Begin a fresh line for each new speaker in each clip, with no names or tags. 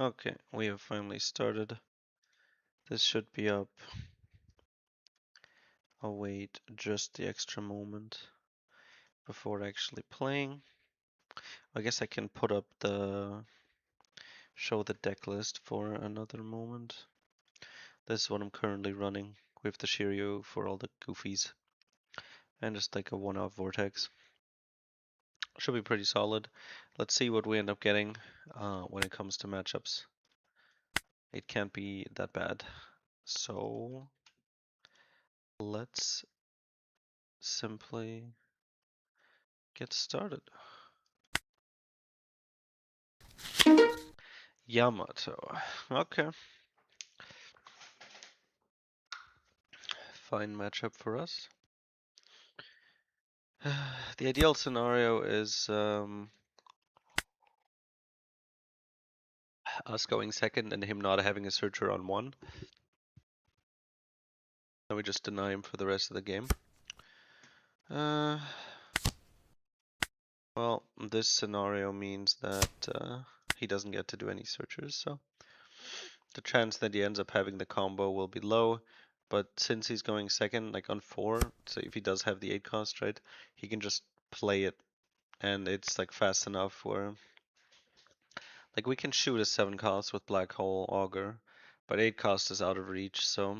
Okay, we have finally started. This should be up. I'll wait just the extra moment before actually playing. I guess I can put up show the deck list for another moment. This is what I'm currently running with the Shiryu for all the goofies. And just like a one-off Vortex. Should be pretty solid. Let's see what we end up getting when it comes to matchups. It can't be that bad. So let's simply get started. Yamato. Okay. Fine matchup for us. The ideal scenario is us going second and him not having a searcher on one. Then we just deny him for the rest of the game. Well, this scenario means that he doesn't get to do any searchers, so the chance that he ends up having the combo will be low. But since he's going second, like on 4, so if he does have the 8 cost, right, he can just play it, and it's like fast enough where like we can shoot a 7 cost with Black Hole Augur, but 8 cost is out of reach, so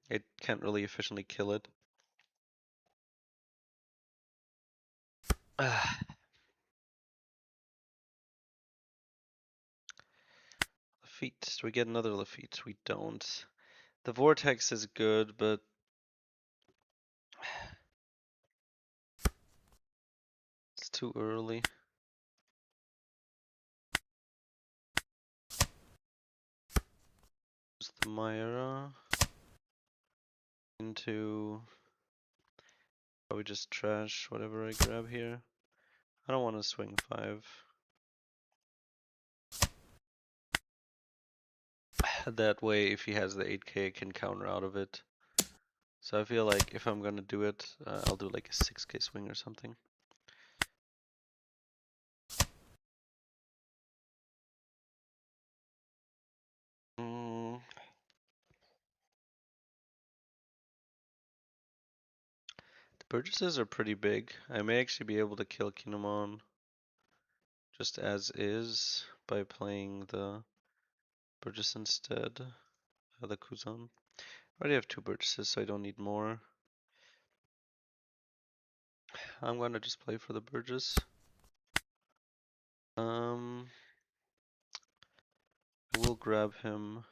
it can't really efficiently kill it. Lafitte. Do we get another Lafitte? We don't. The Vortex is good, but it's too early. Use the Myra into probably just trash whatever I grab here. I don't want to swing 5. That way, if he has the 8k, I can counter out of it. So I feel like if I'm gonna do it, I'll do like a 6k swing or something. The purchases are pretty big. I may actually be able to kill Kinemon just as is by playing the Burgess instead of the Kuzan. I already have 2 Burgesses, so I don't need more. I'm gonna just play for the Burgess. We'll grab him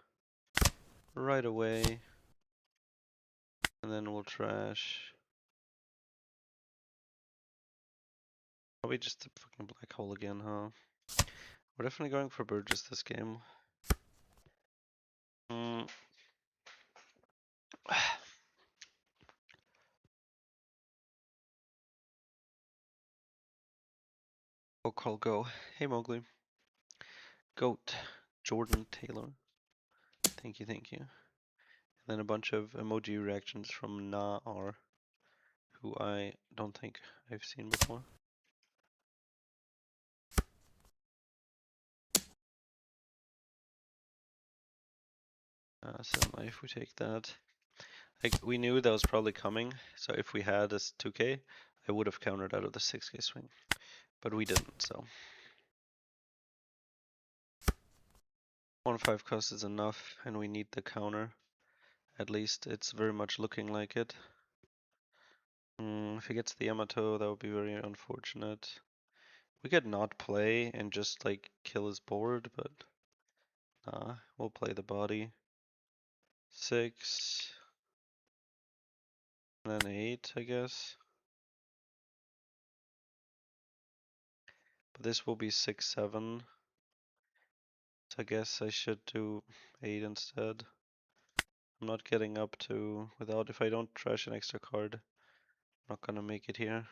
right away, and then we'll trash. Probably just a fucking black hole again, huh? We're definitely going for Burgess this game. Go call go. Hey Mowgli. Goat. Jordan Taylor. Thank you, thank you. And then a bunch of emoji reactions from Na-R, who I don't think I've seen before. So if we take that, like we knew that was probably coming. So if we had this 2k, I would have countered out of the 6k swing, but we didn't. So 1-5 cost is enough, and we need the counter. At least it's very much looking like it. If he gets the Yamato, that would be very unfortunate. We could not play and just like kill his board, but we'll play the body. 6, and then 8, I guess. But this will be 6, 7. So I guess I should do 8 instead. I'm not getting up to without if I don't trash an extra card. I'm not gonna make it here.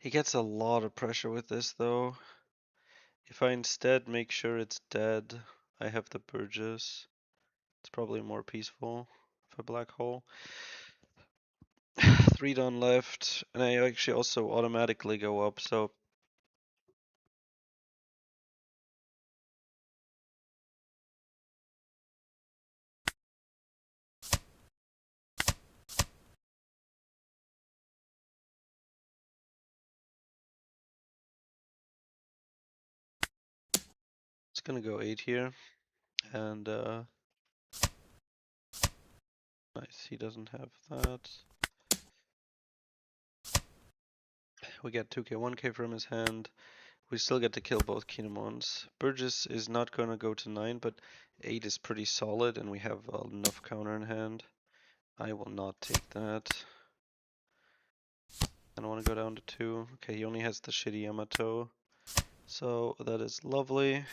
He gets a lot of pressure with this though. If I instead make sure it's dead, I have the Burgess. It's probably more peaceful for black hole. 3 done left, and I actually also automatically go up, so It's gonna go 8 here, and nice, he doesn't have that. We get 2k, 1k from his hand. We still get to kill both Kinemons. Burgess is not gonna go to 9, but 8 is pretty solid, and we have enough counter in hand. I will not take that. I don't want to go down to 2. Okay, he only has the shitty Yamato. So that is lovely.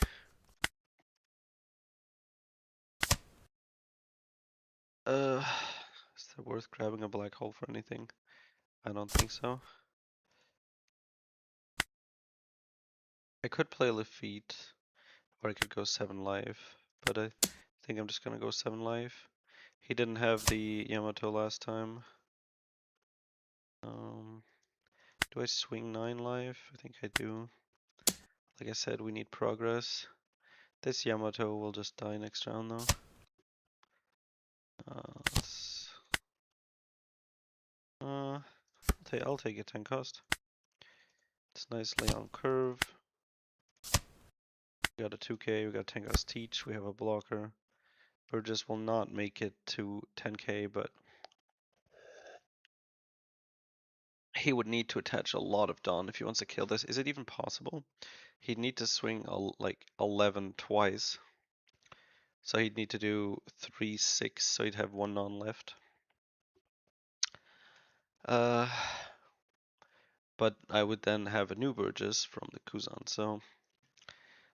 Is it worth grabbing a black hole for anything? I don't think so. I could play Lafitte, or I could go 7 life, but I think I'm just gonna go 7 life. He didn't have the Yamato last time. Do I swing 9 life? I think I do. Like I said, we need progress. This Yamato will just die next round though. I'll take a 10 cost. It's nicely on curve. We got a 2k, we got 10 cost teach, we have a blocker. Burgess will not make it to 10k, but he would need to attach a lot of Dawn if he wants to kill this. Is it even possible? He'd need to swing like 11 twice. So he'd need to do 3, 6, so he'd have 1 non left. But I would then have a new Burgess from the Kuzan, so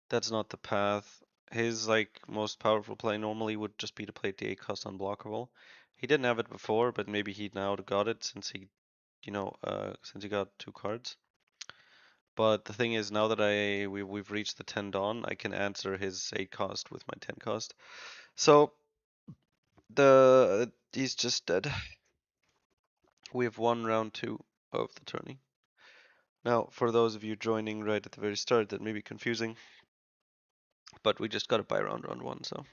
that's not the path. His like most powerful play normally would just be to play the 8 cost unblockable. He didn't have it before, but maybe he now got it since he, since he got 2 cards. But the thing is, now that we've reached the 10 Dawn, I can answer his 8 cost with my 10 cost. So he's just dead. We have won round 2 of the tourney. Now, for those of you joining right at the very start, that may be confusing, but we just got it by round 1, so.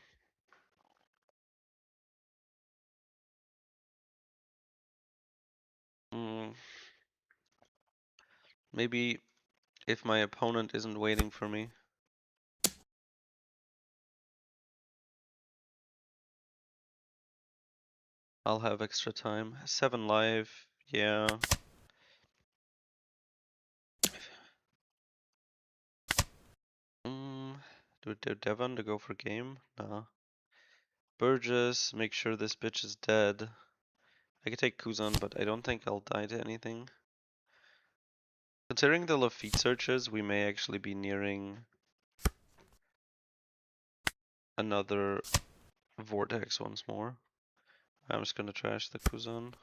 Maybe if my opponent isn't waiting for me. I'll have extra time. 7 live, yeah. Do Devon to go for game? Nah. Burgess, make sure this bitch is dead. I could take Kuzan, but I don't think I'll die to anything. Considering the Lafitte searches, we may actually be nearing another vortex once more. I'm just gonna trash the Kuzan.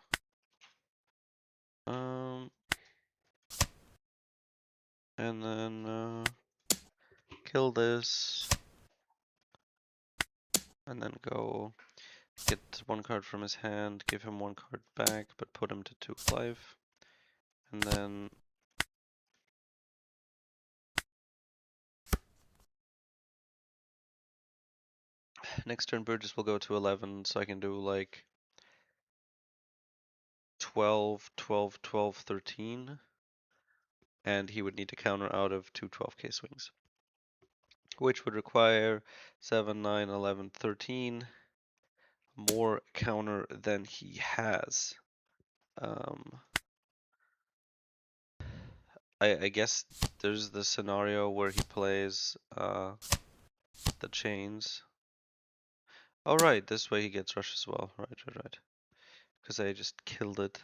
And then kill this. And then go get 1 card from his hand, give him 1 card back, but put him to 2 life. And then next turn Burgess will go to 11, so I can do like 12, 12, 12, 13. And he would need to counter out of 2 12k swings, which would require 7, 9, 11, 13 more counter than he has. I guess there's the scenario where he plays the chains. Oh right, this way he gets rush as well. Right. Because I just killed it.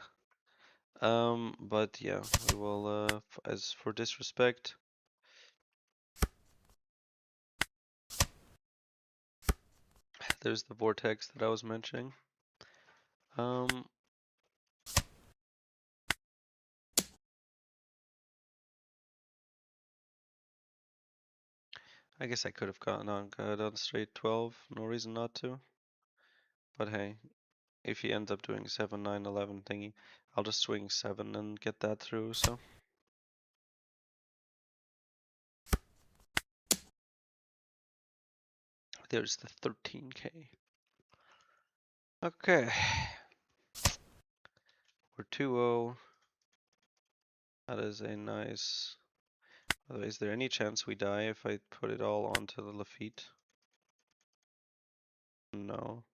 But yeah, we will, as for disrespect, there's the vortex that I was mentioning. I guess I could have gotten on straight 12, no reason not to. But hey, if he ends up doing 7, 9, 11 thingy, I'll just swing 7 and get that through, so. There's the 13k. Okay. We're 2-0. That is a nice By the way, is there any chance we die if I put it all onto the Lafitte? No.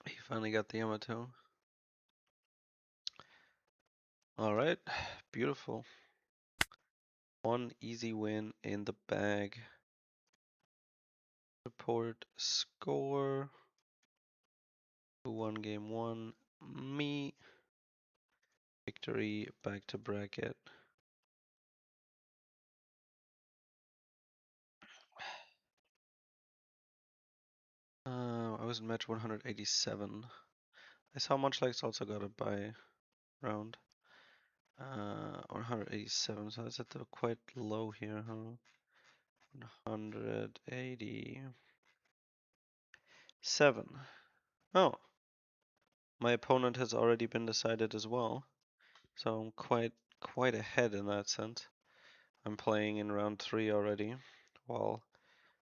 He finally got the Yamato. Alright, beautiful. One easy win in the bag. Report score. Who won game one? Me. Victory, back to bracket. I was in match 187. I saw Munchlax also got a bye round. 187, so that's at the quite low here, huh? 187. Oh, my opponent has already been decided as well, so I'm quite ahead in that sense. I'm playing in round 3 already, while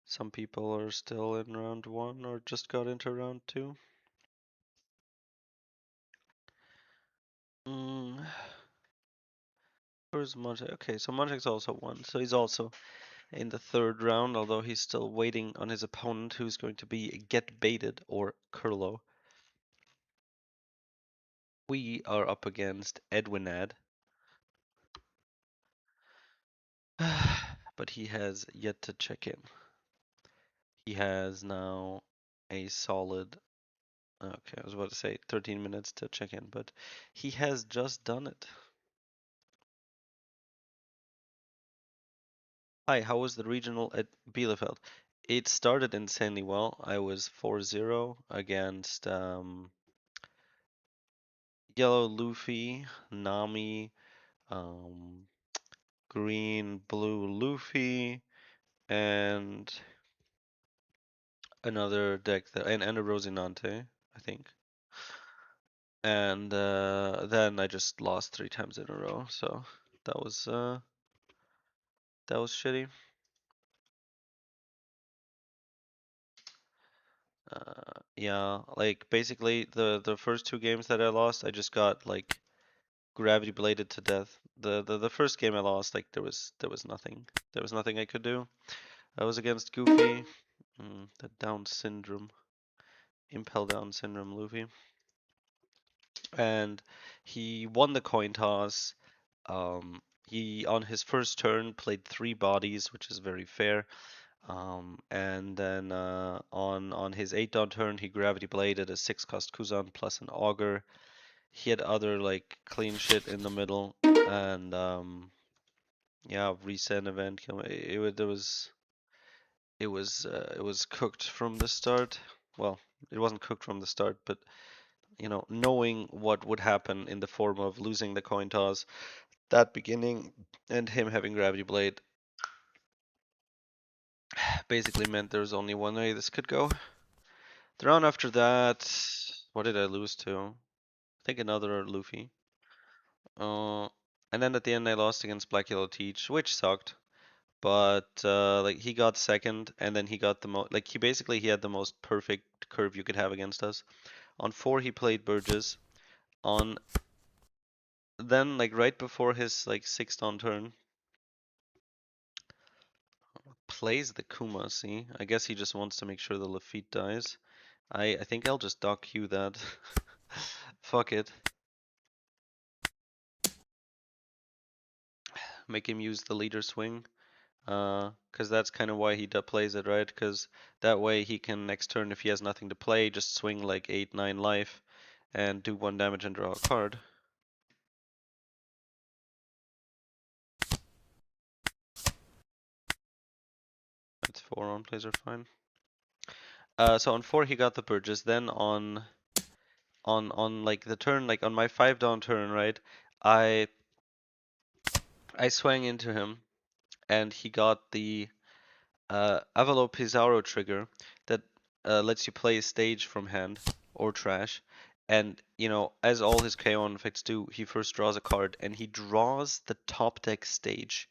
some people are still in round 1 or just got into round 2. Where's Monte? Okay, so Monte's also won, so he's also in the third round, although he's still waiting on his opponent, who's going to be Get Baited or Curlo. We are up against Edwinad, but he has yet to check in. He has now a solid, okay, I was about to say 13 minutes to check in, but he has just done it. Hi, how was the regional at Bielefeld? It started insanely well. I was 4-0 against Yellow Luffy, Nami, um, Green, Blue Luffy, and another deck that and a Rosinante, I think. And then I just lost 3 times in a row, so that was shitty. Yeah, like basically the first 2 games that I lost, I just got like gravity bladed to death. The first game I lost, like there was nothing I could do. I was against Goofy, the Down syndrome, Impel Down syndrome Luffy, and he won the coin toss. He on his first turn played 3 bodies, which is very fair. And then on his 8 down turn, he gravity bladed a 6-cost Kuzan plus an auger. He had other like clean shit in the middle, and yeah, reset event. It was cooked from the start. Well, it wasn't cooked from the start, but knowing what would happen in the form of losing the coin toss, that beginning, and him having gravity blade basically meant there was only one way this could go. The round after that, what did I lose to? I think another Luffy. Uh, and then at the end I lost against Black Yellow Teach, which sucked. But like he got second, and then he got the most. Like he had the most perfect curve you could have against us. On 4 he played Burgess. On then like right before his like 6th on turn, plays the Kuma. See, I guess he just wants to make sure the Lafitte dies. I think I'll just dock Q that. Fuck it. Make him use the leader swing. Because that's kind of why he plays it, right? Because that way he can next turn, if he has nothing to play, just swing like 8, 9 life and do 1 damage and draw a card. That's 4 on plays are fine. So on 4 he got the Burgess. Then on like the turn, like on my 5 down turn, right? I swang into him, and he got the Avalo Pizarro trigger that lets you play a stage from hand or trash. And, you know, as all his KO effects do, he first draws a card and he draws the top deck stage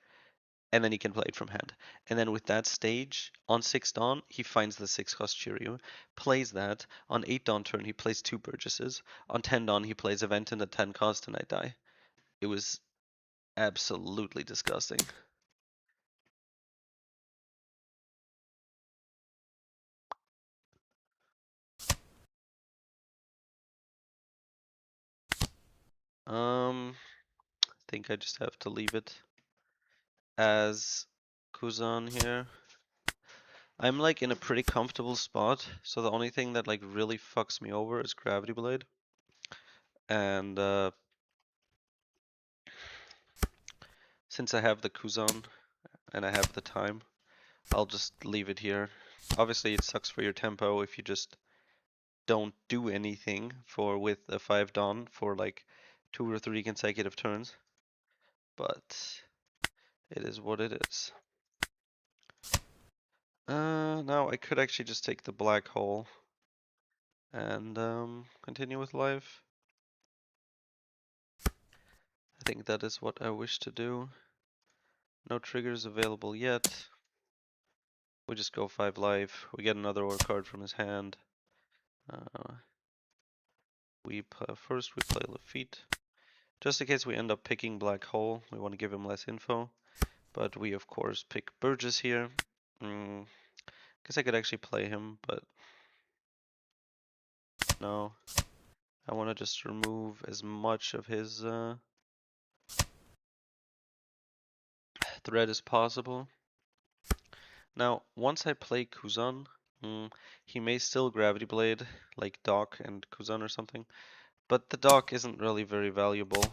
and then he can play it from hand. And then with that stage, on 6 Dawn, he finds the 6 cost Shiryu, plays that. On 8 Dawn turn, he plays 2 Burgesses. On 10 Dawn, he plays Event in the 10 cost and I die. It was absolutely disgusting. I think I just have to leave it as Kuzan here. I'm like in a pretty comfortable spot, so the only thing that like really fucks me over is Gravity Blade. And since I have the Kuzan and I have the time, I'll just leave it here. Obviously it sucks for your tempo if you just don't do anything for with a 5 Dawn for like 2 or 3 consecutive turns. But it is what it is. Now I could actually just take the black hole and continue with life. I think that is what I wish to do. No triggers available yet. We just go 5 life. We get another ore card from his hand. First we play Lafitte. Just in case we end up picking black hole, we want to give him less info. But we of course pick Burgess here. Guess I could actually play him, but no. I want to just remove as much of his threat as possible. Now, once I play Kuzan, he may still Gravity Blade, like Doc and Kuzan or something, but the Doc isn't really very valuable.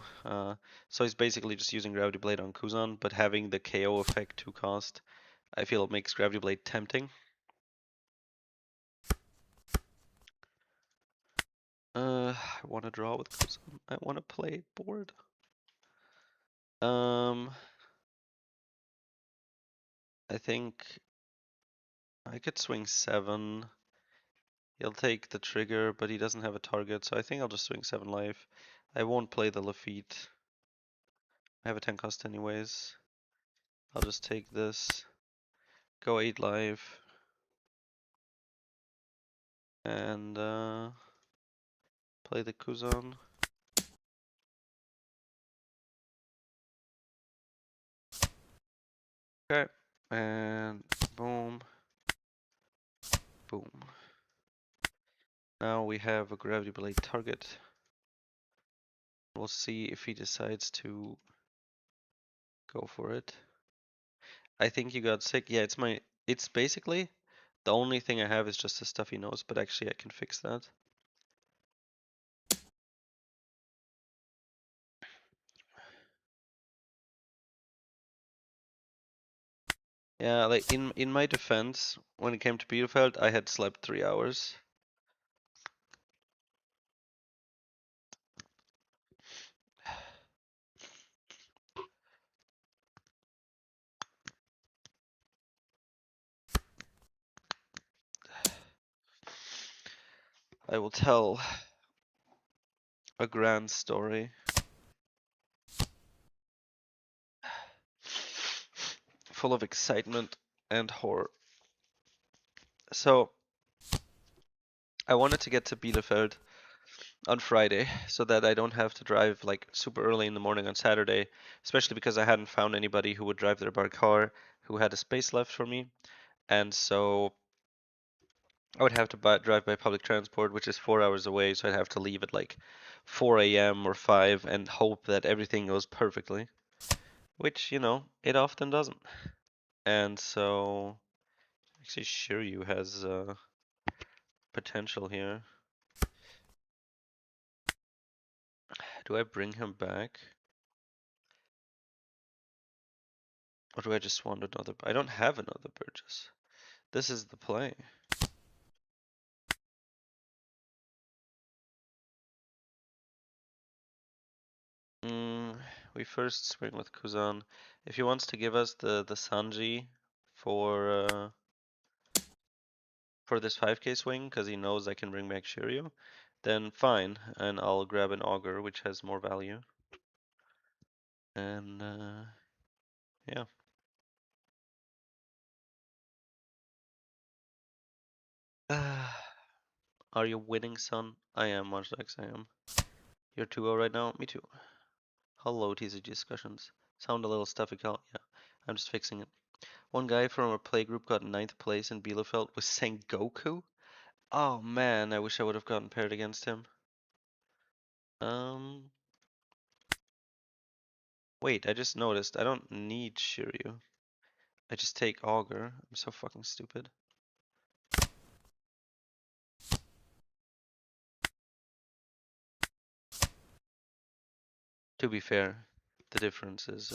So he's basically just using Gravity Blade on Kuzan, but having the KO effect 2 cost, I feel it makes Gravity Blade tempting. I want to draw with Kuzan. I want to play board. I think I could swing 7. He'll take the trigger, but he doesn't have a target, so I think I'll just swing 7 life. I won't play the Lafitte. I have a 10 cost anyways. I'll just take this, go 8 life, and play the Kuzan. Okay, and boom, boom. Now we have a Gravity Blade target. We'll see if he decides to go for it. I think you got sick. Yeah, it's basically the only thing I have is just a stuffy nose, but actually I can fix that. Yeah, like in my defense, when it came to Bielefeld, I had slept 3 hours. I will tell a grand story. Full of excitement and horror. So, I wanted to get to Bielefeld on Friday so that I don't have to drive like super early in the morning on Saturday, especially because I hadn't found anybody who would drive their bar car who had a space left for me. And so I would have to drive by public transport, which is 4 hours away, so I'd have to leave at like 4 a.m. or 5 and hope that everything goes perfectly, which, you know, it often doesn't. And so, actually, Shiryu has potential here. Do I bring him back? Or do I just want another? I don't have another Burgess. This is the play. We first swing with Kuzan. If he wants to give us the Sanji for this 5k swing, because he knows I can bring back Shiryu, then fine, and I'll grab an auger, which has more value. And yeah. Are you winning, son? I am, much like I am. You're 2-0 right now? Me too. Hello, TCG discussions. Sound a little stuffy, Cal? Yeah, I'm just fixing it. One guy from our playgroup got 9th place in Bielefeld with Sengoku? Oh man, I wish I would have gotten paired against him. Wait, I just noticed I don't need Shiryu. I just take Augur. I'm so fucking stupid. To be fair, the difference is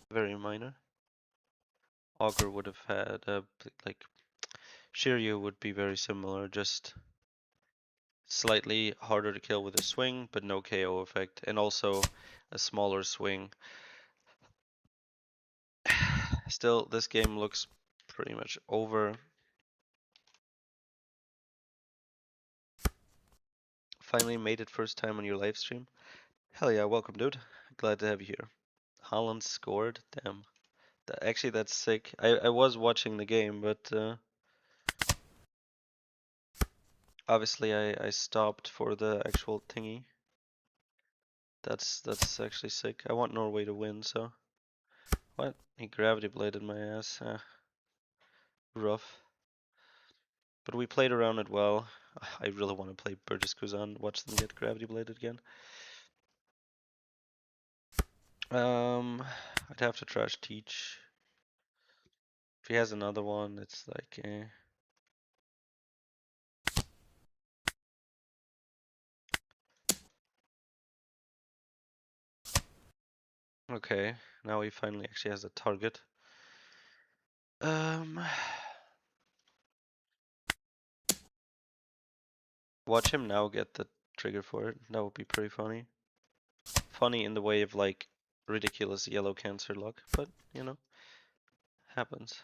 very minor. Augur would have had like Shiryu would be very similar, just slightly harder to kill with a swing, but no KO effect, and also a smaller swing. Still, this game looks pretty much over. Finally made it first time on your live stream. Hell yeah, welcome dude. Glad to have you here. Holland scored? Damn. Actually, that's sick. I was watching the game, but obviously I stopped for the actual thingy. That's actually sick. I want Norway to win, so. What? He gravity bladed my ass. Rough. But we played around it well. I really want to play Burgess Kuzan, watch them get gravity bladed again. I'd have to trash Teach. If he has another one, it's like, eh. Okay, now he finally actually has a target. Watch him now get the trigger for it. That would be pretty funny. Funny in the way of like ridiculous yellow cancer luck, but you know, happens.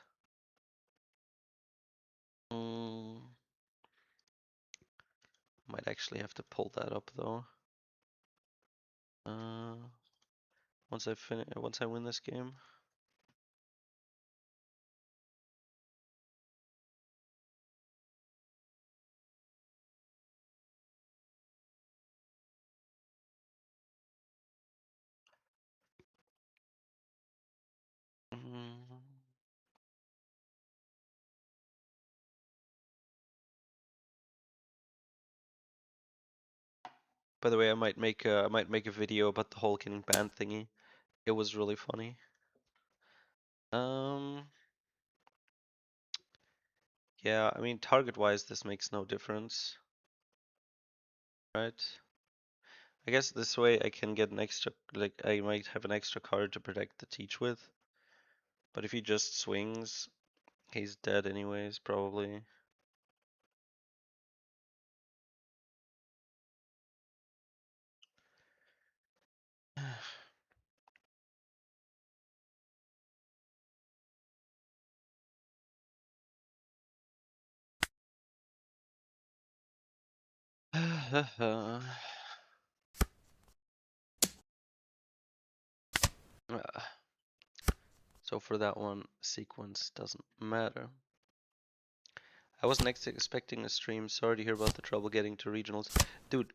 Might actually have to pull that up though. Once I win this game. By the way, I might make a video about the whole getting banned thingy. It was really funny. Yeah, I mean target-wise, this makes no difference, right? I guess this way I can get an extra, like I might have an extra card to protect the Teach with. But if he just swings, he's dead anyways, probably. So for that one, sequence doesn't matter. I wasn't expecting a stream. Sorry to hear about the trouble getting to regionals. Dude,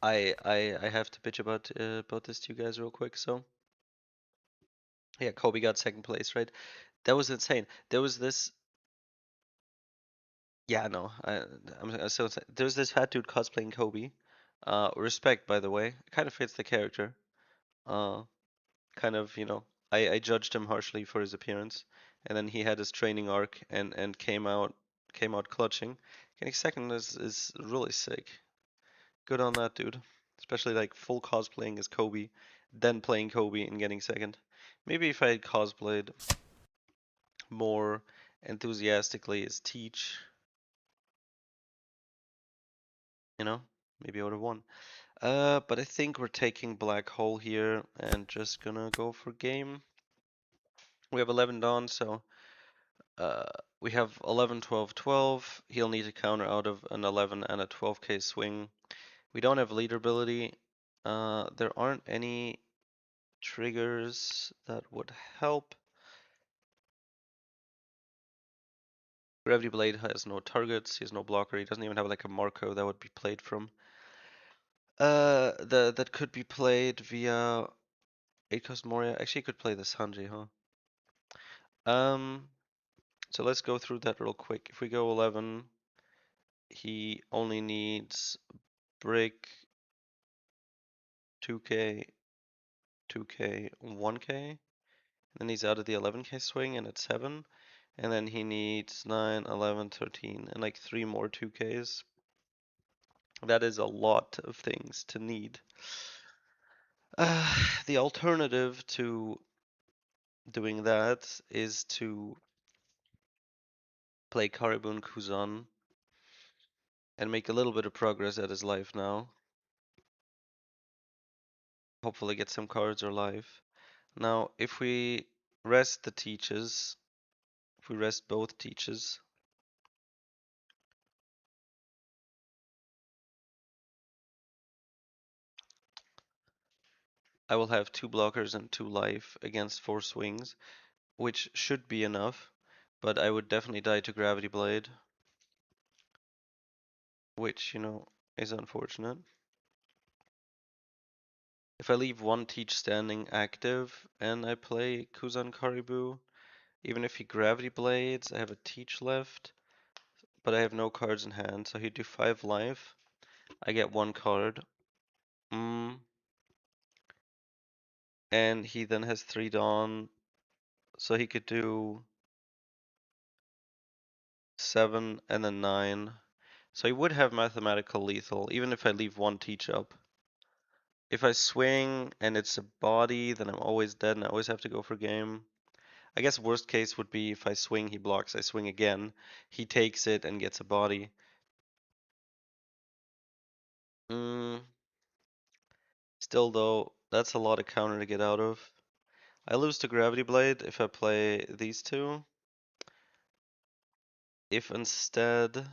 I have to bitch about this to you guys real quick. So yeah, Kobe got second place, right? That was insane. There was this. Yeah, no, I'm so there's this fat dude cosplaying Kobe. Respect, by the way. Kind of fits the character. Uh, kind of, you know, I judged him harshly for his appearance, and then he had his training arc and came out clutching. Getting second is really sick. Good on that dude. Especially like full cosplaying as Kobe, then playing Kobe and getting second. Maybe if I had cosplayed more enthusiastically as Teach, you know, maybe I would have won. But I think we're taking Black Hole here and just gonna go for game. We have 11 Dawn, so Uh, we have 11, 12, 12. He'll need to counter out of an 11 and a 12k swing. We don't have leader ability. There aren't any triggers that would help. Gravity Blade has no targets, he has no blocker, he doesn't even have like a Marco that would be played from. That could be played via 8 cost Moria. Actually, he could play the Sanji, huh? So let's go through that real quick. If we go 11, he only needs Brick, 2k, 2k, 1k. And then he's out of the 11k swing and it's 7. And then he needs 9, 11, 13, and like 3 more 2ks. That is a lot of things to need. The alternative to doing that is to play Karibun Kuzan and make a little bit of progress at his life now. Hopefully get some cards or life. Now, if we rest the teaches, if we rest both teaches, I will have 2 blockers and 2 life against 4 swings, which should be enough, but I would definitely die to Gravity Blade, which, you know, is unfortunate. If I leave 1 teach standing active and I play Kuzan Karibu, even if he Gravity Blades, I have a teach left, but I have no cards in hand, so he'd do 5 life. I get 1 card. And he then has 3 Dawn, so he could do 7 and then 9. So he would have mathematical lethal, even if I leave 1 teach up. If I swing and it's a body, then I'm always dead and I always have to go for game. I guess worst case would be if I swing, he blocks, I swing again. He takes it and gets a body. Still though, that's a lot of counter to get out of. I lose to Gravity Blade if I play these two. If instead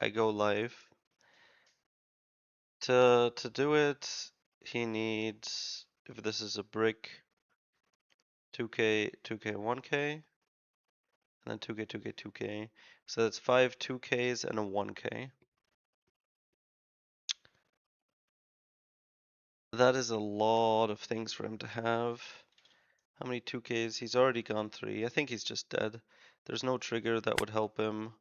I go live, to do it, he needs, if this is a brick, 2k, 2k, 1k, and then 2k, 2k, 2k. So that's 5 2ks and a 1k. That is a lot of things for him to have. How many 2ks? He's already gone 3. I think he's just dead. There's no trigger that would help him.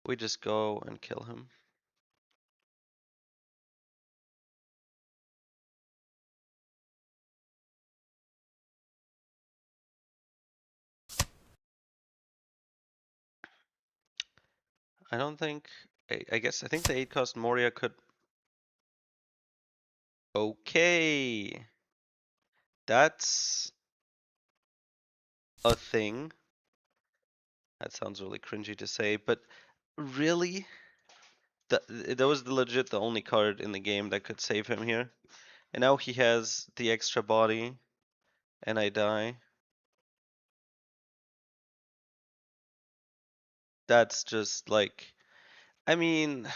We just go and kill him. I don't think, I guess, I think the 8 cost Moria could. Okay. That's a thing. That sounds really cringy to say, but really? That was legit the only card in the game that could save him here. And now he has the extra body, and I die. That's just like, I mean,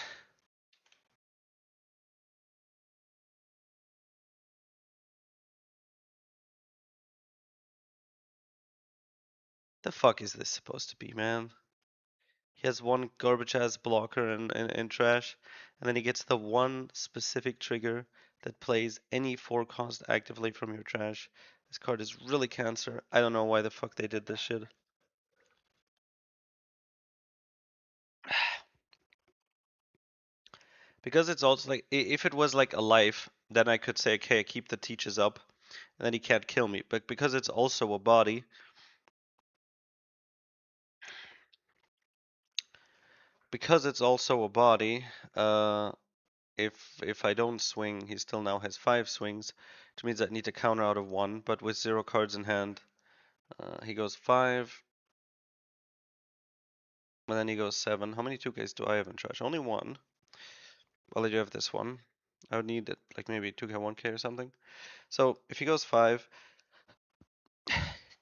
the fuck is this supposed to be, man? He has 1 garbage ass blocker and trash, and then he gets the 1 specific trigger that plays any 4 cost actively from your trash. This card is really cancer. I don't know why the fuck they did this shit. Because it's also like, if it was like a life, then I could say, okay, keep the teaches up, and then he can't kill me. But because it's also a body, uh, if I don't swing, he still now has 5 swings, which means I need to counter out of 1, but with 0 cards in hand, he goes 5, And then he goes 7. How many 2Ks do I have in trash? Only one. Well, I do have this one. I would need it, like maybe 2K, 1K or something. So if he goes 5,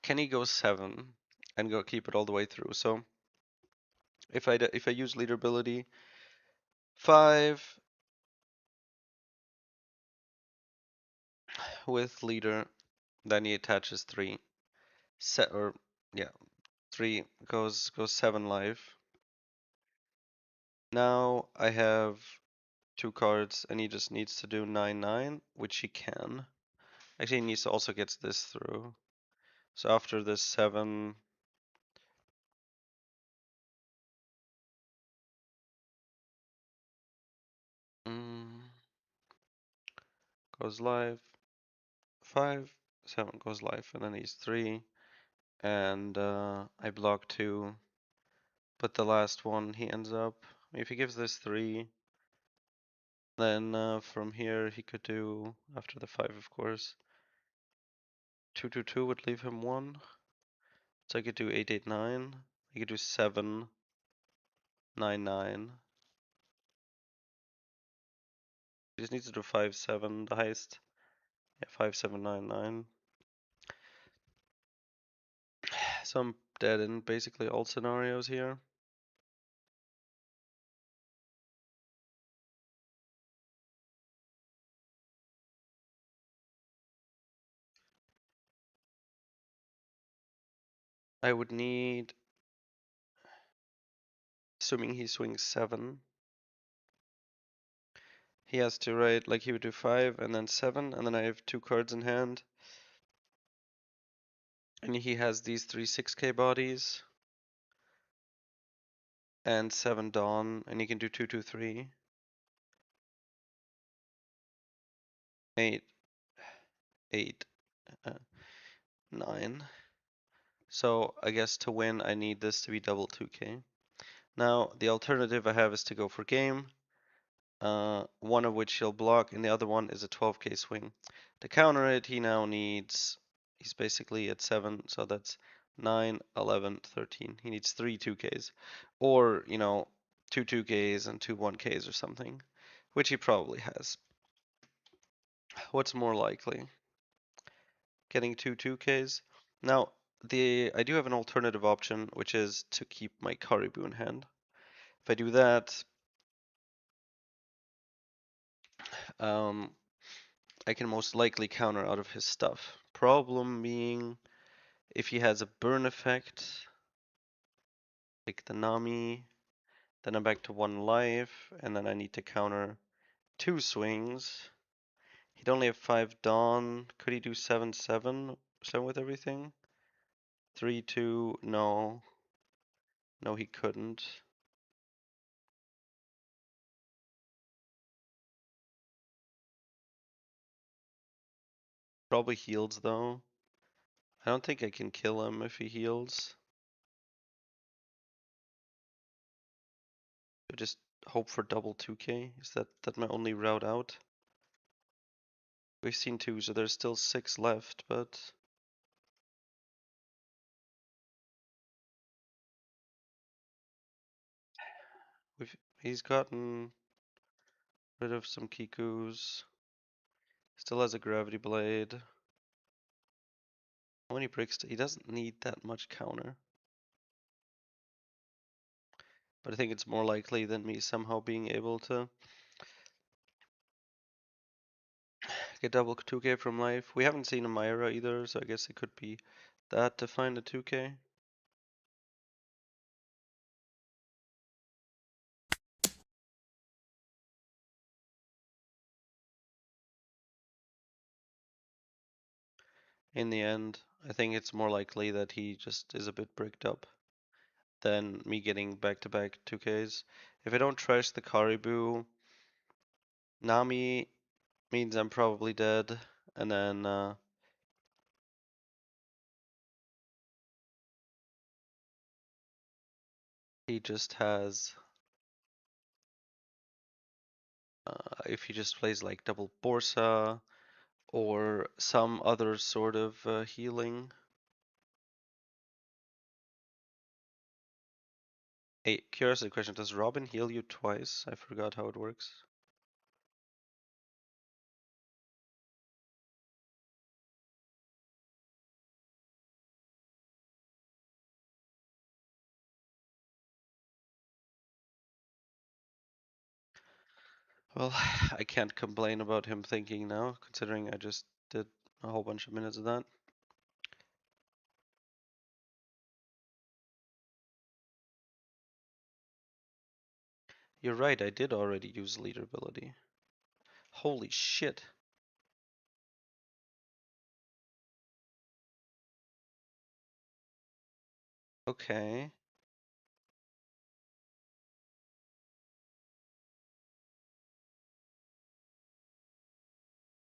can he go 7 and go keep it all the way through? So if I use leader ability, 5 with leader, then he attaches 3. Set or yeah, 3 goes 7 life. Now I have 2 cards and he just needs to do 9/9, which he can. Actually, he needs to also get this through. So after this 7, goes live. 5, 7 goes live, and then he's 3, and I block 2. But the last one he ends up. If he gives this 3, then from here he could do after the 5, of course. 2/2 would leave him 1. So I could do 8/8/9. I could do 7/9/9. He just needs to do 5/7, the highest. Yeah, 5/7/9/9. So I'm dead in basically all scenarios here. I would need, assuming he swings 7, he has to write, like he would do 5 and then 7, and then I have 2 cards in hand. And he has these 3 6K bodies and 7 Dawn, and he can do 2/2/3. 8, 8, 9. So I guess to win I need this to be double 2K. Now the alternative I have is to go for game, one of which he'll block, and the other one is a 12K swing. To counter it, he now needs, he's basically at 7, so that's 9, 11, 13. He needs 3 2Ks. Or, 2 2Ks and 2 1Ks or something, which he probably has. What's more likely? Getting 2 2Ks? Now, I do have an alternative option, which is to keep my Caribou in hand. If I do that, I can most likely counter out of his stuff. Problem being, if he has a burn effect, like the Nami, then I'm back to 1 life, and then I need to counter 2 swings. He'd only have 5 Dawn. Could he do 7/7? 7 with everything? 3/2, no. No, he couldn't. Probably heals though. I don't think I can kill him if he heals. I just hope for double 2K. Is that my only route out? We've seen 2, so there's still 6 left, but he's gotten rid of some Kikus. Still has a Gravity Blade. How many bricks? He doesn't need that much counter. But I think it's more likely than me somehow being able to get double 2K from life. We haven't seen a Myra either, so I guess it could be that to find a 2K. In the end, I think it's more likely that he just is a bit bricked up than me getting back-to-back 2Ks. If I don't trash the Caribou, Nami means I'm probably dead, and then he just has, if he just plays like double Borsa or some other sort of healing. Hey, curiosity question. Does Robin heal you twice? I forgot how it works. Well, I can't complain about him thinking now, considering I just did a whole bunch of minutes of that. You're right, I did already use leader ability. Holy shit. Okay.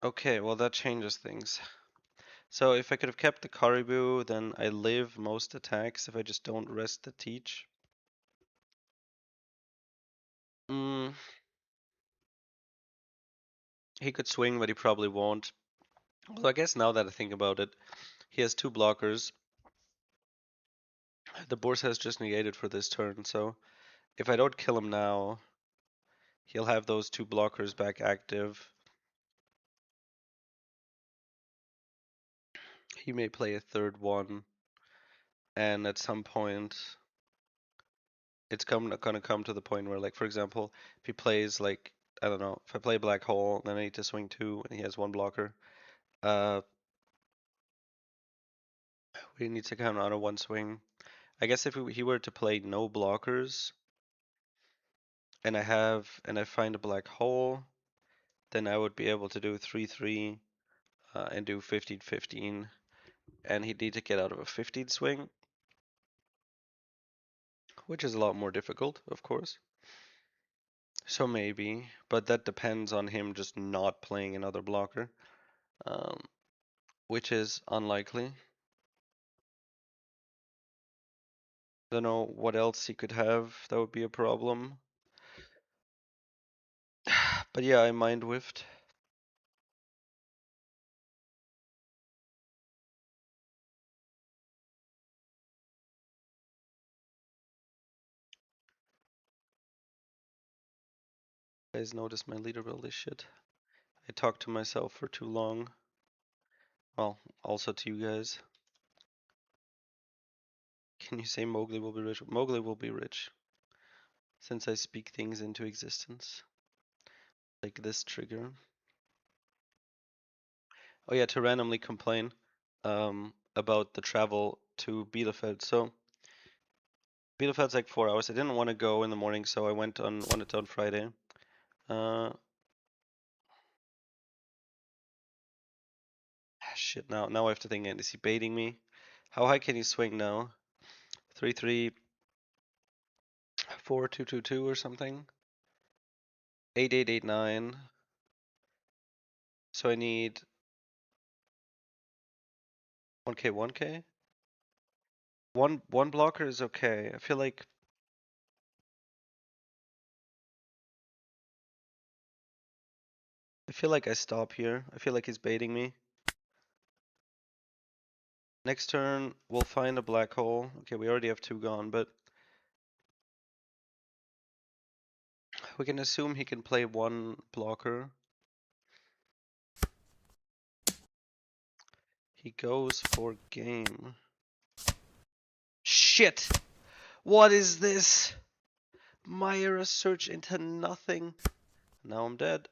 Okay, well that changes things. So if I could have kept the Caribou, then I live most attacks if I just don't rest the teach. Mm, he could swing, but he probably won't. Although I guess now that I think about it, he has two blockers. The Bourse has just negated for this turn, so if I don't kill him now, he'll have those two blockers back active. He may play a third one, and at some point, it's gonna come to the point where, like, for example, if he plays, like, I don't know, if I play Black Hole, then I need to swing two, and he has one blocker. We need to count on a one swing. I guess if he were to play no blockers, and I find a Black Hole, then I would be able to do 3-3 and do 15-15, and he'd need to get out of a 15 swing, which is a lot more difficult, of course. So maybe, but that depends on him just not playing another blocker, um, which is unlikely. Don't know what else he could have that would be a problem. But yeah, I mind whiffed. You guys notice my leader build is shit. I talked to myself for too long. Well, also to you guys. Can you say Mowgli will be rich? Mowgli will be rich. Since I speak things into existence. Like this trigger. Oh yeah, to randomly complain about the travel to Bielefeld. So Bielefeld's like 4 hours. I didn't want to go in the morning, so I wanted on Friday. Shit, now I have to think, is he baiting me? How high can he swing now? 3-3, 4-2-2-2 or something? 8-8-8-9. So I need 1k, 1k? One blocker is okay. I feel like I stop here. I feel like he's baiting me. Next turn, we'll find a black hole. Okay, we already have two gone, but we can assume he can play one blocker. He goes for game. Shit! What is this? Myra search into nothing. Now I'm dead.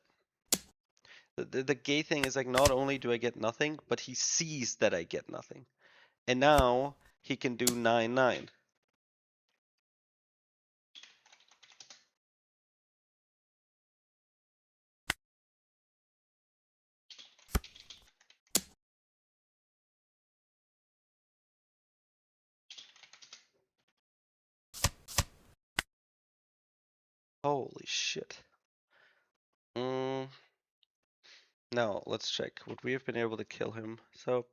The gay thing is like not only do I get nothing, but he sees that I get nothing. And now he can do 9-9. Holy shit. Now let's check. Would we have been able to kill him? So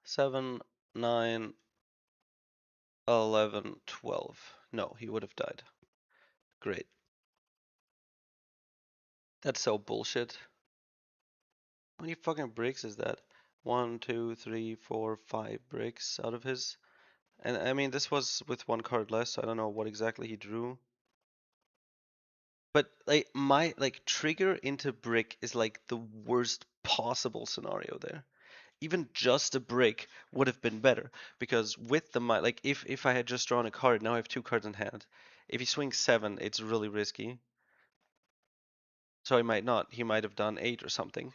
7, 9, 11, 12. No, he would have died. Great. That's so bullshit. How many fucking bricks is that? 1, 2, 3, 4, 5 bricks out of his And I mean, this was with one card less. I don't know what exactly he drew. But like my like trigger into brick is like the worst possible scenario there. Even just a brick would have been better because with the like if I had just drawn a card, now I have two cards in hand. If he swings 7, it's really risky. So he might not. He might have done 8 or something.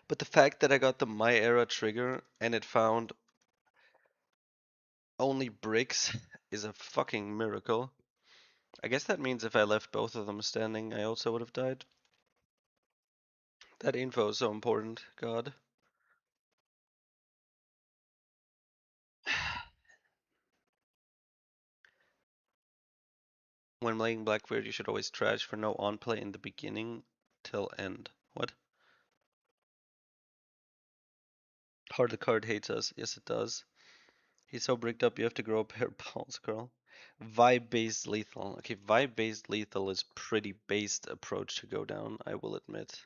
But the fact that I got the My Era trigger and it found only bricks is a fucking miracle. I guess that means if I left both of them standing, I also would have died. That info is so important. God. When playing Blackbeard, you should always trash for no on play in the beginning till end. What? Hard the card hates us. Yes, it does. He's so bricked up, you have to grow a pair of balls, girl. Vibe-based lethal. Okay, vibe-based lethal is pretty based approach to go down, I will admit.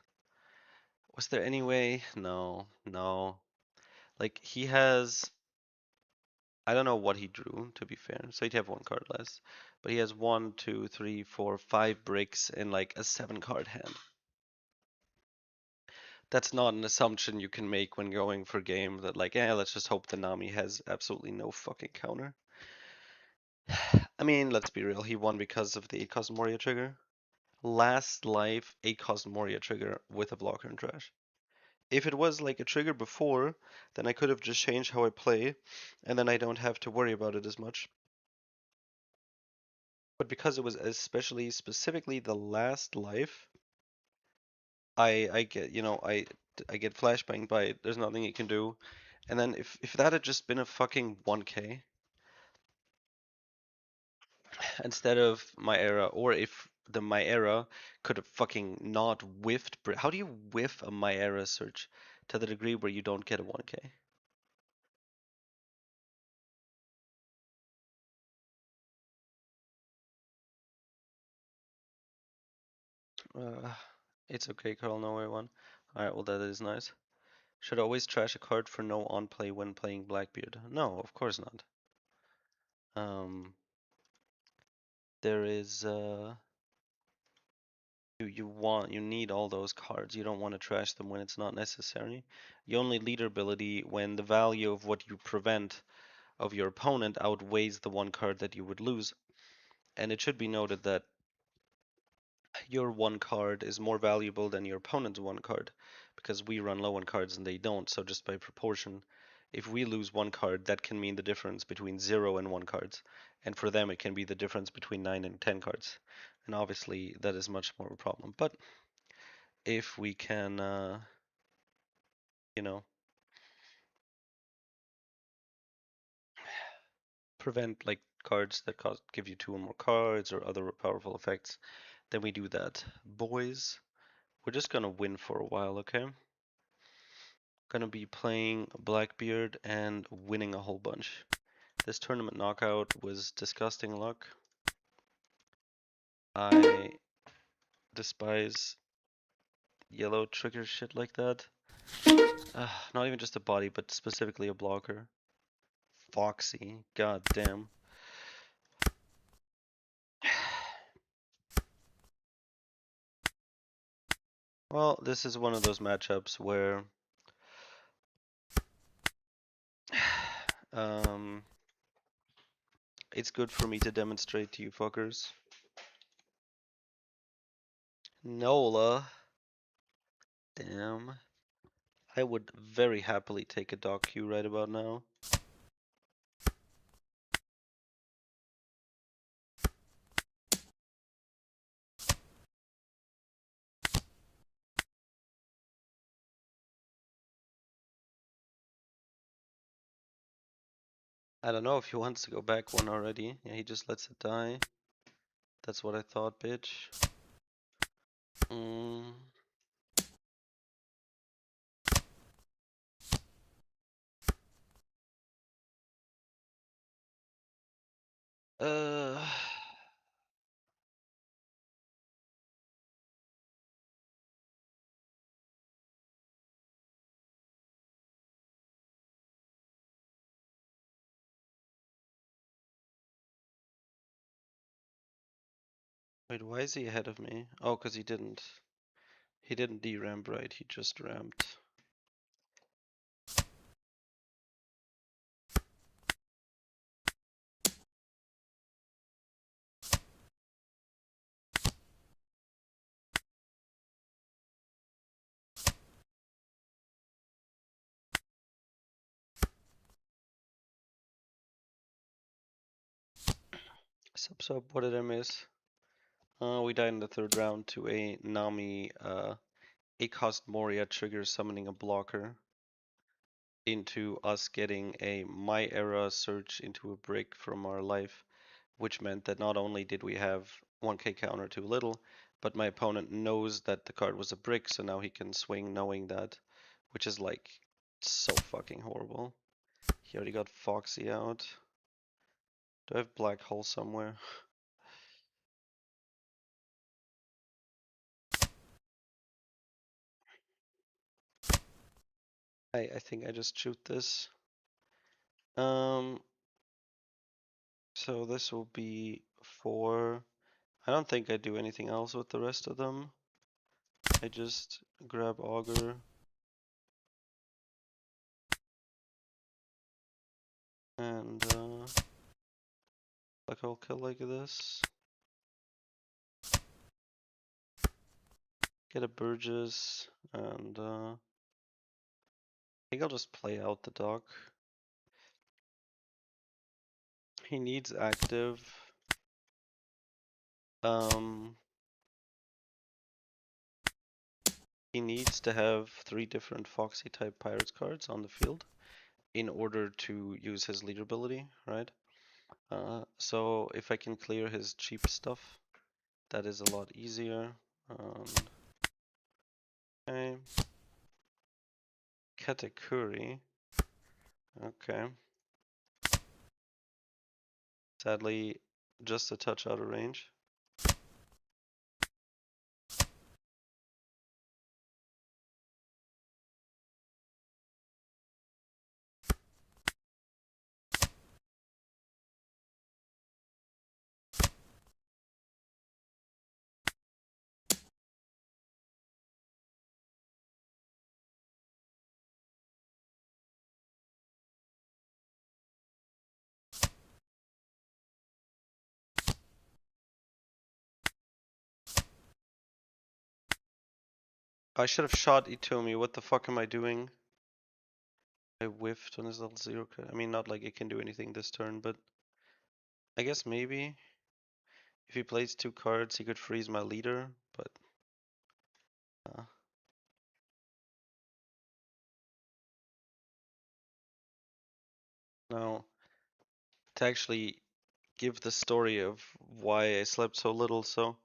Was there any way? No, no. Like, he has... I don't know what he drew, to be fair. So he'd have one card less. But he has 1, 2, 3, 4, 5 bricks in like a 7-card hand. That's not an assumption you can make when going for game that like, yeah, let's just hope the Nami has absolutely no fucking counter. I mean, let's be real, he won because of the 8-cost Moria trigger. Last life, 8-cost Moria trigger with a blocker and trash. If it was like a trigger before, then I could have just changed how I play, and then I don't have to worry about it as much. But because it was especially specifically the last life, I get, you know, I get flashbanged by it. There's nothing you can do. And then if that had just been a fucking 1k instead of my era, or if the my era could have fucking not whiffed. How do you whiff a my era search to the degree where you don't get a 1k? Uh, it's okay, Carl. No way one. Alright, well that is nice. Should always trash a card for no on play when playing Blackbeard. No, of course not. Um, there is you need all those cards. You don't want to trash them when it's not necessary. You only leader ability when the value of what you prevent of your opponent outweighs the one card that you would lose. And it should be noted that your one card is more valuable than your opponent's one card because we run low on cards and they don't. So just by proportion, if we lose one card, that can mean the difference between 0 and 1 cards. And for them, it can be the difference between 9 and 10 cards. And obviously, that is much more of a problem. But if we can, you know, prevent like cards that give you 2 or more cards or other powerful effects, then we do that. Boys, we're just gonna win for a while, okay? Gonna be playing Blackbeard and winning a whole bunch. This tournament knockout was disgusting luck. I despise yellow trigger shit like that. Not even just a body, but specifically a blocker. Foxy, god damn. Well, this is one of those matchups where um, it's good for me to demonstrate to you fuckers. Nola. Damn. I would very happily take a dog queue right about now. I don't know if he wants to go back one already. Yeah, he just lets it die. That's what I thought, bitch. Mm. Uh, Wait, why is he ahead of me? Oh, because he didn't. He didn't de-ramp right, he just ramped. Sub, what did I miss? We died in the third round to a Nami Acost Moria trigger summoning a blocker into us getting a My Era search into a brick from our life, which meant that not only did we have 1k counter too little, but my opponent knows that the card was a brick, so now he can swing knowing that, which is like so fucking horrible. He already got Foxy out. Do I have Black Hole somewhere? I think I just shoot this. So this will be 4. I don't think I do anything else with the rest of them. I just grab Augur. And like I'll kill like this. Get a Burgess and I think I'll just play out the dock. He needs active. He needs to have 3 different Foxy type Pirates cards on the field in order to use his leader ability, right? So if I can clear his cheap stuff, that is a lot easier. Okay. Katakuri. Okay. Sadly, just a touch out of range. I should have shot Itumi. What the fuck am I doing? I whiffed on his level 0 card. I mean, not like it can do anything this turn, but I guess maybe if he plays 2 cards, he could freeze my leader, but now to actually give the story of why I slept so little. So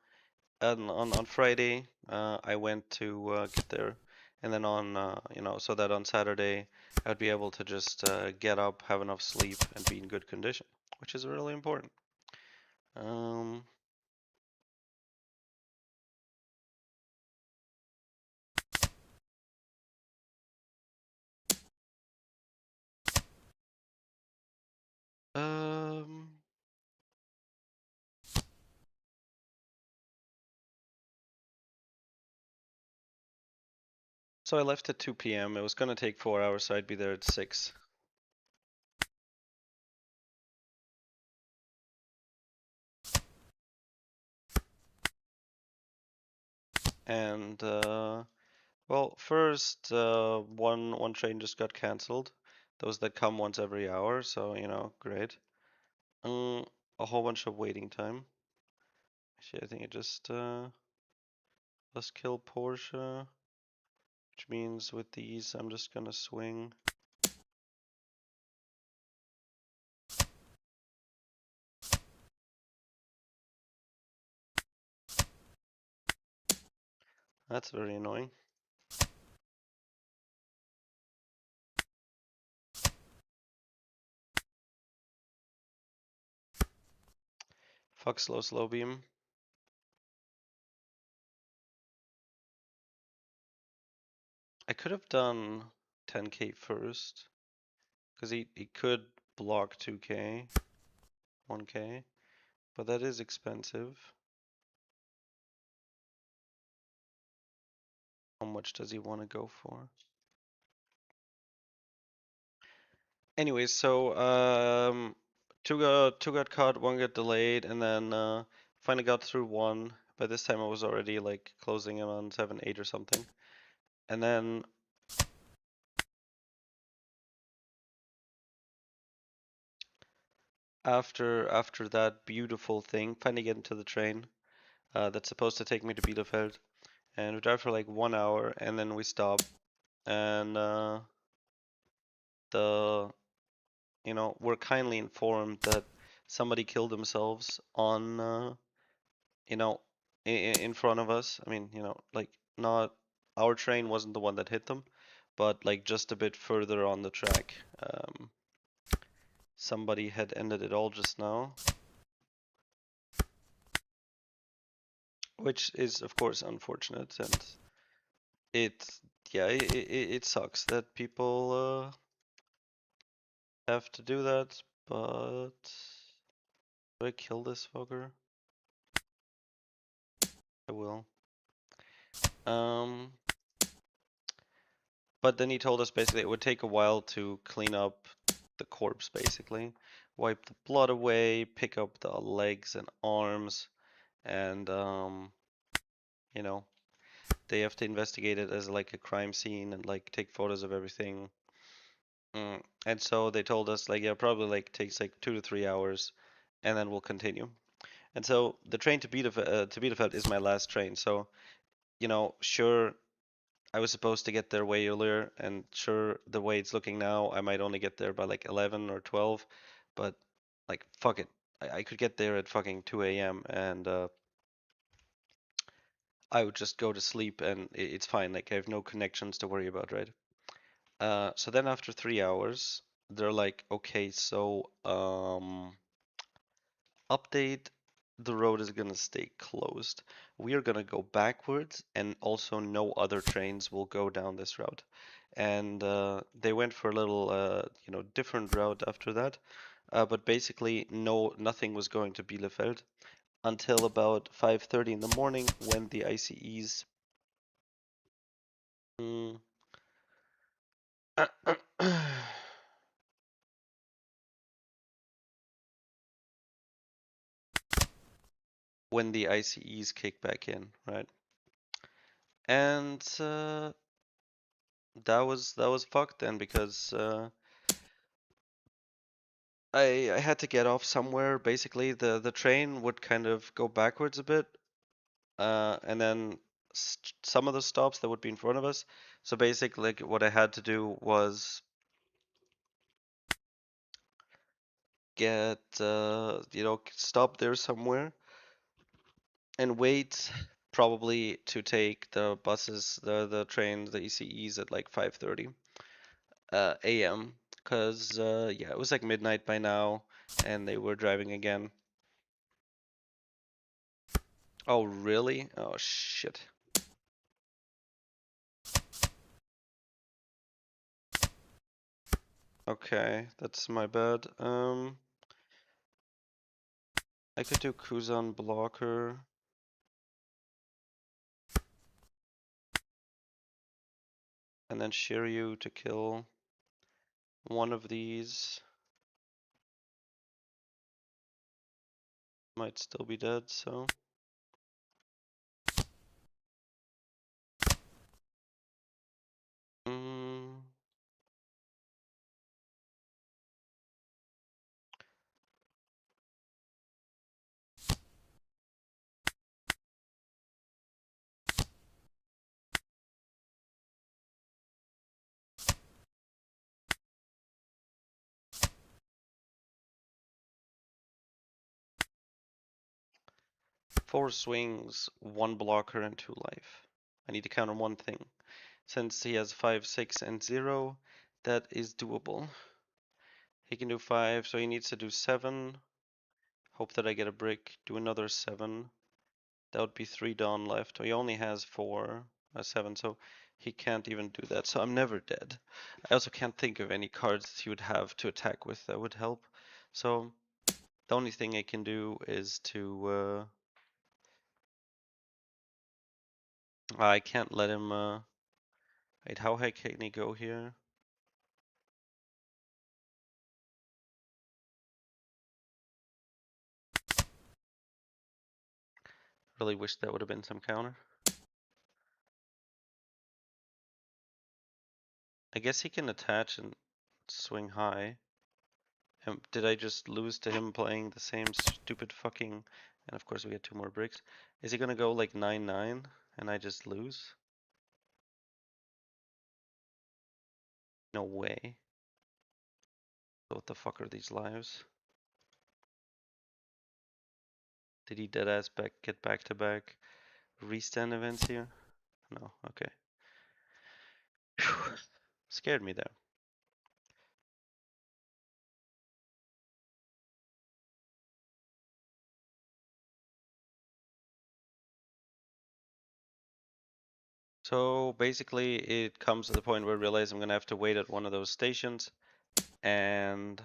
on Friday, I went to get there, and then on so that on Saturday I'd be able to just get up, have enough sleep, and be in good condition, which is really important. Um, um, so I left at 2 p.m. It was gonna take 4 hours, so I'd be there at 6. And well, first one train just got cancelled. Those that come once every hour, so great. A whole bunch of waiting time. Actually, I think I just let's kill Porsche, which means with these I'm just gonna swing. That's very annoying. Fuck slow beam. I could have done 10k first, because he could block 2k, 1k, but that is expensive. How much does he want to go for? Anyway, so two got caught, one got delayed, and then finally got through one. By this time I was already like closing in on 7-8 or something. And then after that beautiful thing, finally get into the train that's supposed to take me to Bielefeld. And we drive for like 1 hour, and then we stop. And the we're kindly informed that somebody killed themselves on you know in front of us. I mean, like not our train wasn't the one that hit them, but like just a bit further on the track. Somebody had ended it all just now, which is of course unfortunate, and it yeah it sucks that people have to do that. But do I kill this fucker? I will. Um, but then he told us basically it would take a while to clean up the corpse, basically. Wipe the blood away, pick up the legs and arms, and you know, they have to investigate it as like a crime scene and like take photos of everything. And so they told us like yeah, probably like takes like 2 to 3 hours, and then we'll continue. And so the train to Bielefeld is my last train. So sure, I was supposed to get there way earlier, and sure, the way it's looking now, I might only get there by like 11 or 12, but like, fuck it. I could get there at fucking 2 a.m. and I would just go to sleep and it's fine. Like, I have no connections to worry about, right? So then after 3 hours, they're like, okay, so, update, the road is gonna stay closed. We are gonna go backwards, and also no other trains will go down this route. And they went for a little, different route after that. But basically, nothing was going to Bielefeld until about 5:30 in the morning when the ICEs. Mm, when the ICEs kick back in, right? And that was fucked then because I had to get off somewhere. Basically, the train would kind of go backwards a bit, and then some of the stops that would be in front of us. So basically, like, what I had to do was get stop there somewhere and wait, probably to take the buses, the trains, the ECEs at like 5:30 a.m. Because yeah, it was like midnight by now, and they were driving again. Oh, really? Oh, shit. Okay, that's my bad. I could do Kuzan blocker. And then Shiryu to kill one of these. Might still be dead, so. Mm. Four swings, one blocker, and two life. I need to counter one thing. Since he has 5, 6, and 0, that is doable. He can do 5, so he needs to do 7. Hope that I get a brick. Do another 7. That would be 3 Dawn left. He only has 4, 7, so he can't even do that. So I'm never dead. I also can't think of any cards he would have to attack with that would help. So the only thing I can do is to I can't let him Wait, how high can he go here? Really wish that would have been some counter. I guess he can attach and swing high. Did I just lose to him playing the same stupid fucking... And of course we get 2 more bricks. Is he gonna go like 9-9 and I just lose? No way. So what the fuck are these lives? Did he deadass get back to back restand events here? No, okay. Whew. Scared me there. So basically it comes to the point where I realize I'm gonna have to wait at one of those stations and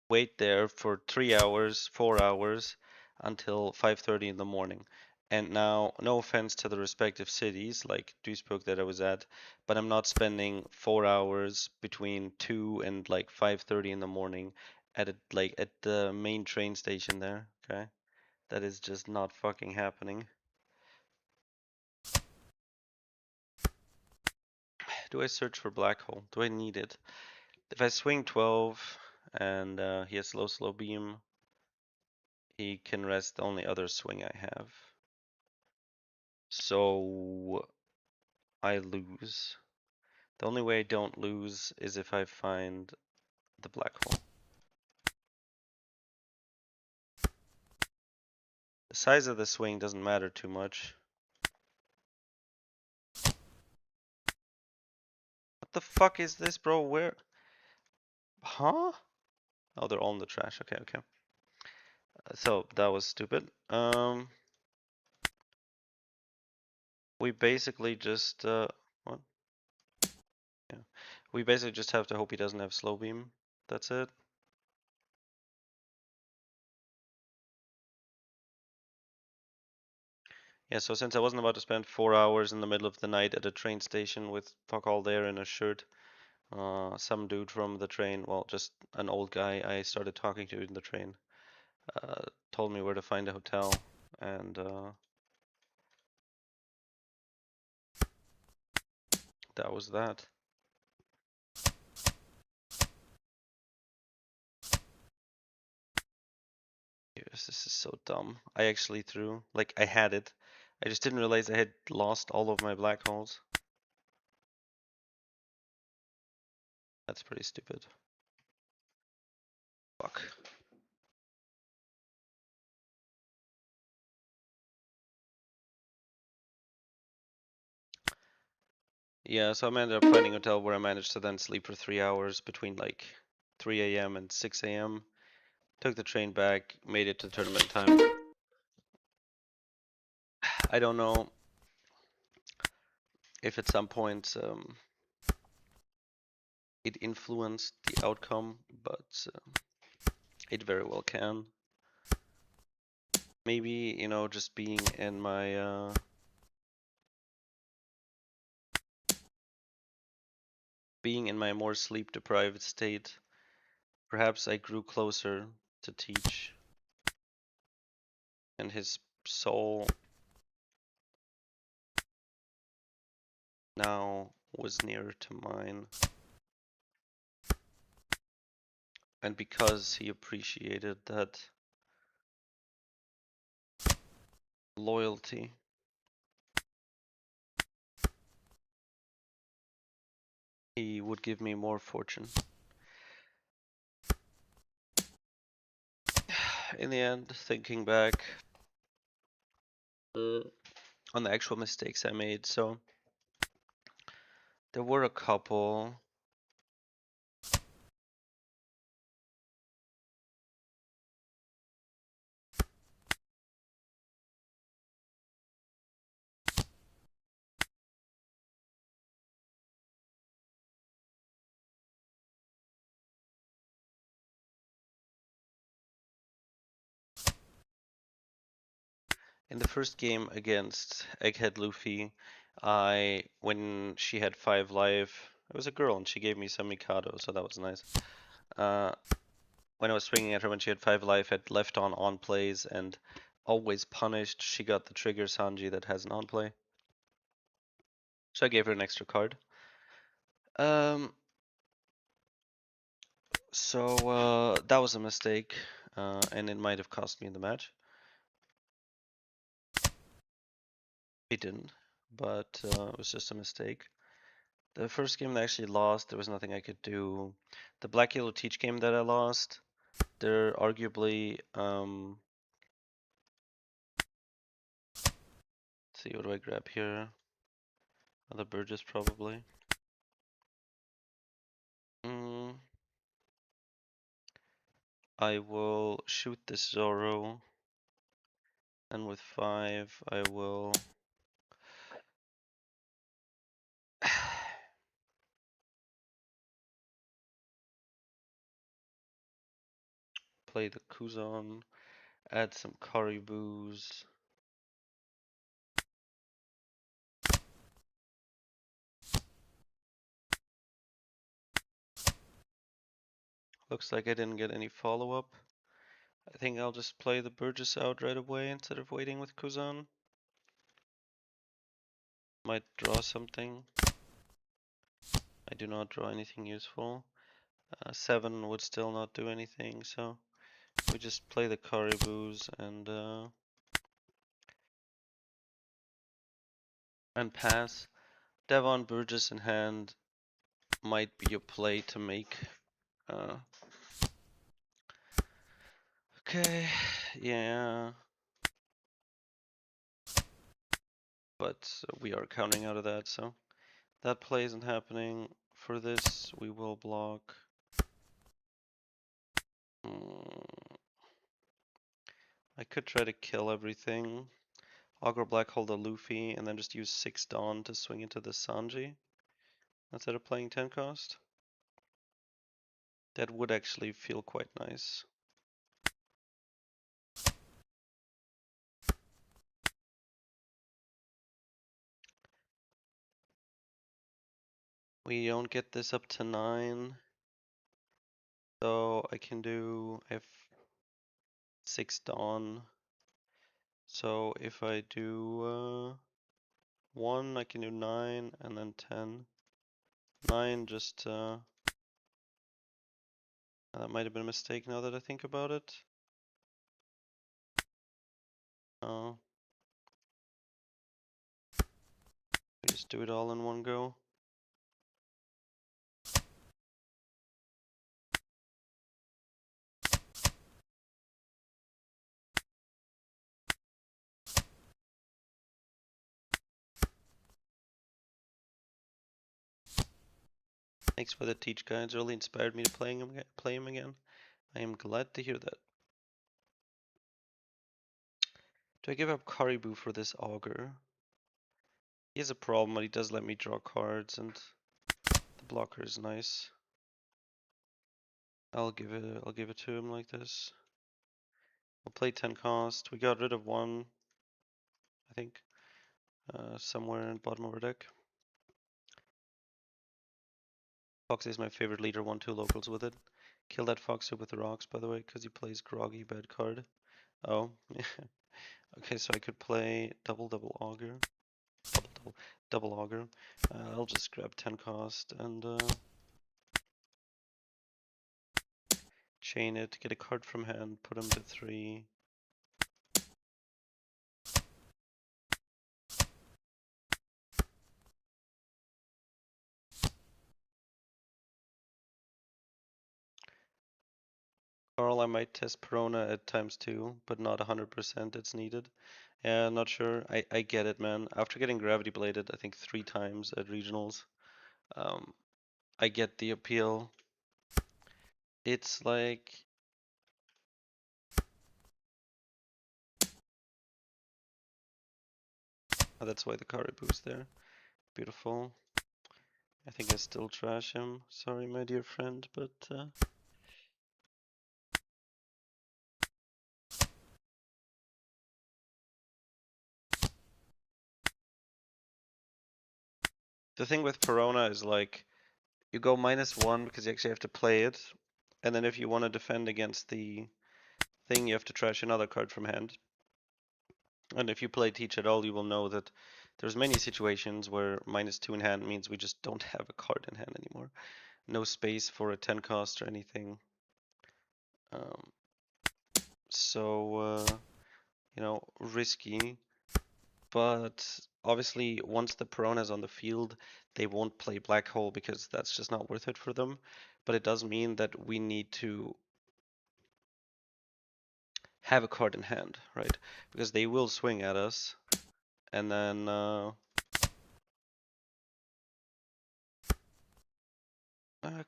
wait there for 3 hours, 4 hours until 5:30 in the morning. And now, no offense to the respective cities like Duisburg that I was at, but I'm not spending 4 hours between 2 and like 5:30 in the morning at at the main train station there, okay? That is just not fucking happening. Do I search for black hole? Do I need it? If I swing 12 and he has slow beam, he can rest the only other swing I have. So I lose. The only way I don't lose is if I find the black hole. The size of the swing doesn't matter too much. What the fuck is this, bro? Where? Huh? Oh, they're all in the trash. Okay, okay. So that was stupid. We basically just what? Yeah. We basically just have to hope he doesn't have slow beam. That's it. Yeah, so since I wasn't about to spend 4 hours in the middle of the night at a train station with fuck all there in a shirt, some dude from the train, well, just an old guy I started talking to in the train, told me where to find a hotel, and that was that. Yes, this is so dumb. I actually threw, like, I had it. I just didn't realize I had lost all of my black holes. That's pretty stupid. Fuck. Yeah, so I ended up finding a hotel where I managed to then sleep for 3 hours between like 3 a.m. and 6 a.m. Took the train back, made it to tournament time. I don't know if at some point it influenced the outcome, but it very well can. Maybe, you know, just being in my more sleep deprived state, perhaps I grew closer to Teach, and his soul now was nearer to mine. And because he appreciated that loyalty, he would give me more fortune. In the end, thinking back on the actual mistakes I made, so there were a couple. In the first game against Egghead Luffy, when she had 5 life, it was a girl and she gave me some Mikado, so that was nice. When I was swinging at her when she had 5 life, had left on plays and always punished, she got the trigger Sanji that has an on play. So I gave her an extra card. So that was a mistake, and it might have cost me in the match. It didn't, but it was just a mistake. The first game I actually lost, there was nothing I could do. The Black Yellow Teach game that I lost, they're arguably, let's see, what do I grab here? Another Burgess probably. I will shoot this Zoro, and with 5 I will play the Kuzan, add some Karibus. Looks like I didn't get any follow-up. I think I'll just play the Burgess out right away instead of waiting with Kuzan. Might draw something. I do not draw anything useful. 7 would still not do anything, so we just play the Karibus and pass. Devon Burgess in hand might be a play to make. Okay, yeah. But we are counting out of that, so that play isn't happening. For this, we will block. I could try to kill everything. Aggro Black Hole the Luffy, and then just use 6 Dawn to swing into the Sanji instead of playing 10 cost. That would actually feel quite nice. We don't get this up to 9. So I can do, I have 6 Dawn. So if I do 1, I can do 9 and then 10. 9 just, that might have been a mistake now that I think about it. We just do it all in one go. Thanks for the teach guides, really inspired me to play him again. I am glad to hear that. Do I give up Karibu for this Augur? He has a problem, but he does let me draw cards, and the blocker is nice. I'll give it to him like this. We'll play 10 cost. We got rid of 1, I think, somewhere in the bottom of our deck. Foxy is my favorite leader, 1-2 locals with it. Kill that Foxy with the rocks, by the way, because he plays groggy, bad card. Oh, okay, so I could play double Augur. Double Augur. I'll just grab 10 cost and chain it, get a card from hand, put him to 3. Carl, I might test Perona at ×2, but not 100% it's needed. Yeah, not sure. I get it, man. After getting Gravity Bladed, I think 3 times at regionals, I get the appeal. It's like... Oh, that's why the Karibu's there. Beautiful. I think I still trash him. Sorry, my dear friend, but... The thing with Perona is like, you go -1 because you actually have to play it, and then if you want to defend against the thing, you have to trash another card from hand. And if you play Teach at all, you will know that there's many situations where -2 in hand means we just don't have a card in hand anymore. No space for a 10 cost or anything. Um, so, you know, risky. But obviously, once the Perona's on the field, they won't play Black Hole because that's just not worth it for them. But it does mean that we need to have a card in hand, right? Because they will swing at us, and then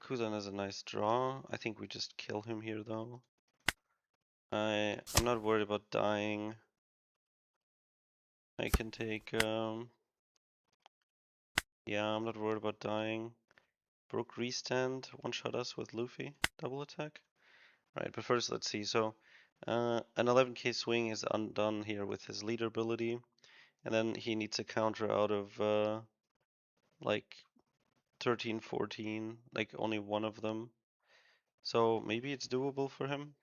Kuzan is a nice draw. I think we just kill him here, though. I'm not worried about dying. I can take yeah, I'm not worried about dying. Brook restand, one-shot us with Luffy, double attack. Right, but first let's see. So an 11k swing is undone here with his leader ability, and then he needs a counter out of like 13, 14, like only one of them. So maybe it's doable for him.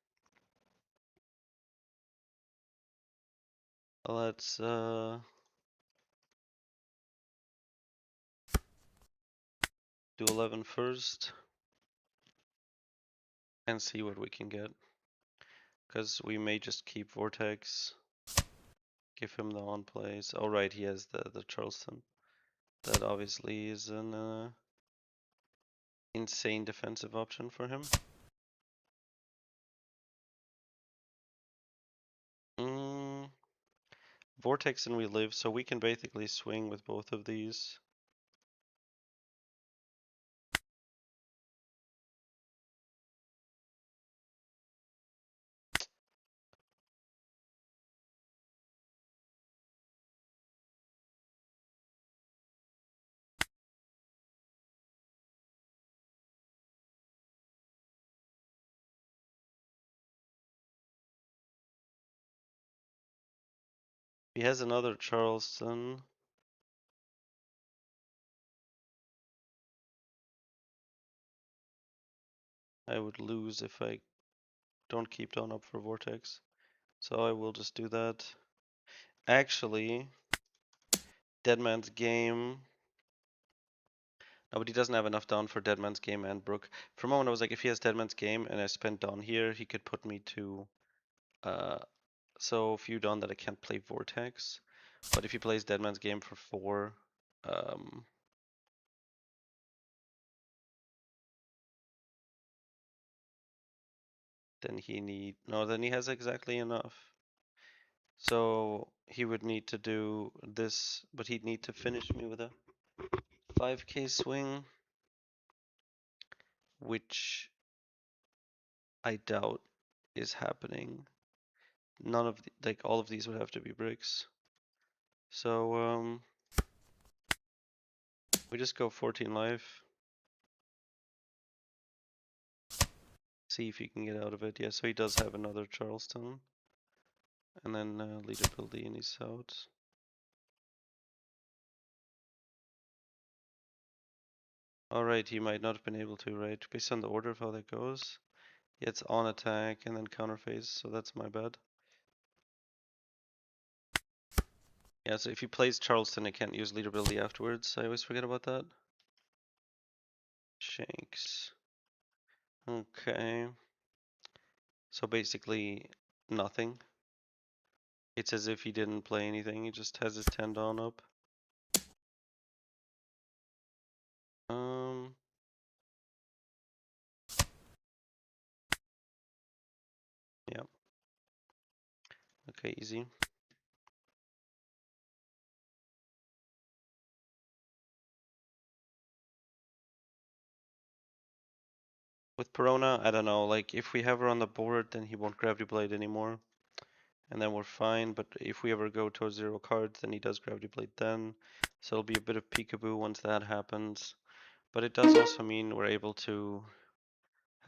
Let's do 11 first and see what we can get. Because we may just keep Vortex, give him the on plays. Oh right, he has the Charleston. That obviously is an insane defensive option for him. Vortex and we live, so we can basically swing with both of these. He has another Charleston. I would lose if I don't keep down up for Vortex. So I will just do that. Actually, Deadman's Game. No, but he doesn't have enough down for Deadman's Game and Brook. For a moment I was like, if he has Deadman's Game and I spend down here, he could put me to so few down that I can't play Vortex. But if he plays Deadman's Game for 4, then then he has exactly enough. So he would need to do this, but he'd need to finish me with a 5k swing, which I doubt is happening. None of like all of these would have to be bricks. So we just go 14 life. See if he can get out of it. Yeah, so he does have another Charleston. And then leader ability and he's out. Alright, he might not have been able to, right? Based on the order of how that goes. Yeah, it's on attack and then counter phase, so that's my bad. Yeah, so if he plays Charleston, I can't use leader ability afterwards. I always forget about that. Shanks. Okay. So basically, nothing. It's as if he didn't play anything, he just has his 10 down up. Yeah. Okay, easy. With Perona, I don't know, like if we have her on the board, then he won't Gravity Blade anymore. And then we're fine, but if we ever go to 0 cards, then he does Gravity Blade then. So it'll be a bit of peekaboo once that happens. But it does also mean we're able to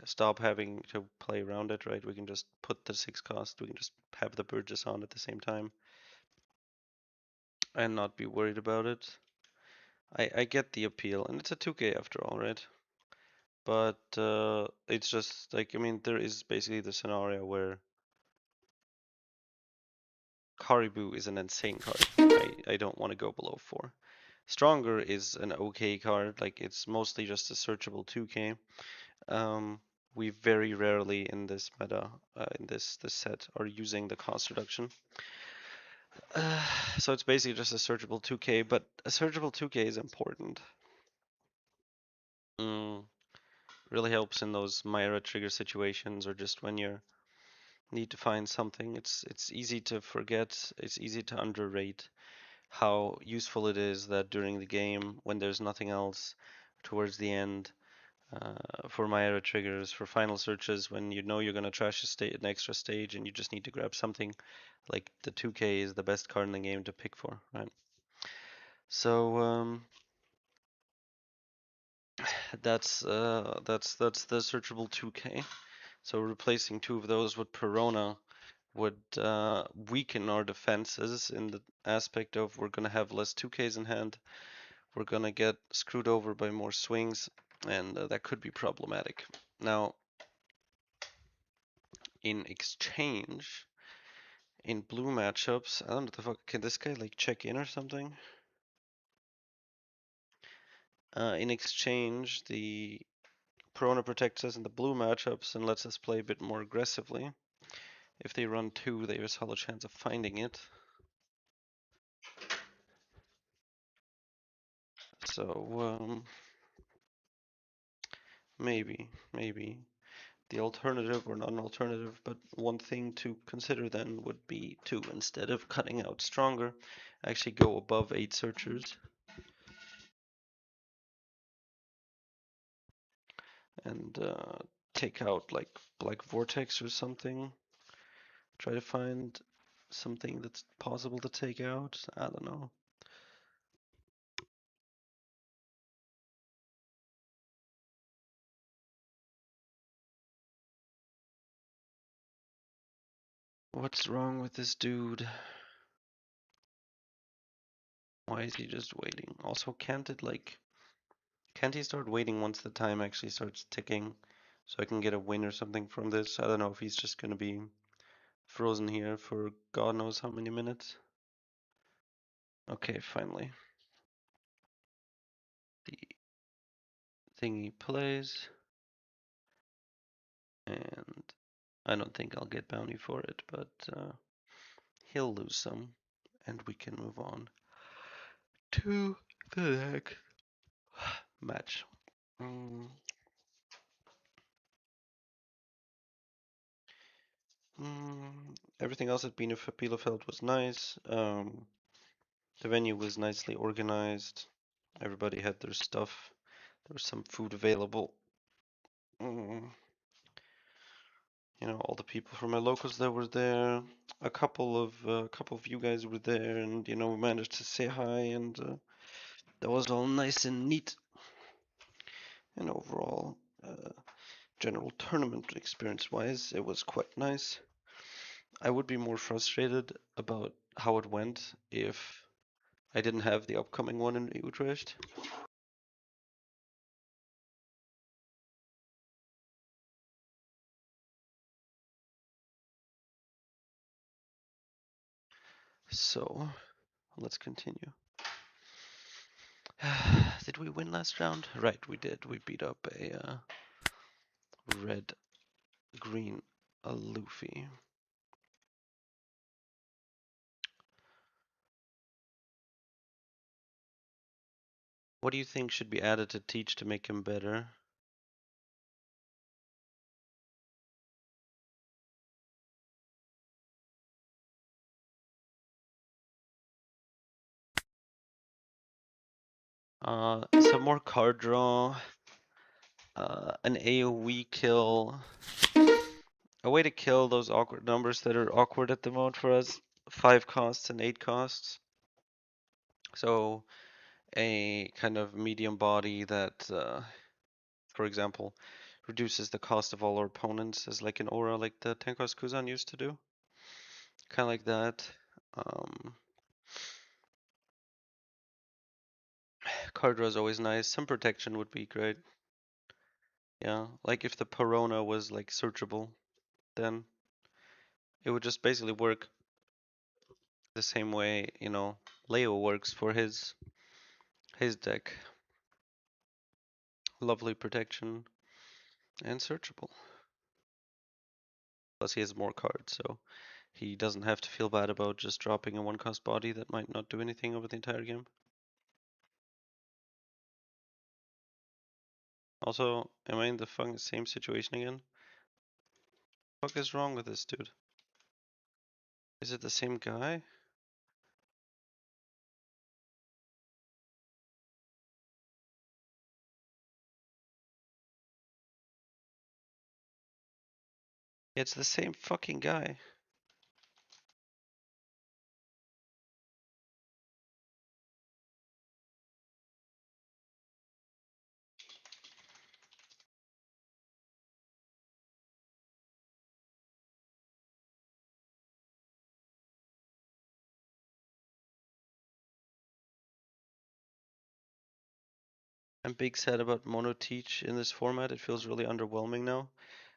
stop having to play around it, right? We can just put the 6 cost, we can just have the Burgess on at the same time and not be worried about it. I get the appeal, and it's a 2K after all, right? But it's just like, I mean, there is basically the scenario where Caribou is an insane card. I don't want to go below 4. Stronger is an okay card, like it's mostly just a searchable 2K. We very rarely in this meta, in this set, are using the cost reduction. So it's basically just a searchable 2K, but a searchable 2K is important. Really helps in those Myra trigger situations or just when you need to find something. It's easy to forget, it's easy to underrate how useful it is that during the game, when there's nothing else towards the end, for Myra triggers, for final searches, when you know you're going to trash an extra stage and you just need to grab something, like the 2K is the best card in the game to pick for, right? So that's the searchable 2K. So replacing 2 of those with Perona would weaken our defenses in the aspect of we're going to have less 2Ks in hand, we're going to get screwed over by more swings, and that could be problematic. Now, in exchange, in blue matchups, I don't know what the fuck, can this guy like check in or something? In exchange, the Perona protects us in the blue matchups and lets us play a bit more aggressively. If they run 2, they have a solid chance of finding it. So, maybe. The alternative, or not an alternative, but one thing to consider then would be to, instead of cutting out stronger, actually go above 8 searchers. And take out like Black Vortex or something. Try to find something that's possible to take out. I don't know. What's wrong with this dude? Why is he just waiting? Also, can't he start waiting once the time actually starts ticking so I can get a win or something from this? I don't know if he's just gonna be frozen here for God knows how many minutes. Okay, finally. The thingy plays. And I don't think I'll get bounty for it, but he'll lose some. And we can move on to the next match. Mm, Everything else at Bielefeld was nice. The venue was nicely organized. Everybody had their stuff. There was some food available. Mm, all the people from my locals that were there. A couple of you guys were there, and we managed to say hi, and that was all nice and neat. And overall, general tournament experience-wise, it was quite nice. I would be more frustrated about how it went if I didn't have the upcoming one in Utrecht. So, let's continue. Did we win last round? Right, we did. We beat up a red-green Luffy. What do you think should be added to Teach to make him better? Some more card draw, an AoE kill, a way to kill those awkward numbers that are awkward at the moment for us, 5 costs and 8 costs. So a kind of medium body that, for example, reduces the cost of all our opponents as like an aura like the Tenkos Kuzan used to do. Kind of like that. Um, Card draw is always nice. Some protection would be great. Yeah, like if the Perona was like searchable, then it would just basically work the same way, Leo works for his deck. Lovely protection and searchable. Plus he has more cards, so he doesn't have to feel bad about just dropping a one-cost body that might not do anything over the entire game. Also, am I in the fucking same situation again? What the fuck is wrong with this dude? Is it the same guy? It's the same fucking guy. I'm big sad about Mono Teach in this format. It feels really underwhelming now.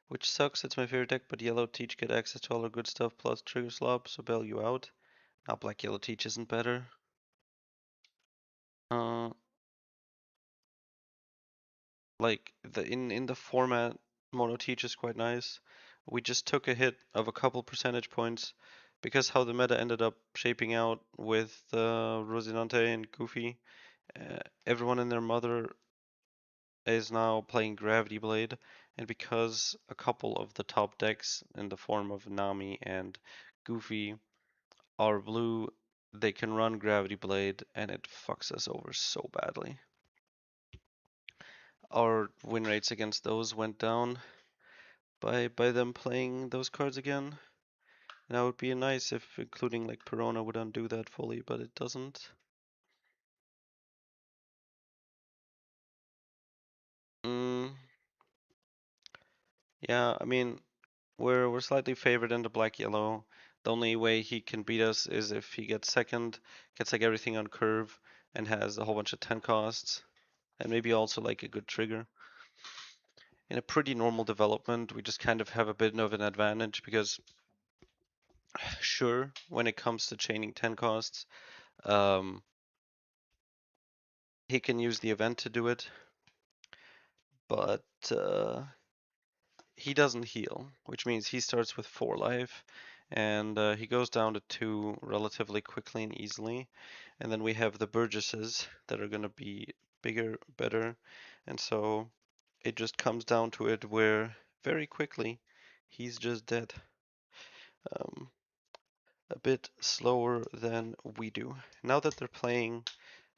Which sucks, it's my favorite deck, but Yellow Teach get access to all our good stuff plus Trigger Slop, so bail you out. Now Black Yellow Teach isn't better. Uh, like in the format, Mono Teach is quite nice. We just took a hit of a couple percentage points because how the meta ended up shaping out with Rosinante and Goofy. Everyone and their mother is now playing Gravity Blade, and because a couple of the top decks in the form of Nami and Goofy are blue, they can run Gravity Blade, and it fucks us over so badly. Our win rates against those went down by them playing those cards again. Now it would be nice if including like Perona would undo that fully, but it doesn't. Mm, yeah, I mean, we're slightly favored in the black yellow. The only way he can beat us is if he gets second, gets like everything on curve, and has a whole bunch of 10 costs, and maybe also like a good trigger. In a pretty normal development, we just kind of have a bit of an advantage because, sure, when it comes to chaining 10 costs, he can use the event to do it, but he doesn't heal, which means he starts with 4 life, and he goes down to 2 relatively quickly and easily. And then we have the Burgesses that are going to be bigger, better, and so it just comes down to it where very quickly he's just dead. Um, a bit slower than we do. Now that they're playing,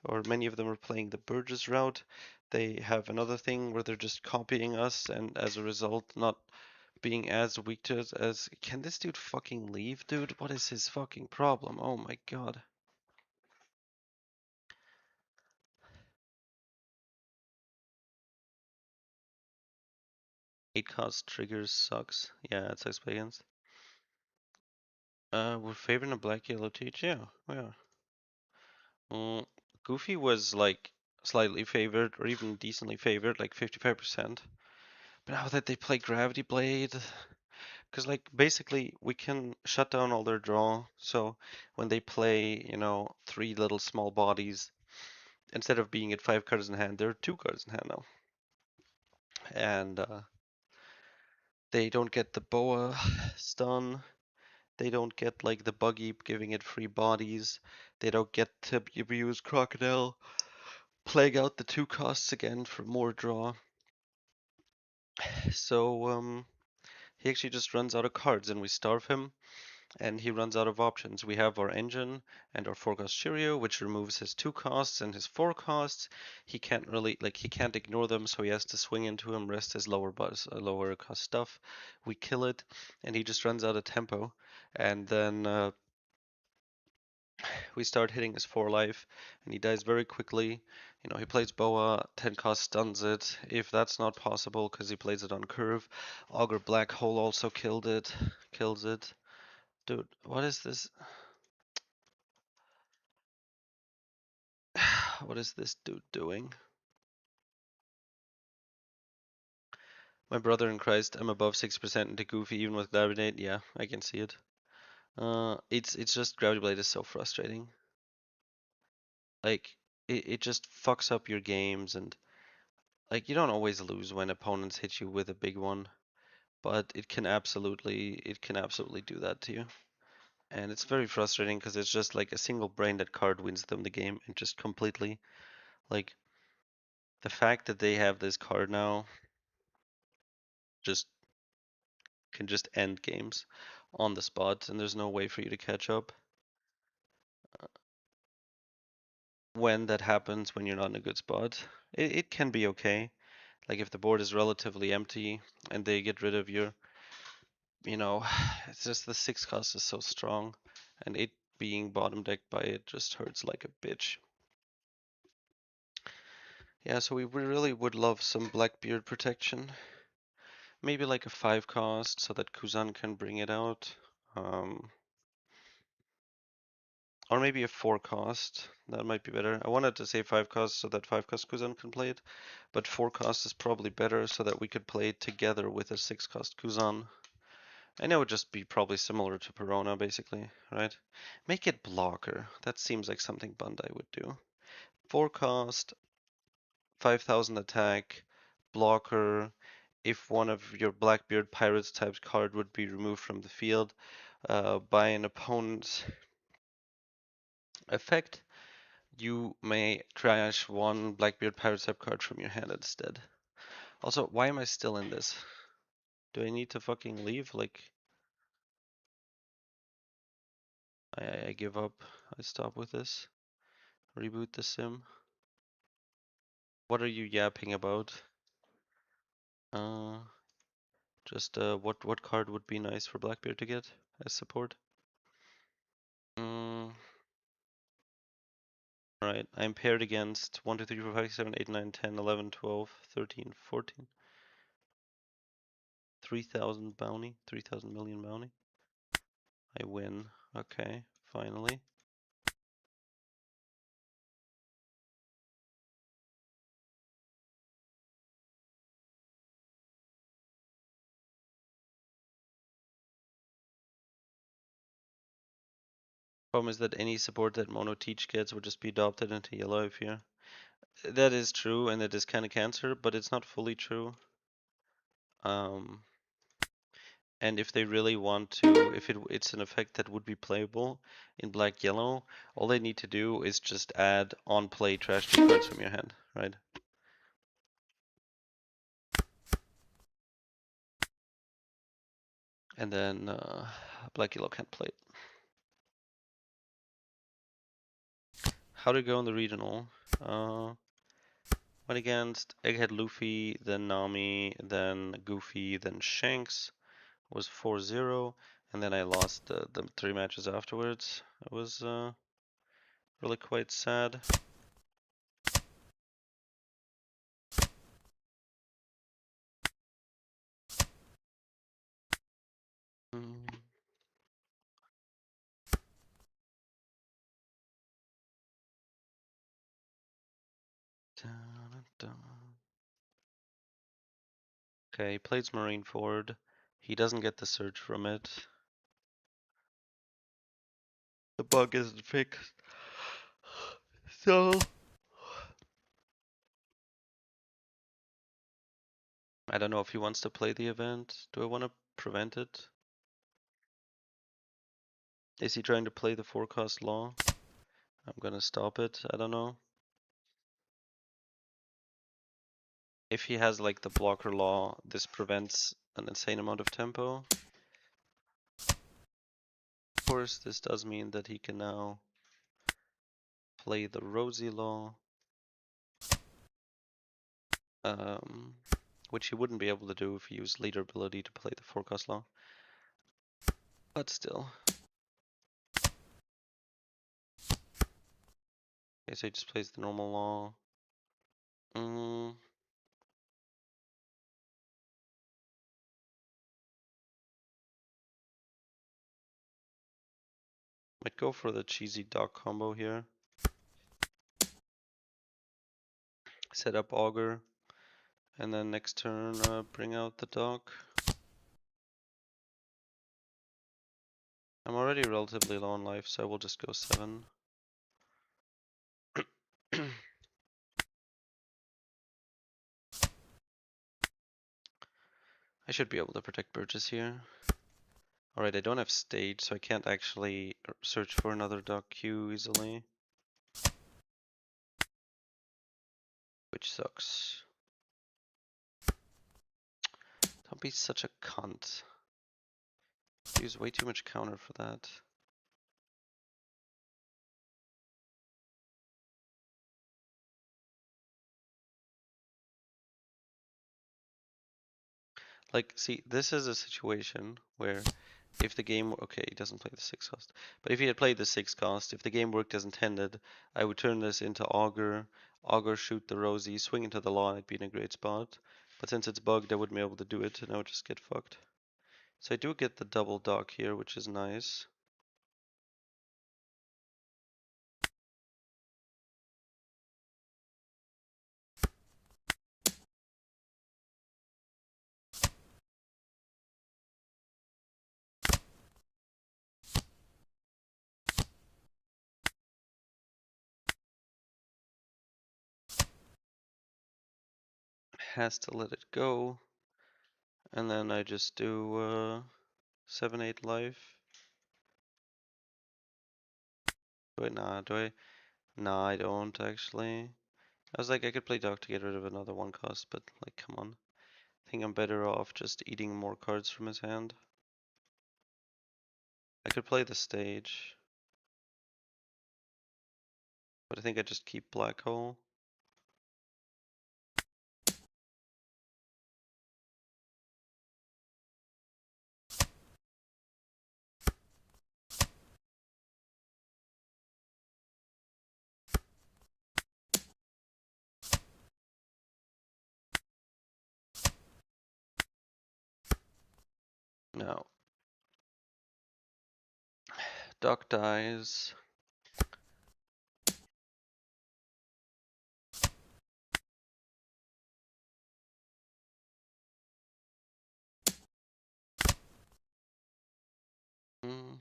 or many of them are playing the Burgess route, they have another thing where they're just copying us, and as a result, not being as weak to us as. Can this dude fucking leave, dude? What is his fucking problem? Oh my god. 8 cost triggers sucks. Yeah, it sucks play against. We're favoring a black yellow teach. Yeah, we are. Goofy was like slightly favored, or even decently favored, like 55%. But now that they play Gravity Blade, because like basically we can shut down all their draw. So when they play, 3 little small bodies, instead of being at 5 cards in hand, there are 2 cards in hand now. And they don't get the boa stun. They don't get like the buggy giving it free bodies. They don't get to use crocodile, playing out the 2 costs again for more draw. So he actually just runs out of cards and we starve him, and he runs out of options. We have our engine and our 4-cost Cheerio, which removes his 2 costs and his 4 costs. He can't really, he can't ignore them, so he has to swing into him, rest his lower cost stuff. We kill it, and he just runs out of tempo. And then we start hitting his 4 life, and he dies very quickly. He plays Boa, 10 cost stuns it. If that's not possible, because he plays it on curve, Augur Black Hole also kills it. Dude, what is this? What is this dude doing? My brother in Christ, I'm above 6% into Goofy even with Gravity Blade. Yeah, I can see it. It's just Gravity Blade is so frustrating. Like, it just fucks up your games, and like you don't always lose when opponents hit you with a big one, but it can absolutely do that to you. And it's very frustrating because it's just like a single brain that card wins them the game and just completely like the fact that they have this card now just can just end games on the spot, and there's no way for you to catch up. When that happens, when you're not in a good spot, it can be okay. Like if the board is relatively empty and they get rid of your, you know, it's just the 6 cost is so strong, and it being bottom decked by it just hurts like a bitch. Yeah, so we really would love some Blackbeard protection. Maybe like a 5 cost so that Kuzan can bring it out. Or maybe a 4 cost. That might be better. I wanted to say 5 cost so that 5 cost Kuzan can play it. But 4 cost is probably better so that we could play it together with a 6 cost Kuzan. And it would just be probably similar to Perona, basically, right? Make it blocker. That seems like something Bandai would do. 4 cost, 5000 attack, blocker. If one of your Blackbeard Pirates type card would be removed from the field by an opponent's effect, you may trash one Blackbeard Pirate type card from your hand instead. Also, why am I still in this? Do I need to fucking leave? Like, I give up. I stop with this. Reboot the sim. What are you yapping about? Uh, just what card would be nice for Blackbeard to get as support? Alright, I'm paired against 1, 2, 3, 4, 5, 6, 7, 8, 9, 10, 11, 12, 13, 14. 3,000 bounty, 3,000 million bounty. I win. Okay, finally. Problem is that any support that Mono Teach gets would just be adopted into yellow if you. That is true, and it is kind of cancer, but it's not fully true. And if they really want to, if it's an effect that would be playable in black yellow, all they need to do is just add on play trash 2 cards from your hand, right? And then black yellow can't play it. How to go in the regional? Went against Egghead Luffy, then Nami, then Goofy, then Shanks. Was 4-0, and then I lost the 3 matches afterwards. It was really quite sad. Mm. Okay, he plays Marineford. He doesn't get the surge from it. The bug isn't fixed. So I don't know if he wants to play the event. Do I want to prevent it? Is he trying to play the forecast law? I'm gonna stop it. I don't know. If he has like the blocker law, this prevents an insane amount of tempo. Of course, this does mean that he can now play the Rosie law, which he wouldn't be able to do if he used leader ability to play the forecast law. But still. Okay, so he just plays the normal law. Might go for the cheesy dog combo here. set up auger, and then next turn bring out the dog. I'm already relatively low on life, so I will just go 7. I should be able to protect Burgess here. Alright, I don't have stage, so I can't actually search for another dog queue easily. Which sucks. Don't be such a cunt. Use way too much counter for that. Like, see, this is a situation where if the game, okay, he doesn't play the 6 cost, but if he had played the 6 cost, if the game worked as intended, I would turn this into auger, auger shoot the Rosie, swing into the law, and I'd be in a great spot. But since it's bugged, I wouldn't be able to do it, and I would just get fucked. So I do get the double dog here, which is nice. Has to let it go. And then I just do 7-8 life. Do I? Nah, do I? Nah, I don't actually. I was like, I could play dog to get rid of another 1 cost, but like, come on. I think I'm better off just eating more cards from his hand. I could play the stage, but I think I just keep black hole. Now, Doc dies. I'm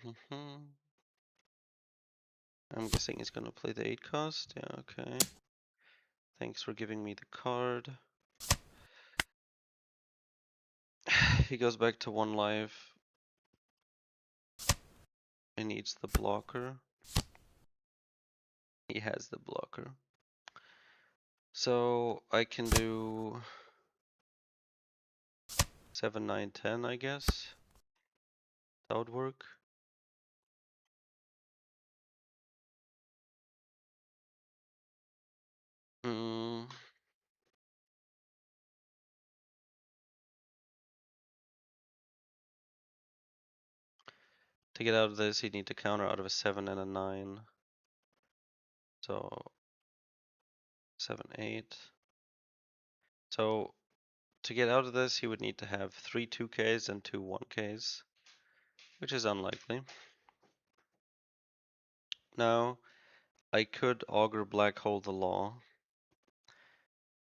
guessing he's gonna play the 8 cost. Yeah, okay. Thanks for giving me the card. He goes back to 1 life. He needs the blocker. He has the blocker. So I can do 7, 9, 10, I guess. That would work. Mm. To get out of this, he'd need to counter out of a 7 and a 9. So 7, 8. So to get out of this, he would need to have 3 2Ks and 2 1Ks, which is unlikely. Now, I could augur black hole the law,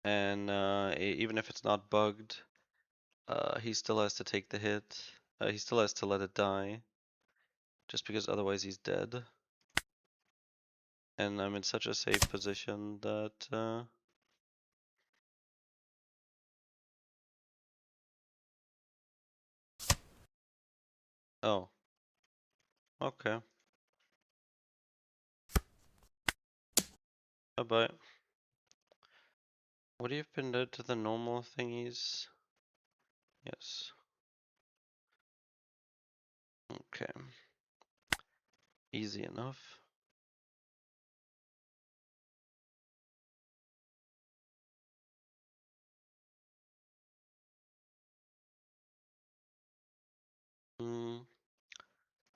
and even if it's not bugged, he still has to take the hit. He still has to let it die, just because otherwise he's dead. And I'm in such a safe position that oh, okay. Bye-bye. Would he have been dead to the normal thingies? Yes. Okay. Easy enough.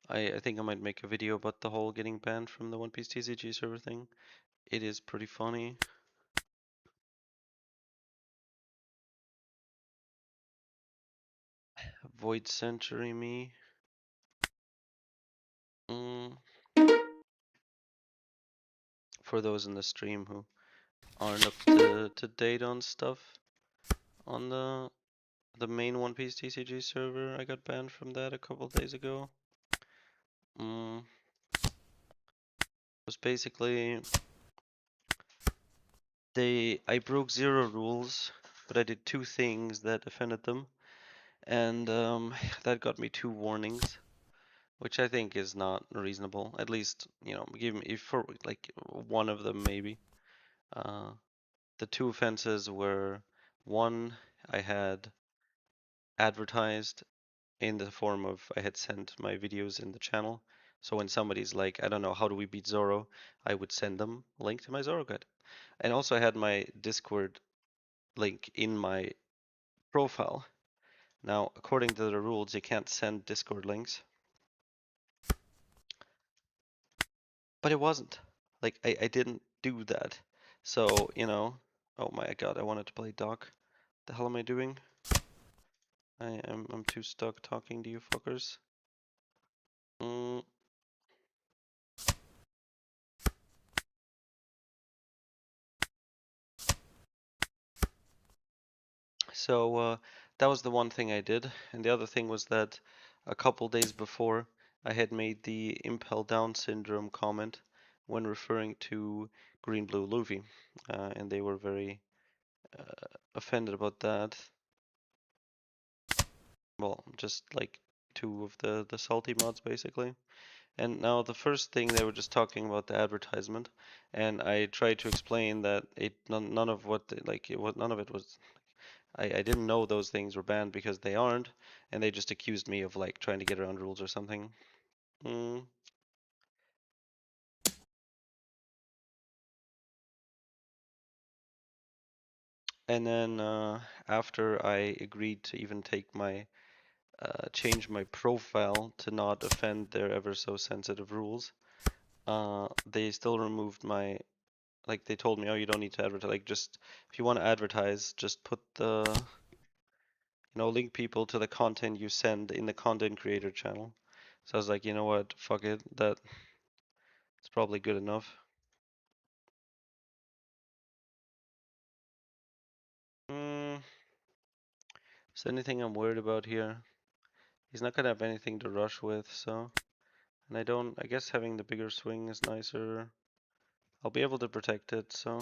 I think I might make a video about the whole getting banned from the One Piece TCG server thing. It is pretty funny. Void Century me. For those in the stream who aren't up to date on stuff on the main One Piece TCG server. I got banned from that a couple days ago. Was basically I broke 0 rules, but I did 2 things that offended them, and that got me 2 warnings, which I think is not reasonable. At least, give me for like one of them maybe. The 2 offenses were, one, I had advertised in the form of I had sent my videos in the channel. So when somebody's like, I don't know, how do we beat Zoro? I would send them a link to my Zoro guide. And also I had my Discord link in my profile. Now, according to the rules, you can't send Discord links. But it wasn't. Like, I didn't do that. So, oh my god, I wanted to play Doc. The hell am I doing? I'm too stuck talking to you fuckers. Mm. So that was the one thing I did, and the other thing was that a couple days before I had made the Impel Down syndrome comment when referring to Green Blue Luffy, and they were very offended about that. Well, just like 2 of the salty mods basically. And now the first thing they were just talking about the advertisement, and I tried to explain that none of what none of it was. I didn't know those things were banned because they aren't, and they just accused me of like trying to get around rules or something. Mm. And then after I agreed to even change my profile to not offend their ever so sensitive rules, they still removed my, like they told me, oh, you don't need to advertise. Like just if you want to advertise, just put link people to the content you send in the content creator channel. So I was like, you know what, fuck it, that's probably good enough. Mm, is there anything I'm worried about here? He's not gonna have anything to rush with, so. And I guess having the bigger swing is nicer. I'll be able to protect it, so.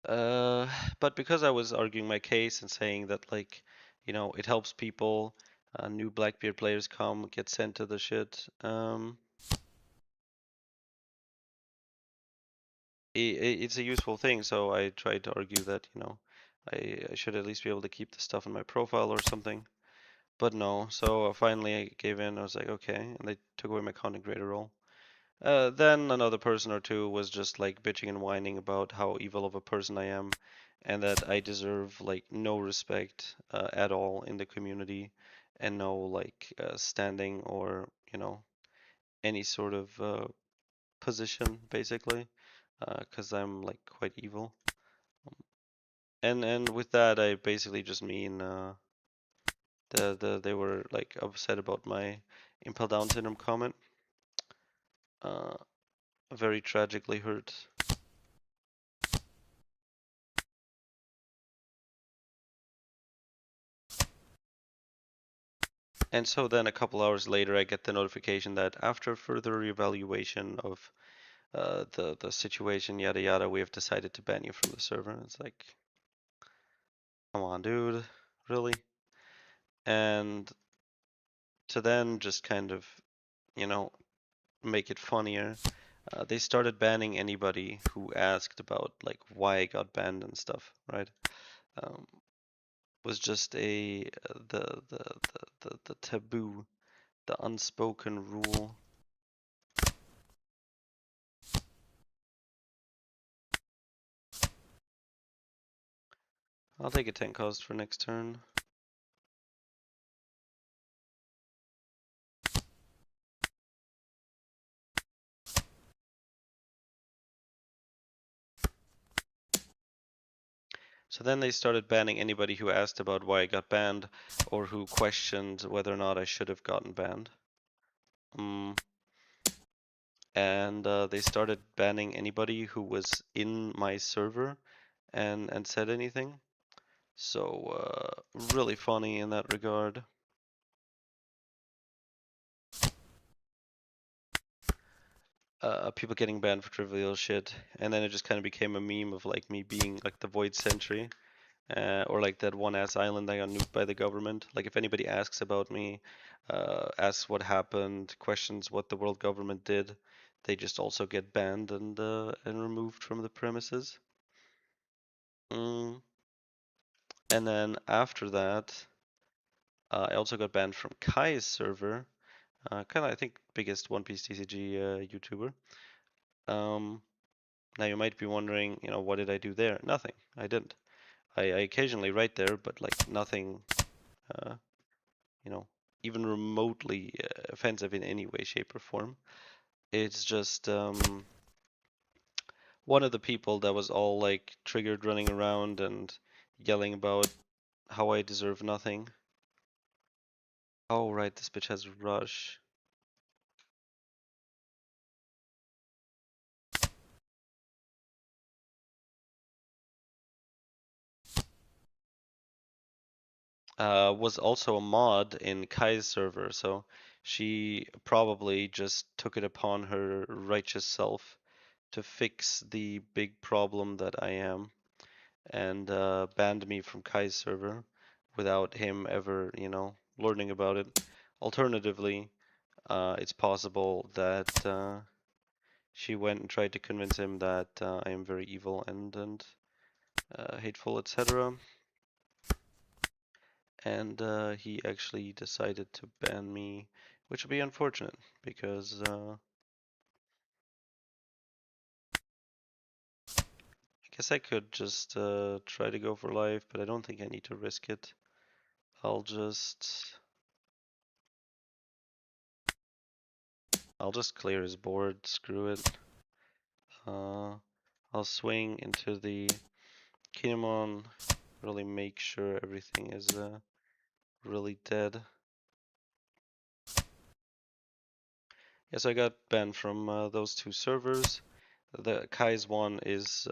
Uh, but because I was arguing my case and saying that, like, it helps people, new Blackbeard players come, get sent to the shit, it's a useful thing, so I tried to argue that, I should at least be able to keep the stuff in my profile or something. But no, so finally I gave in. I was like, okay, and they took away my content creator role. Then another person or two was just like bitching and whining about how evil of a person I am, and that I deserve like no respect at all in the community, and no like standing or any sort of position basically, because I'm like quite evil. And with that, I basically just mean they were like upset about my Impel Down syndrome comment. Very tragically hurt. And so then a couple hours later, I get the notification that after further reevaluation of the situation, yada yada, we have decided to ban you from the server. And it's like, come on, dude, really? And to then just kind of, you know, make it funnier, they started banning anybody who asked about like why I got banned and stuff, right? Um, was just the taboo, the unspoken rule. I'll take a 10 cost for next turn. So then they started banning anybody who asked about why I got banned or who questioned whether or not I should have gotten banned. Um, and they started banning anybody who was in my server and said anything. So really funny in that regard. People getting banned for trivial shit, and then it just kind of became a meme of like me being like the Void Sentry, or like that one ass island that got nuked by the government. Like if anybody asks about me, asks what happened, questions what the world government did, they just also get banned and removed from the premises. Mm. And then after that, I also got banned from Kai's server. Kind of I think biggest One Piece TCG YouTuber. Um, Now you might be wondering, what did I do there? Nothing. I didn't. I occasionally write there, but like nothing, uh, you know, even remotely offensive in any way, shape, or form. It's just one of the people that was all like triggered running around and yelling about how I deserve nothing. Oh, right, this bitch has rush. Was also a mod in Kai's server, so she probably just took it upon her righteous self to fix the big problem that I am and banned me from Kai's server without him ever, learning about it. Alternatively, it's possible that she went and tried to convince him that I am very evil and hateful, etc. And he actually decided to ban me, which would be unfortunate because I guess I could just try to go for life, but I don't think I need to risk it. I'll just I'll just clear his board, screw it. I'll swing into the Kinemon, really make sure everything is really dead. Yeah, so I got banned from those two servers. The Kai's one is,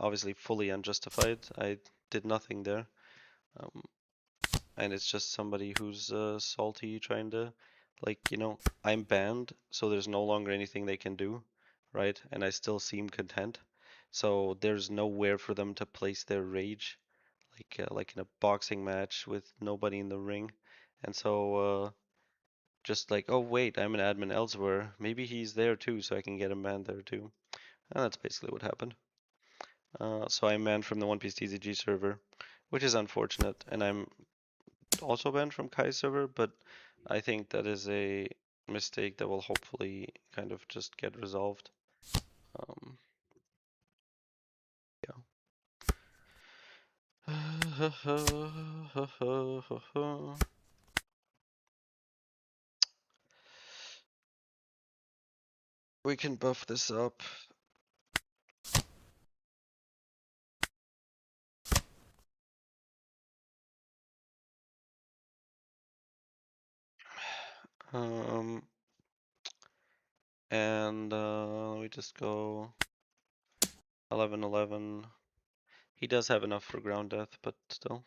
obviously fully unjustified. I did nothing there. Um, and it's just somebody who's salty trying to, like, I'm banned, so there's no longer anything they can do, right? And I still seem content. So there's nowhere for them to place their rage, like in a boxing match with nobody in the ring. And so just like, oh wait, I'm an admin elsewhere. Maybe he's there too, so I can get him banned there too. And that's basically what happened. So I'm banned from the One Piece TCG server, which is unfortunate, and I'm also banned from Kai's server, but I think that is a mistake that will hopefully kind of just get resolved. Um, yeah. We can buff this up. Um, and we just go 11-11. He does have enough for ground death, but still.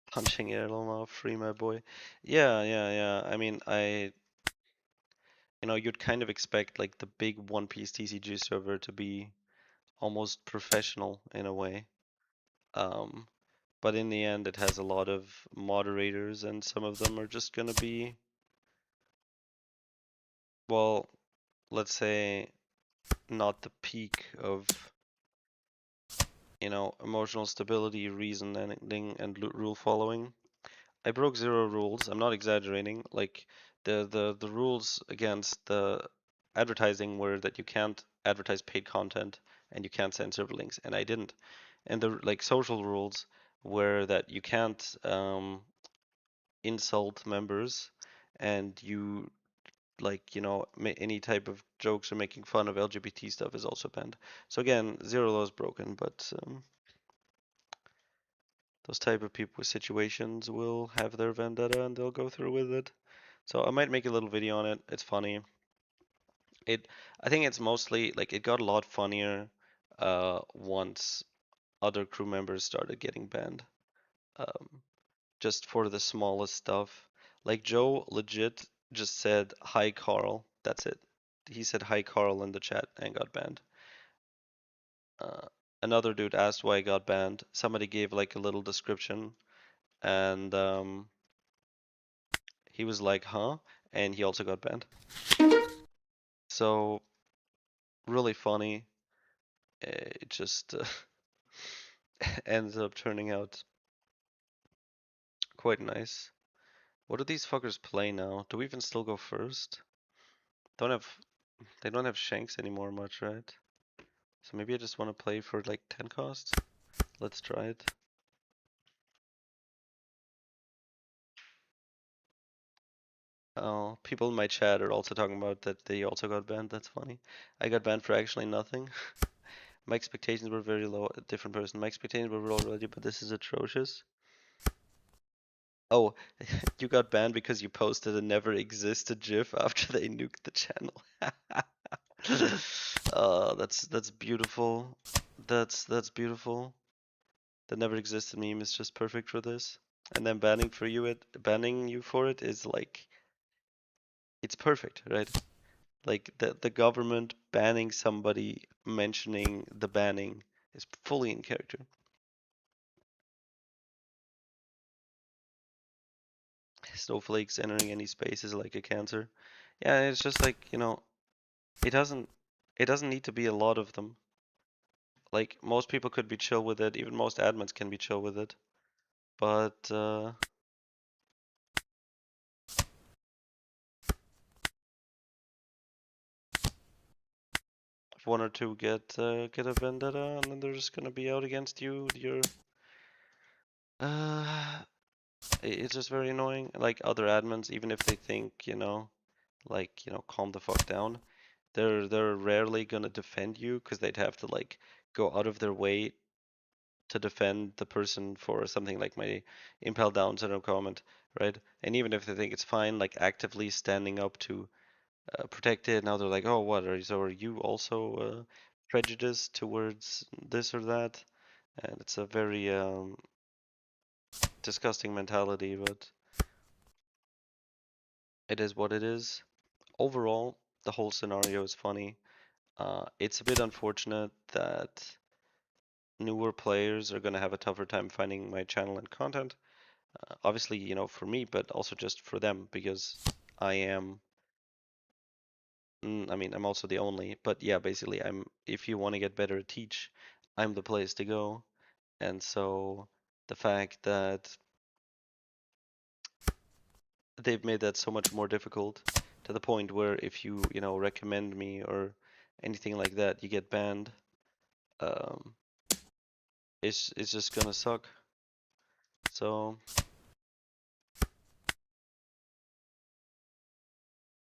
Punching Erloma, free my boy. Yeah. I mean, you'd kind of expect like the big One Piece TCG server to be almost professional in a way. Um, but in the end, it has a lot of moderators, and some of them are just gonna be, well, let's say, not the peak of, emotional stability, reasoning, and rule following. I broke 0 rules. I'm not exaggerating. Like the rules against the advertising were that you can't advertise paid content and you can't send server links, and I didn't. And the like social rules were that you can't insult members, and you like any type of jokes or making fun of LGBT stuff is also banned. So again, 0 laws broken, but those type of people with situations will have their vendetta and they'll go through with it. So I might make a little video on it. It's funny. I think it's mostly like it got a lot funnier once other crew members started getting banned. Um, just for the smallest stuff. Like Joe legit just said hi Carl. That's it. He said hi Carl in the chat and got banned. Uh, Another dude asked why he got banned. Somebody gave like a little description and he was like, huh? And he also got banned. So really funny. It just ends up turning out quite nice. What do these fuckers play now? Do we even still go first? Don't have They don't have shanks anymore much, right? So maybe I just want to play for like 10 costs. Let's try it. Oh, people in my chat are also talking about that they also got banned. That's funny. I got banned for actually nothing. My expectations were very low. A different person. My expectations were low already, but this is atrocious. Oh, you got banned because you posted a never existed GIF after they nuked the channel. That's beautiful. That's beautiful. The never existed meme is just perfect for this. And then banning you for it is like it's perfect, right? Like the government banning somebody mentioning the banning is fully in character. Snowflakes entering any space is like a cancer. Yeah, it's just like, it doesn't it doesn't need to be a lot of them. Like most people could be chill with it, even most admins can be chill with it. But if one or two get a vendetta and then they're just gonna be out against you, uh it's just very annoying. Like other admins, even if they think, calm the fuck down, they're rarely gonna defend you because they'd have to like go out of their way to defend the person for something like my impel down syndrome comment, right? And even if they think it's fine, like actively standing up to protect it, now they're like, oh, what are you also prejudiced towards this or that? And it's a very disgusting mentality, but it is what it is. Overall, the whole scenario is funny. It's a bit unfortunate that newer players are going to have a tougher time finding my channel and content. Obviously, for me, but also just for them because I am. I mean, I'm also the only, but yeah, basically, if you want to get better at Teach, I'm the place to go. And so the fact that they've made that so much more difficult to the point where if you recommend me or anything like that, you get banned. Um, it's just gonna suck. So,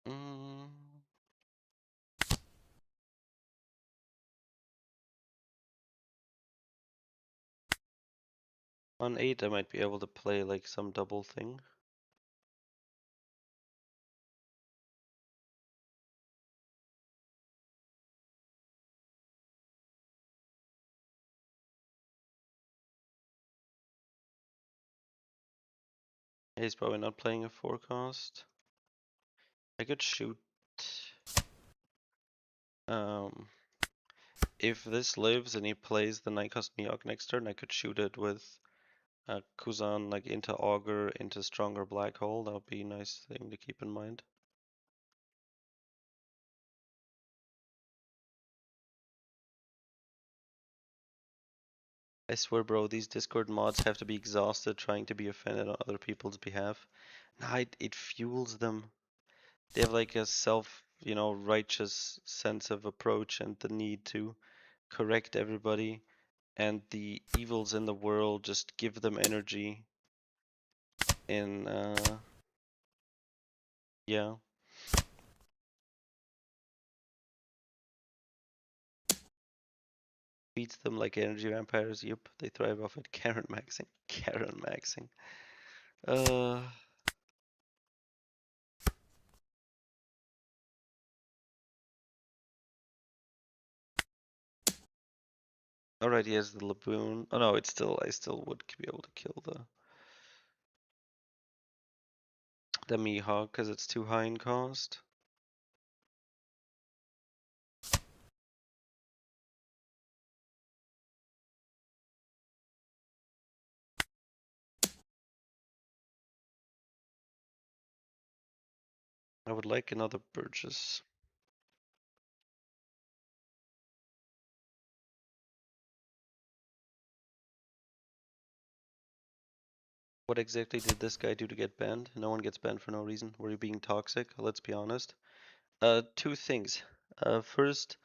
mm, on 8 I might be able to play like some double thing. He's probably not playing a forecast. I could shoot. Um, if this lives and he plays the Nikos Miok next turn, I could shoot it with Kuzan like into Augur, into Stronger Black Hole. That would be a nice thing to keep in mind. I swear, bro, these Discord mods have to be exhausted trying to be offended on other people's behalf. Nah, it fuels them. They have like a righteous sense of approach and the need to correct everybody, and the evils in the world just give them energy. In yeah, Beats them like energy vampires. Yep, they thrive off it. Karen maxing. Karen maxing. Alright, he has the Laboon. Oh no, I still would be able to kill the Mihawk because it's too high in cost. I would like another Burgess. What exactly did this guy do to get banned? No one gets banned for no reason. Were you being toxic? Let's be honest. Two things. First,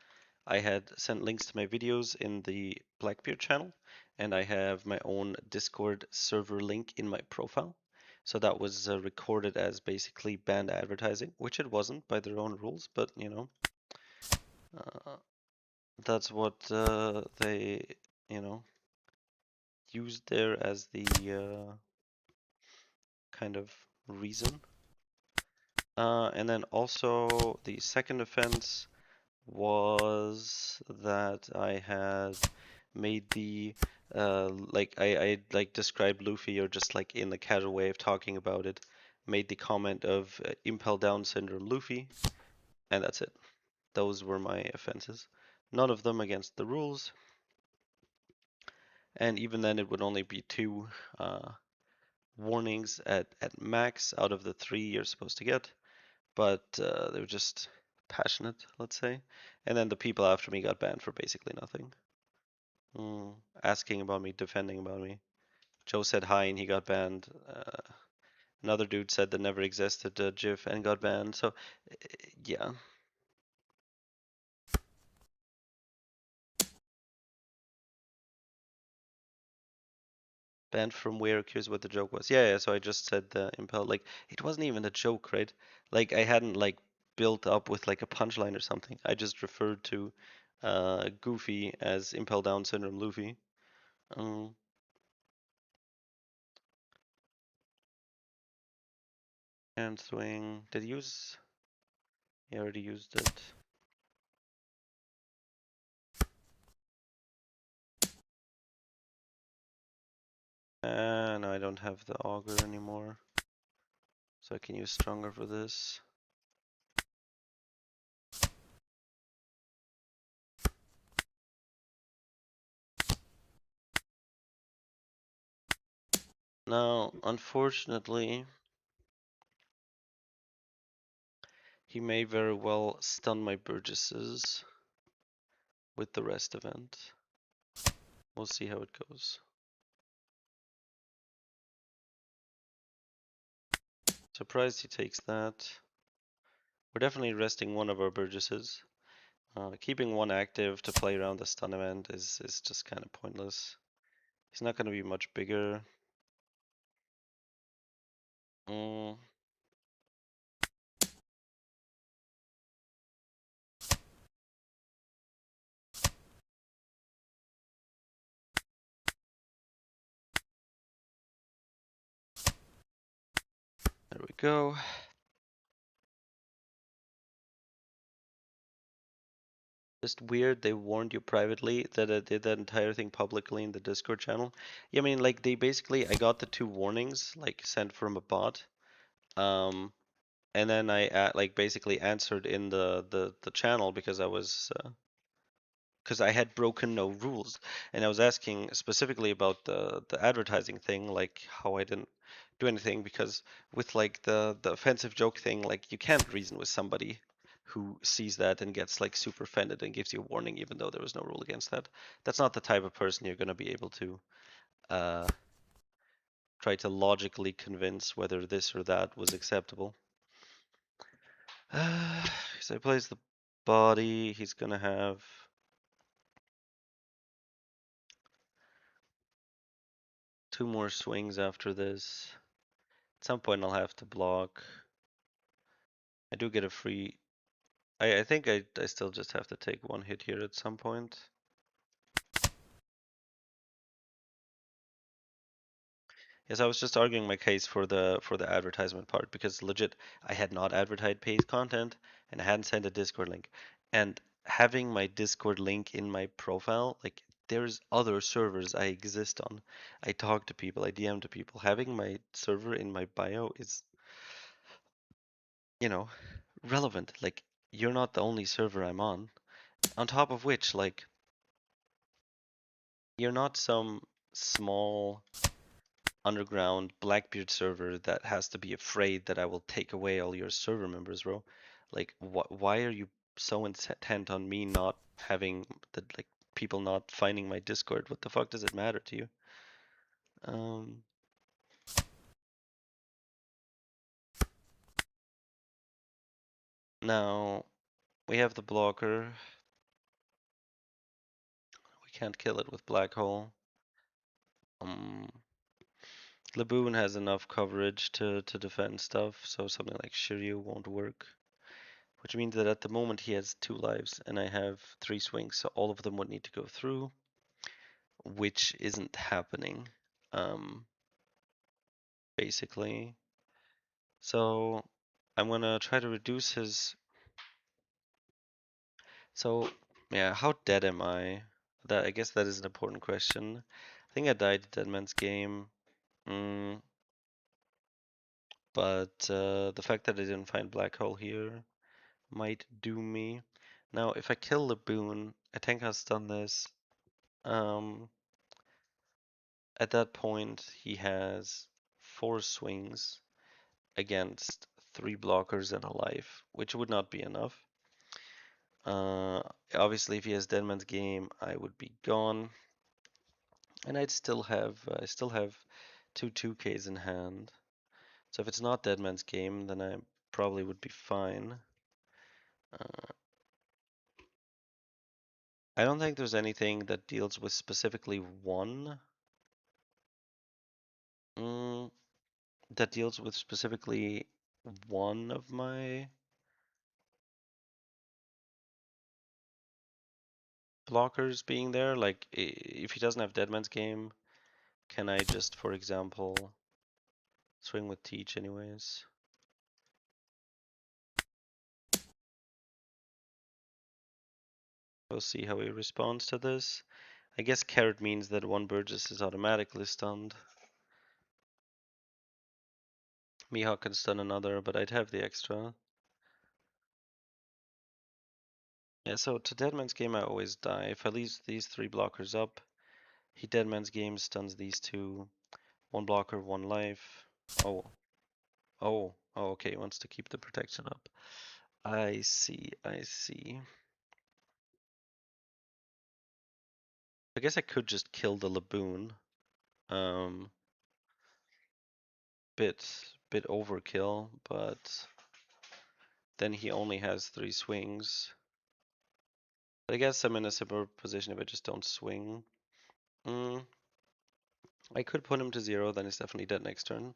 I had sent links to my videos in the Blackbeard channel, and I have my own Discord server link in my profile. So that was recorded as basically banned advertising, which it wasn't by their own rules, but you know, that's what they, you know, used there as the kind of reason. And then also the second offense was that I had made the like I like described Luffy or just like in the casual way of talking about it, made the comment of Impel Down Syndrome Luffy, and that's it. Those were my offenses. None of them against the rules, and even then it would only be two warnings at max out of the three you're supposed to get, but they were just passionate, let's say. And then the people after me got banned for basically nothing. Asking about me, defending about me. Joe said hi and he got banned. Another dude said that never existed GIF and got banned. So, yeah. Banned from where? Curious what the joke was. Yeah, yeah. So I just said Impel. Like it wasn't even a joke, right? Like I hadn't like built up with like a punchline or something. I just referred to Goofy as Impel Down Syndrome Luffy. Um, and swing. Did he use? He already used it. No, I don't have the auger anymore. So I can use stronger for this. Now, unfortunately, he may very well stun my Burgesses with the rest event. We'll see how it goes. Surprised he takes that. We're definitely resting one of our Burgesses. Keeping one active to play around the stun event is just kind of pointless. He's not going to be much bigger. Mm. There we go. Just weird, they warned you privately that I did that entire thing publicly in the Discord channel. Yeah, I mean, like, they basically, I got the two warnings, like, sent from a bot. And then I, like, basically answered in the channel because I was, because I had broken no rules. And I was asking specifically about the advertising thing, like, how I didn't do anything, because with, like, the offensive joke thing, like, you can't reason with somebody who sees that and gets like super offended and gives you a warning even though there was no rule against that. That's not the type of person you're going to be able to uh, try to logically convince whether this or that was acceptable. So he plays the body. He's going to have two more swings after this. At some point I'll have to block. I do get a free. I think I still just have to take one hit here at some point. Yes, I was just arguing my case for the advertisement part because legit, I had not advertised paid content and I hadn't sent a Discord link. And having my Discord link in my profile, like there's other servers I exist on. I talk to people, I DM to people. Having my server in my bio is, you know, relevant. Like you're not the only server I'm on. On top of which, like you're not some small underground Blackbeard server that has to be afraid that I will take away all your server members, bro. Like, why are you so intent on me not having the like people not finding my Discord? What the fuck does it matter to you? Um, Now we have the blocker. We can't kill it with black hole. Um, Laboon has enough coverage to defend stuff, so something like Shiryu won't work. Which means that at the moment he has 2 lives and I have 3 swings, so all of them would need to go through, which isn't happening, um, basically. So I'm gonna try to reduce his. So yeah, how dead am I? That I guess that is an important question. I think I died Dead Man's Game, mm, but the fact that I didn't find Black Hole here might doom me. Now, if I kill Laboon, I think I've done this. Um, At that point, he has 4 swings against 3 blockers and a life, which would not be enough. Uh, Obviously, if he has Deadman's Game, I would be gone, and I still have 2 2Ks in hand. So if it's not Deadman's Game, then I probably would be fine. Uh, I don't think there's anything that deals with specifically one. Mm, that deals with specifically one of my blockers being there. Like if he doesn't have Deadman's Game, can I just, for example, swing with Teach anyways? We'll see how he responds to this. I guess Carrot means that one Burgess is automatically stunned. Mihawk can stun another, but I'd have the extra. Yeah, so to Deadman's Game I always die. If I leave these 3 blockers up, he Deadman's Game stuns these 2. 1 blocker, 1 life. Oh, okay, he wants to keep the protection up. I see, I see. I guess I could just kill the Laboon. Um, bit overkill, but then he only has 3 swings. But I guess I'm in a similar position if I just don't swing. Mm, I could put him to 0, then he's definitely dead next turn.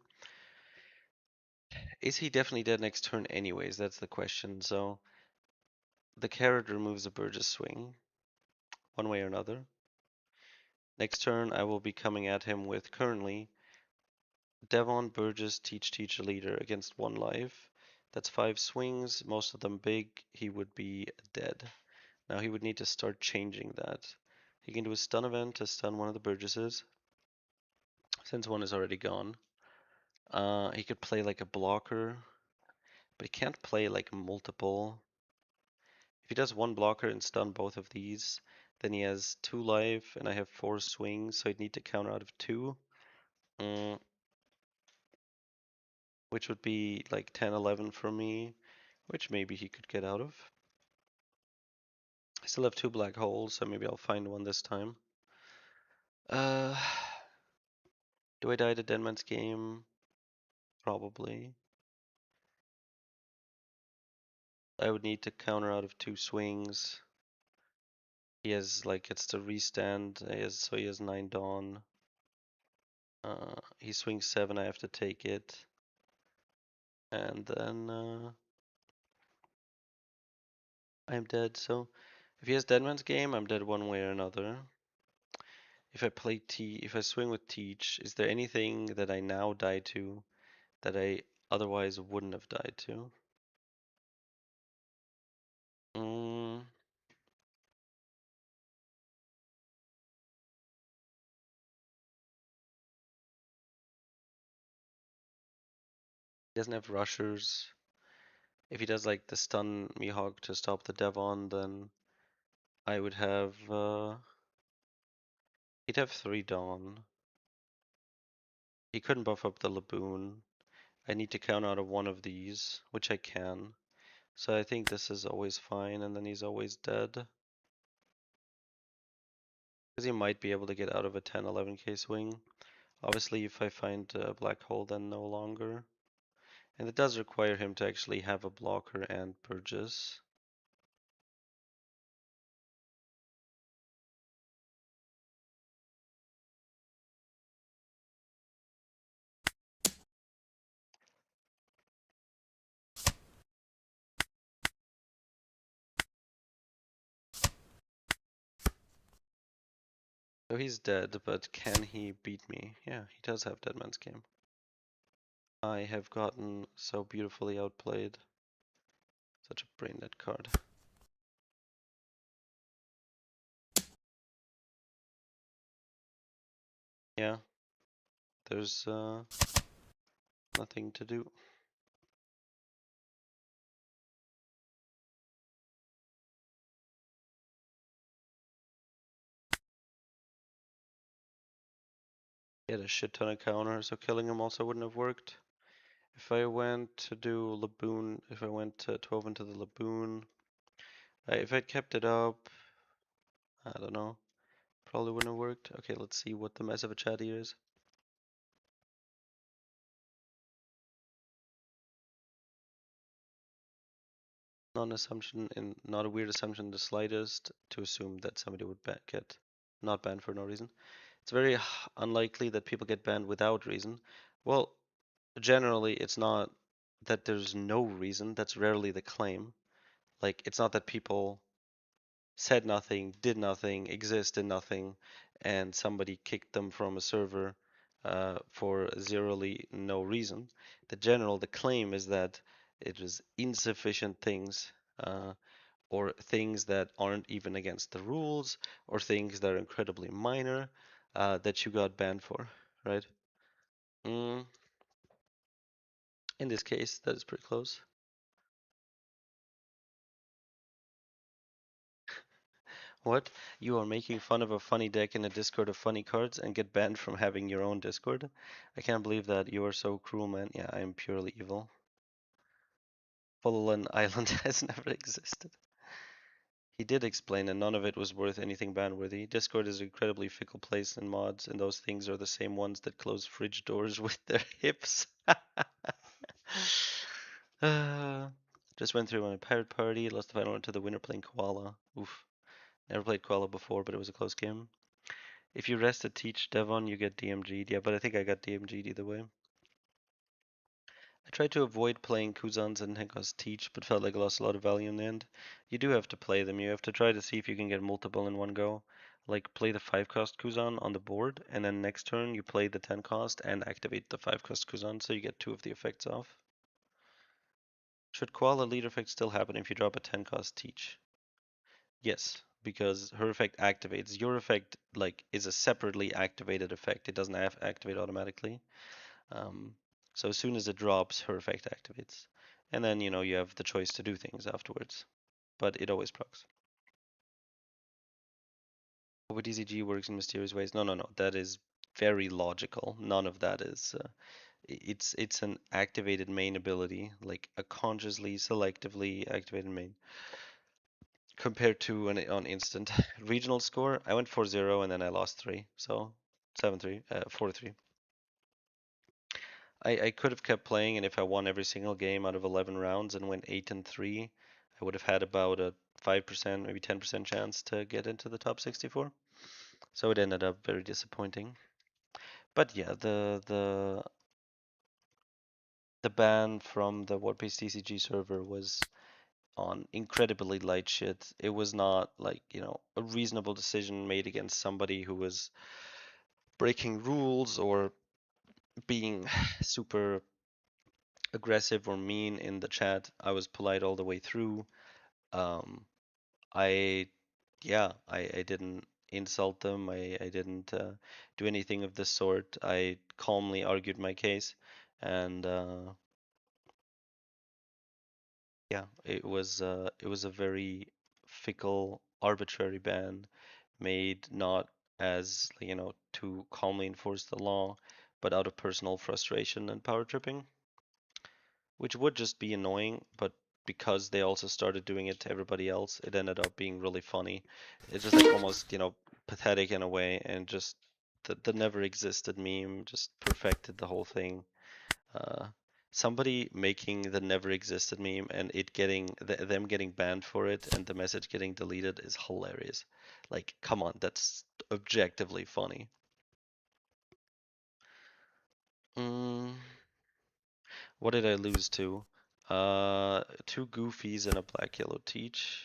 Is he definitely dead next turn anyways? That's the question. So the carrot removes a Burgess swing, one way or another. Next turn I will be coming at him with currently Devon, Burgess, Teach a leader against 1 life. That's 5 swings, most of them big. He would be dead. Now he would need to start changing that. He can do a stun event to stun one of the Burgesses, since one is already gone. He could play like a blocker, but he can't play like multiple. If he does 1 blocker and stun both of these, then he has 2 life and I have 4 swings, so he'd need to counter out of 2. Mm, which would be like 10, 11 for me, which maybe he could get out of. I still have 2 black holes, so maybe I'll find one this time. Uh, do I die to Denman's Game? Probably. I would need to counter out of 2 swings. He has like it's to restand. So he has 9 Dawn. He swings 7. I have to take it, and then I'm dead. So if he has Deadman's Game, I'm dead one way or another. if I swing with Teach, is there anything that I now die to that I otherwise wouldn't have died to? Mm, he doesn't have rushers. If he does like the stun Mihawk to stop the Devon, then I would have he'd have 3 Dawn. He couldn't buff up the Laboon. I need to count out of one of these, which I can. So I think this is always fine, and then he's always dead. Because he might be able to get out of a 10, 11k swing. Obviously, if I find a black hole, then no longer. And it does require him to actually have a blocker and Burgess. So he's dead, but can he beat me? Yeah, he does have Dead Man's Game. I have gotten so beautifully outplayed. Such a brain dead card. Yeah, there's nothing to do. He had a shit ton of counters, so killing him also wouldn't have worked. If I went to do Laboon, if I went to 12 into the Laboon, if I'd kept it up, I don't know, probably wouldn't have worked. Okay, let's see what the mess of a chatty is. Not an assumption, and not a weird assumption in the slightest to assume that somebody would get not banned for no reason. It's very unlikely that people get banned without reason. Well, generally, it's not that there's no reason. That's rarely the claim. Like, it's not that people said nothing, did nothing, exist in nothing, and somebody kicked them from a server for zerally no reason. The claim is that it was insufficient things, or things that aren't even against the rules, or things that are incredibly minor, that you got banned for, right? Mm, in this case, that is pretty close. What? You are making fun of a funny deck in a Discord of funny cards and get banned from having your own Discord? I can't believe that. You are so cruel, man. Yeah, I am purely evil. Folalan Island has never existed. He did explain, and none of it was worth anything ban-worthy. Discord is an incredibly fickle place, and mods and those things are the same ones that close fridge doors with their hips. uh, just went through on a pirate party, lost the final one to the winner playing Koala. Oof. Never played Koala before, but it was a close game. If you rest a teach Devon, you get DMG'd. Yeah, but I think I got DMG'd either way. I tried to avoid playing Kuzans and Henka's teach, but felt like I lost a lot of value in the end. You do have to play them. You have to try to see if you can get multiple in one go. Like play the 5 cost Kuzan on the board, and then next turn you play the 10 cost and activate the 5 cost Kuzan, so you get 2 of the effects off. Should Koala lead effect still happen if you drop a 10 cost teach? Yes, because her effect activates. Your effect like is a separately activated effect. It doesn't activate automatically. Um, so as soon as it drops, her effect activates. And then, you have the choice to do things afterwards. But it always procs. OP16 works in mysterious ways. No, no, no. That is very logical. None of that is. It's an activated main ability, like a consciously, selectively activated main. Compared to an on instant regional score, I went 4-0 and then I lost 3. So 7-3, 4-3. I could have kept playing, and if I won every single game out of 11 rounds and went 8-3, I would have had about a 5%, maybe 10% chance to get into the top 64. So it ended up very disappointing. But yeah, the ban from the WordPress TCG server was on incredibly light shit. It was not like, a reasonable decision made against somebody who was breaking rules or being super aggressive or mean in the chat. I was polite all the way through. Um, I, yeah, I didn't insult them. I didn't do anything of the sort. I calmly argued my case, and yeah, it was a very fickle, arbitrary ban made not as, to calmly enforce the law, but out of personal frustration and power tripping, which would just be annoying, but because they also started doing it to everybody else, it ended up being really funny. It's just like almost, pathetic in a way, and just the never existed meme just perfected the whole thing. Uh, Somebody making the never existed meme and them getting banned for it and the message getting deleted is hilarious. Like, come on, that's objectively funny. Mm, what did I lose to? Two goofies and a black yellow teach.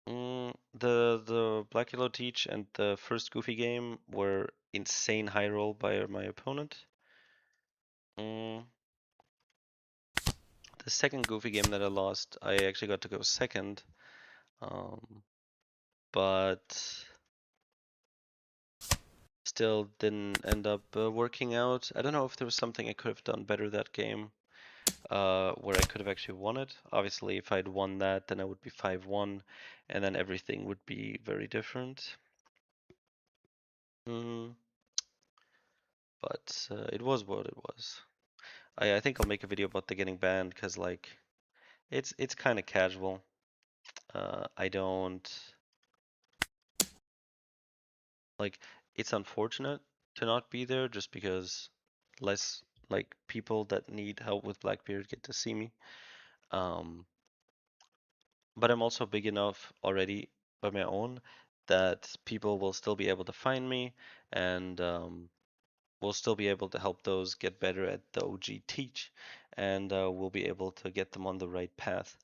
The black yellow teach and the first goofy game were insane high roll by my opponent. Mm, the second goofy game that I lost, I actually got to go second. Um, but still didn't end up working out. I don't know if there was something I could have done better that game, where I could have actually won it. Obviously, if I'd won that, then I would be 5-1, and then everything would be very different. Mm, but it was what it was. I think I'll make a video about the getting banned because like it's kind of casual. I don't like it's unfortunate to not be there just because less like people that need help with Blackbeard get to see me. Um, but I'm also big enough already by my own that people will still be able to find me and we'll still be able to help those get better at the OG teach and we'll be able to get them on the right path.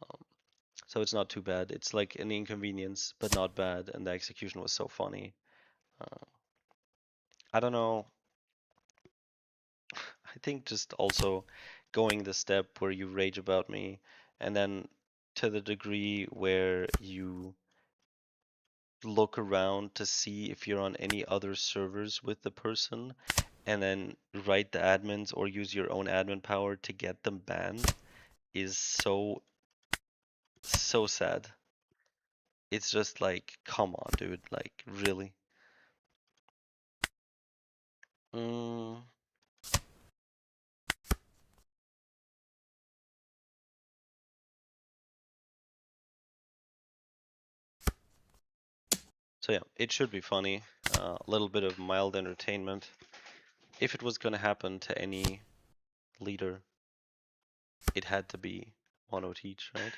Um, so it's not too bad. It's like an inconvenience, but not bad. And the execution was so funny. Uh, I don't know. I think just also going the step where you rage about me and then to the degree where you look around to see if you're on any other servers with the person and then write the admins or use your own admin power to get them banned is so sad. It's just like, come on, dude, like really. Mm, so yeah, it should be funny. A little bit of mild entertainment. If it was gonna happen to any leader, it had to be mono teach, right?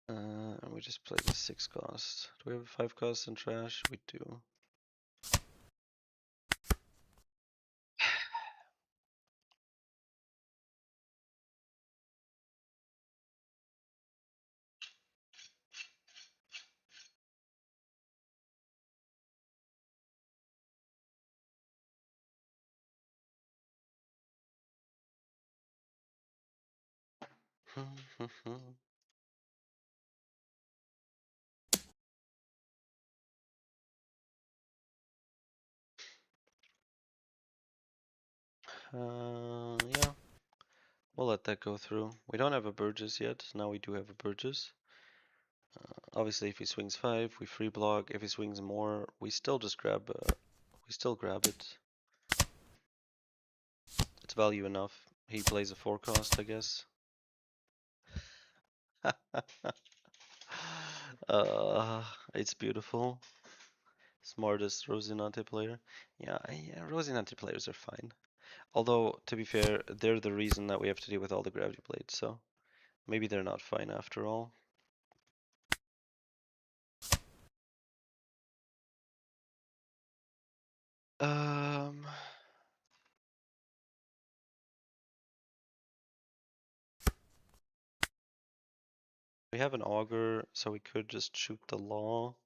And we just play the 6 cost. Do we have a 5 cost in trash? We do. Yeah, we'll let that go through. We don't have a Burgess yet. Now we do have a Burgess. Obviously, if he swings 5, we free block. If he swings more, we still just grab. We still grab it. It's value enough. He plays a 4 cost, I guess. It's beautiful. Smartest Rosinante player. Yeah, Rosinante players are fine. Although, to be fair, they're the reason that we have to deal with all the gravity blades, so maybe they're not fine after all. Um, we have an augur, so we could just shoot the law.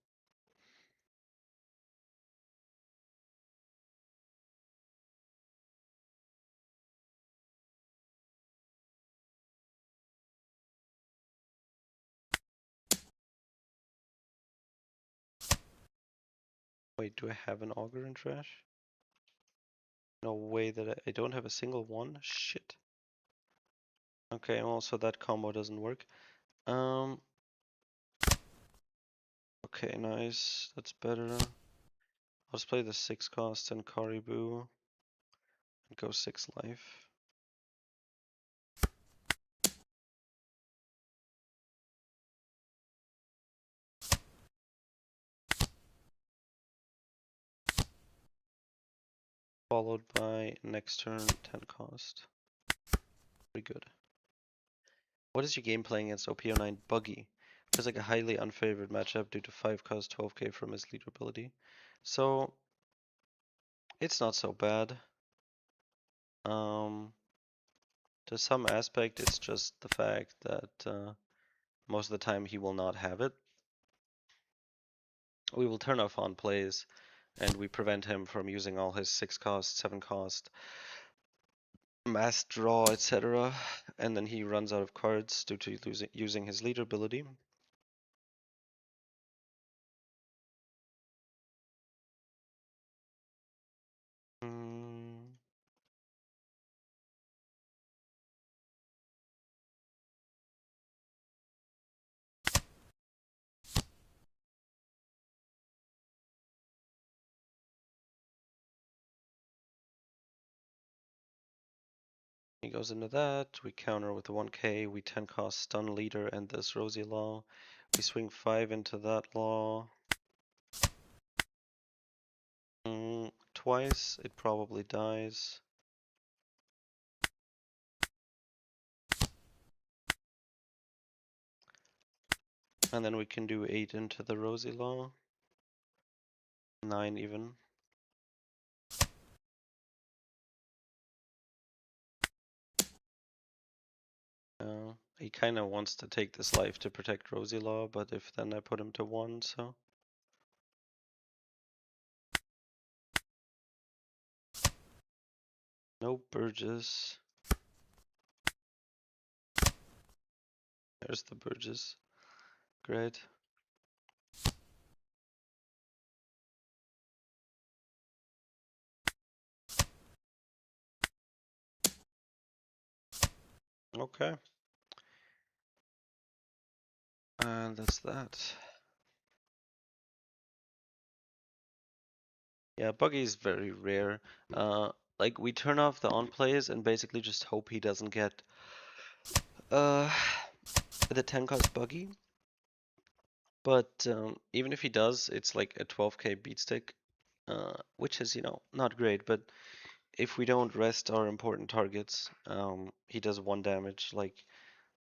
Wait, do I have an augur in trash? No way that I don't have a single one. Shit. Okay, well, so that combo doesn't work. Um. Okay, nice. That's better. I'll just play the 6 cost and Caribou and go 6 life. Followed by next turn 10 cost. Pretty good. What is your game playing against OP09 Buggy? Feels like a highly unfavored matchup due to 5 cost 12k from his leader ability. So it's not so bad. To some aspect, it's just the fact that most of the time he will not have it. We will turn off on plays, and we prevent him from using all his 6 cost, 7 cost, mass draw, etc. And then he runs out of cards due to using his leader ability. Mm. He goes into that, we counter with the 1k, we 10 cost stun leader and this Rosie Law. We swing 5 into that law. Twice, it probably dies. And then we can do 8 into the Rosie Law. 9 even. He kind of wants to take this life to protect Rosie Law, but if then I put him to 1, so. No Burgess. There's the Burgess. Great. Okay. And that's that. Yeah, Buggy's very rare. Like we turn off the on plays and basically just hope he doesn't get uh the 10 cost Buggy. But even if he does, it's like a 12k beatstick, which is, you know, not great. But if we don't rest our important targets, he does 1 damage. Like,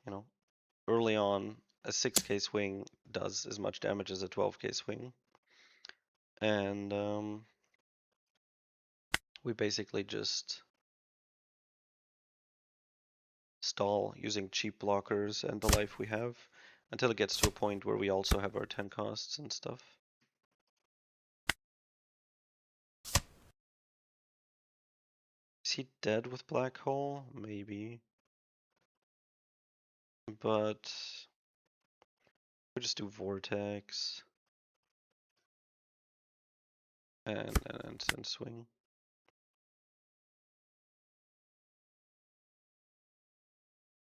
you know, early on, a 6k swing does as much damage as a 12k swing. And we basically just stall using cheap blockers and the life we have until it gets to a point where we also have our 10 costs and stuff. Is he dead with Black Hole? Maybe. But we just do Vortex and swing.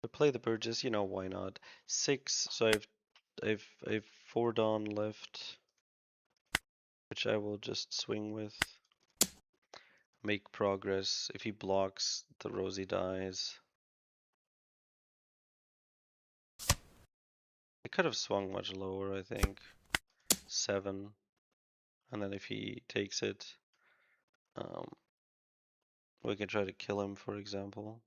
But play the Burgess, you know, why not? 6, so I've 4 Dawn left, which I will just swing with. Make progress. If he blocks, the Rosie dies. I could have swung much lower, I think. 7. And then if he takes it, we can try to kill him, for example.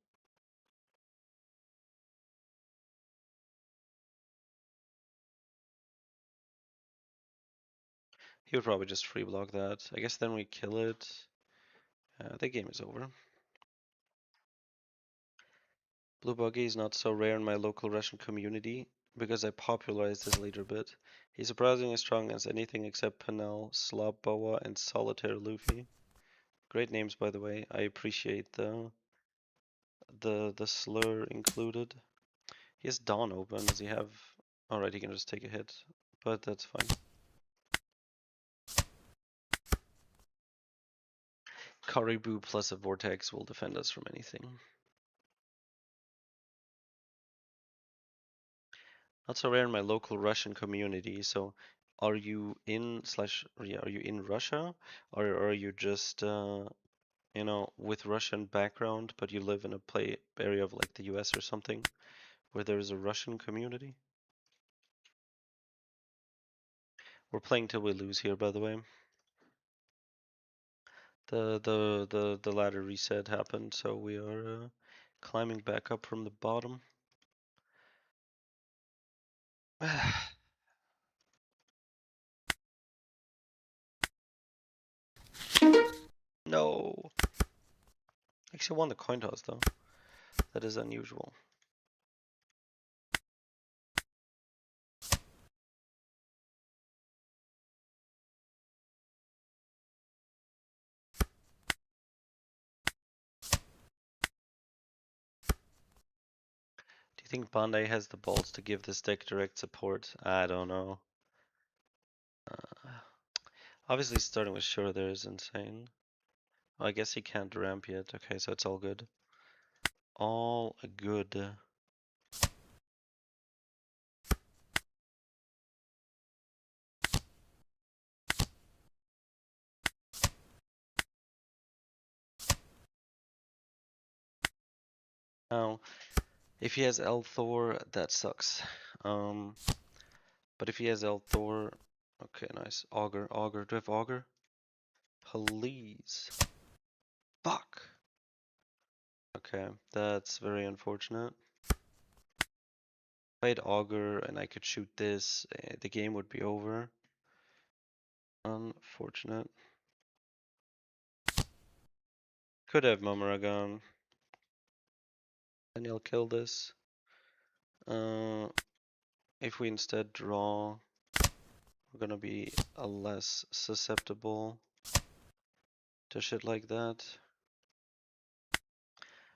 He would probably just free block that. I guess then we kill it. The game is over. Blue Buggy is not so rare in my local Russian community because I popularized his leader bit. He's surprisingly strong as anything except Panel, Slob Boa, and Solitaire Luffy. Great names, by the way. I appreciate the slur included. He has Dawn open. Does he have? Alright, he can just take a hit, but that's fine. Caribou plus a Vortex will defend us from anything. Not so rare in my local Russian community. So, are you in are you in Russia, or are you just you know, with Russian background, but you live in a play area of like the US or something, where there is a Russian community? We're playing till we lose here, by the way. The ladder reset happened, so we are climbing back up from the bottom. No. Actually won the coin toss though. That is unusual. Do you think Bandai has the balls to give this deck direct support? I don't know. Obviously starting with Sure there is insane. Well, I guess he can't ramp yet. Okay, so it's all good. All good. Now, if he has L Thor, that sucks. But if he has L Thor, okay, nice. Augur. Do I have Augur? Please. Fuck. Okay, that's very unfortunate. If I had Augur and I could shoot this, the game would be over. Unfortunate. Could have Momuragon. Then he'll kill this. If we instead draw, we're gonna be less susceptible to shit like that.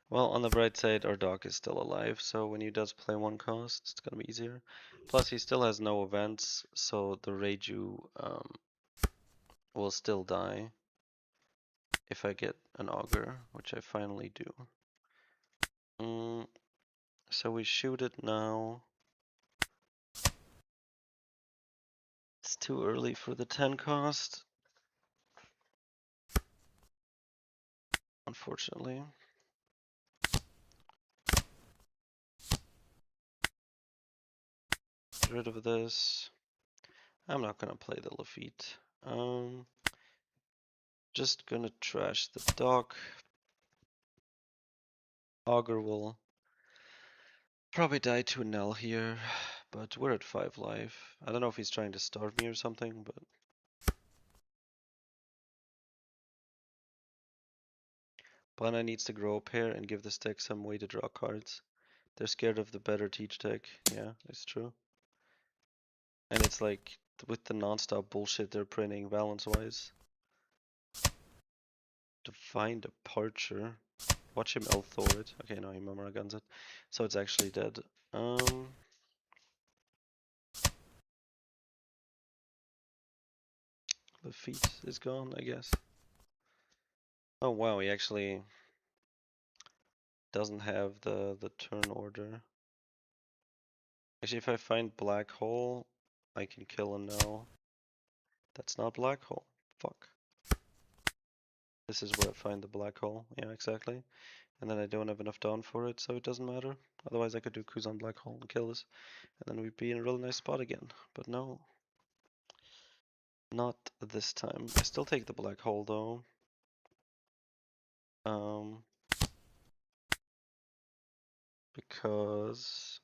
Well, on the bright side, our dog is still alive, so when he does play one cost, it's gonna be easier. Plus, he still has no events, so the Reiju will still die if I get an Augur, which I finally do. So we shoot it now. It's too early for the 10 cost, unfortunately. Get rid of this. I'm not gonna play the Lafitte. Just gonna trash the dock. Augur will probably die to Nell here, but we're at 5 life. I don't know if he's trying to starve me or something, but Bana needs to grow up here and give this deck some way to draw cards. They're scared of the better teach deck. Yeah, it's true. And it's like, with the non-stop bullshit they're printing balance-wise. Divine Departure. Watch him L-Thor it. Okay, no, he Mumra guns it. So it's actually dead. The feat is gone, I guess. Oh wow, he actually doesn't have the turn order. Actually, if I find Black Hole, I can kill a Null. That's not Black Hole. Fuck. This is where I find the Black Hole. Yeah, exactly. And then I don't have enough down for it, so it doesn't matter. Otherwise, I could do Kuzan Black Hole and kill this. And then we'd be in a really nice spot again. But no. Not this time. I still take the Black Hole, though. Because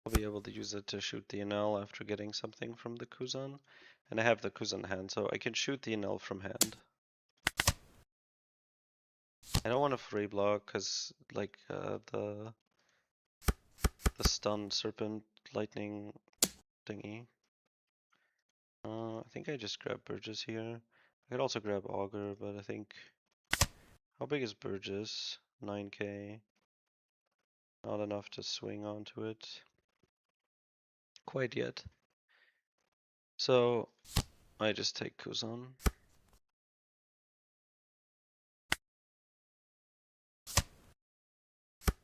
I'll be able to use it to shoot the NL after getting something from the Kuzan. And I have the Kuzan hand, so I can shoot the NL from hand. I don't want a free block because like the stun serpent lightning thingy. I think I just grab Burgess here. I could also grab Augur, but I think how big is Burgess? 9k. Not enough to swing onto it quite yet. So I just take Kuzan.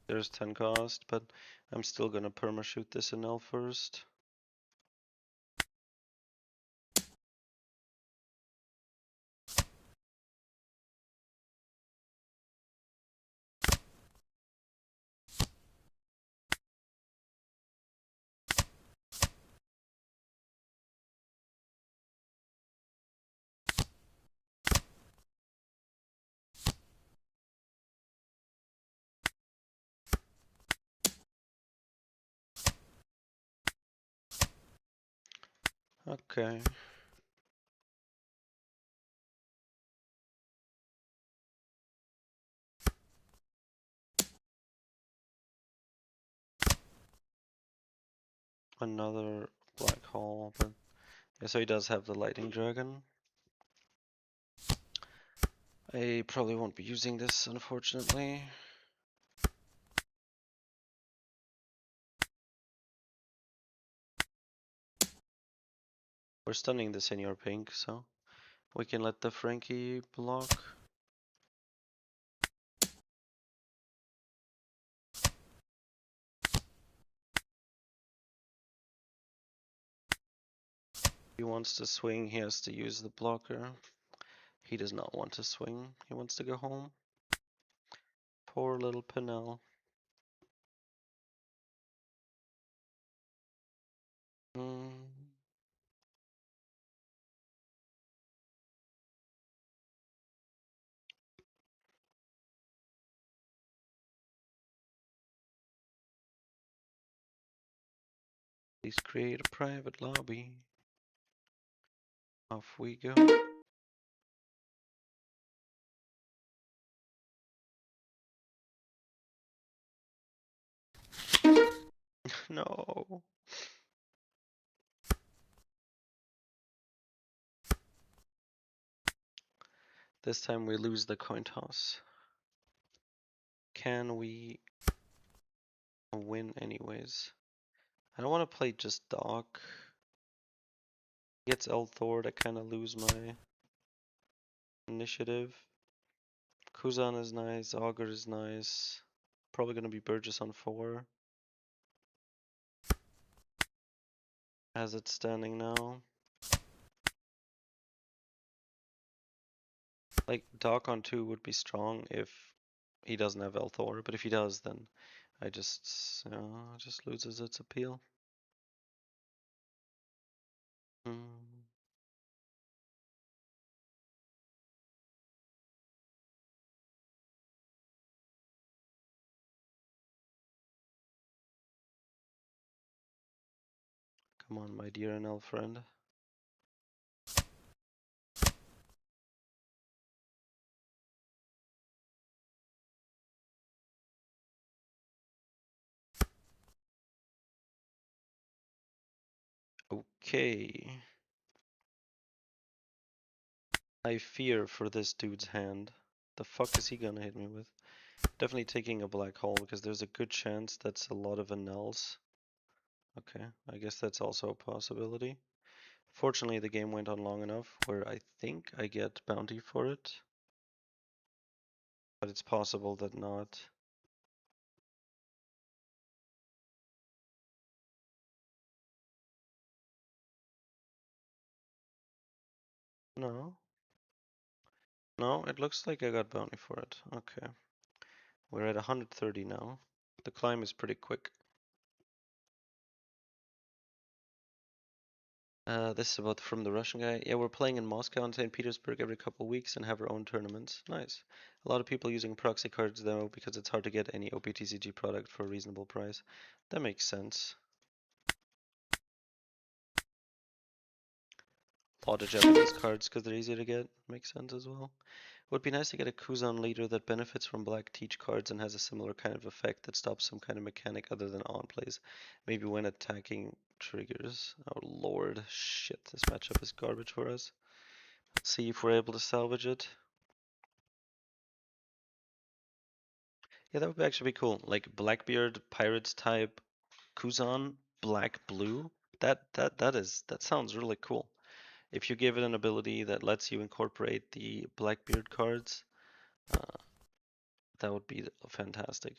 There's 10 cost, but I'm still gonna perma shoot this NL first. Okay. Another black hole, but yeah, so he does have the lightning dragon. I probably won't be using this, unfortunately. We're stunning the senior pink, so we can let the Frankie block. If he wants to swing, he has to use the blocker. He does not want to swing. He wants to go home. Poor little Pinnell. Please create a private lobby. Off we go. No. This time we lose the coin toss. Can we win anyways? I don't want to play just Doc. Gets Elthor, I kind of lose my initiative. Kuzan is nice, Augur is nice. Probably gonna be Burgess on 4. As it's standing now. Like, Doc on 2 would be strong if he doesn't have Elthor, but if he does, then I just, just loses its appeal. Come on, my dear NL friend. Okay. I fear for this dude's hand. The fuck is he gonna hit me with? Definitely taking a black hole because there's a good chance that's a lot of NLs. Okay, I guess that's also a possibility. Fortunately, the game went on long enough where I think I get bounty for it. But it's possible that not. No. No, it looks like I got bounty for it. Okay. We're at 130 now. The climb is pretty quick. This is about from the Russian guy. Yeah, we're playing in Moscow and St. Petersburg every couple weeks and have our own tournaments. Nice. A lot of people using proxy cards though because it's hard to get any OPTCG product for a reasonable price. That makes sense. a lot of Japanese cards because they're easy to get. Makes sense as well. Would be nice to get a Kuzan leader that benefits from black teach cards and has a similar kind of effect that stops some kind of mechanic other than on plays. Maybe when attacking triggers. Oh lord, shit, this matchup is garbage for us. Let's see if we're able to salvage it. Yeah, that would actually be cool. Like Blackbeard, Pirates type, Kuzan, black blue. That sounds really cool. If you give it an ability that lets you incorporate the Blackbeard cards, uh, that would be fantastic.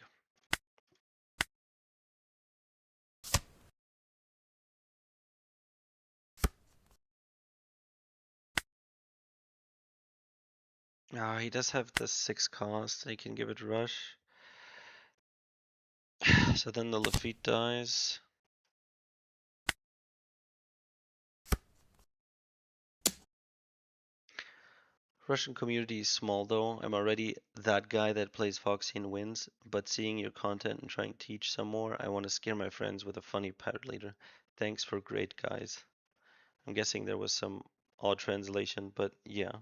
He does have the 6 cost. He can give it rush. So then the Lafitte dies. Russian community is small though. I'm already that guy that plays Foxy and wins, but seeing your content and trying to teach some more, I want to scare my friends with a funny pirate leader. Thanks for great guys. I'm guessing there was some odd translation, but yeah,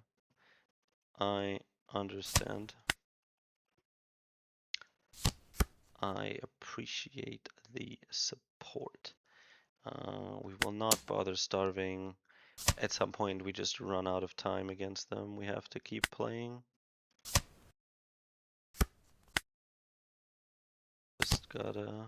I understand. I appreciate the support. We will not bother starving. At some point, we just run out of time against them. We have to keep playing. Just gotta...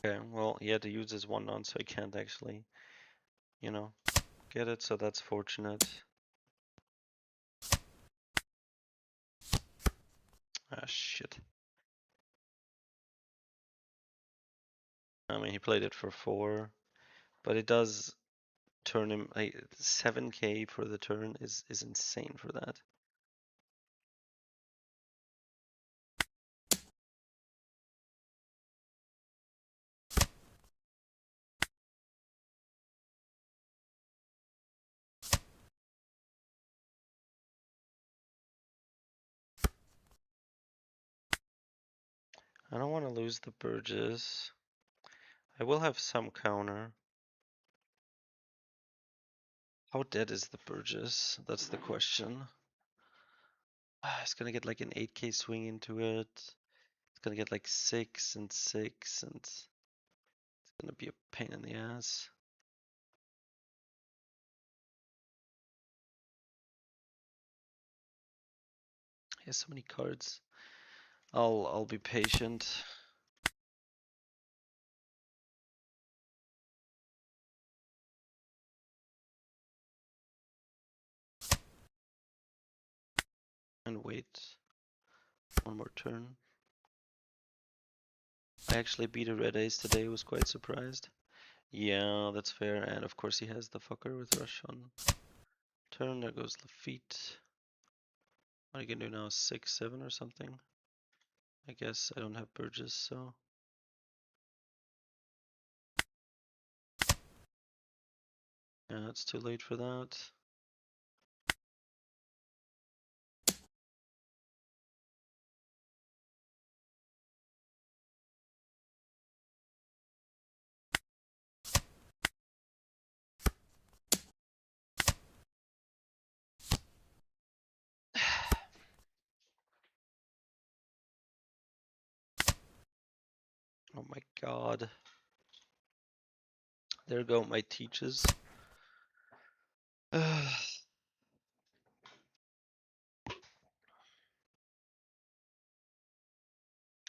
Okay, well, he had to use his one on, so he can't actually, you know, get it, so that's fortunate. Ah, shit. I mean, he played it for 4, but it does turn him, like, 7k for the turn is insane for that. I don't want to lose the Burgess. I will have some counter. How dead is the Burgess? That's the question. It's gonna get like an 8k swing into it. It's gonna get like 6 and 6, and it's gonna be a pain in the ass. He has so many cards. I'll be patient. And wait one more turn. I actually beat a red ace today, was quite surprised. Yeah, that's fair, and of course he has the fucker with rush on turn. There goes Lafitte. What are you gonna do now? 6, 7 or something? I guess I don't have Burgess, so. Yeah, it's too late for that. Oh my god. There go my teaches.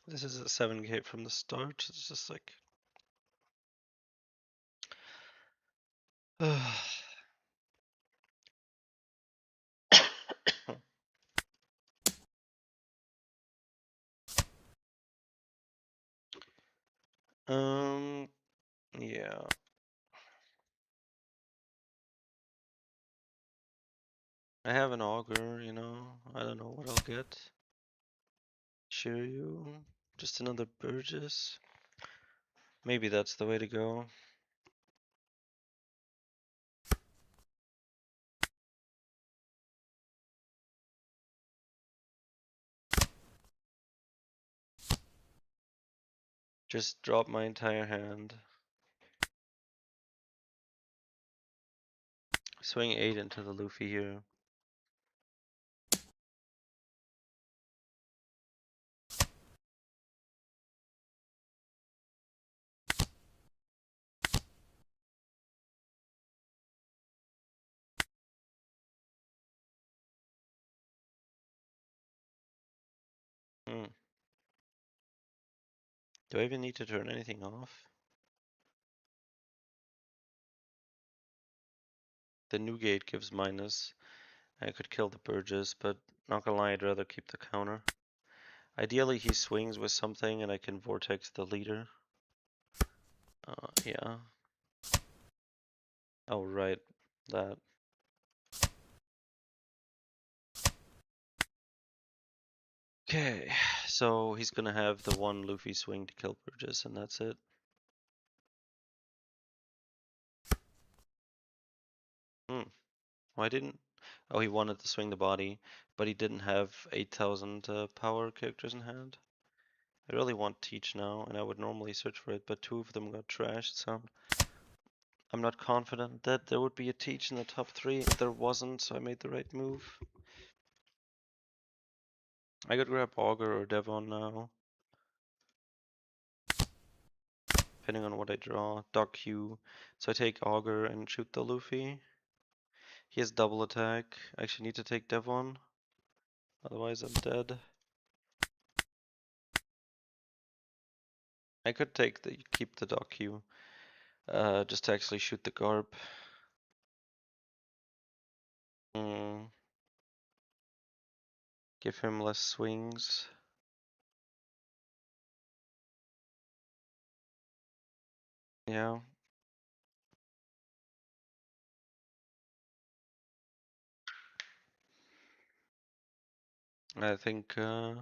This is a 7k from the start. It's just like. Yeah. I have an auger, you know. I don't know what I'll get. Shiryu. Just another Burgess. Maybe that's the way to go. Just drop my entire hand. Swing 8 into the Luffy here. Hmm. Do I even need to turn anything off? The new gate gives minus. I could kill the Burgess, but not gonna lie, I'd rather keep the counter. Ideally, he swings with something and I can vortex the leader. Yeah. Oh, right. That. Okay, so he's gonna have the one Luffy swing to kill Burgess, and that's it. Why didn't... Oh, he wanted to swing the body, but he didn't have 8,000 power characters in hand. I really want Teach now, and I would normally search for it, but 2 of them got trashed, so I'm not confident that there would be a Teach in the top 3. There wasn't, so I made the right move. I could grab Augur or Devon now, depending on what I draw. Dock Q. So I take Augur and shoot the Luffy. He has double attack. I actually need to take Devon, otherwise I'm dead. I could keep the Dock Q, just to actually shoot the Garb. Give him less swings. Yeah. I think I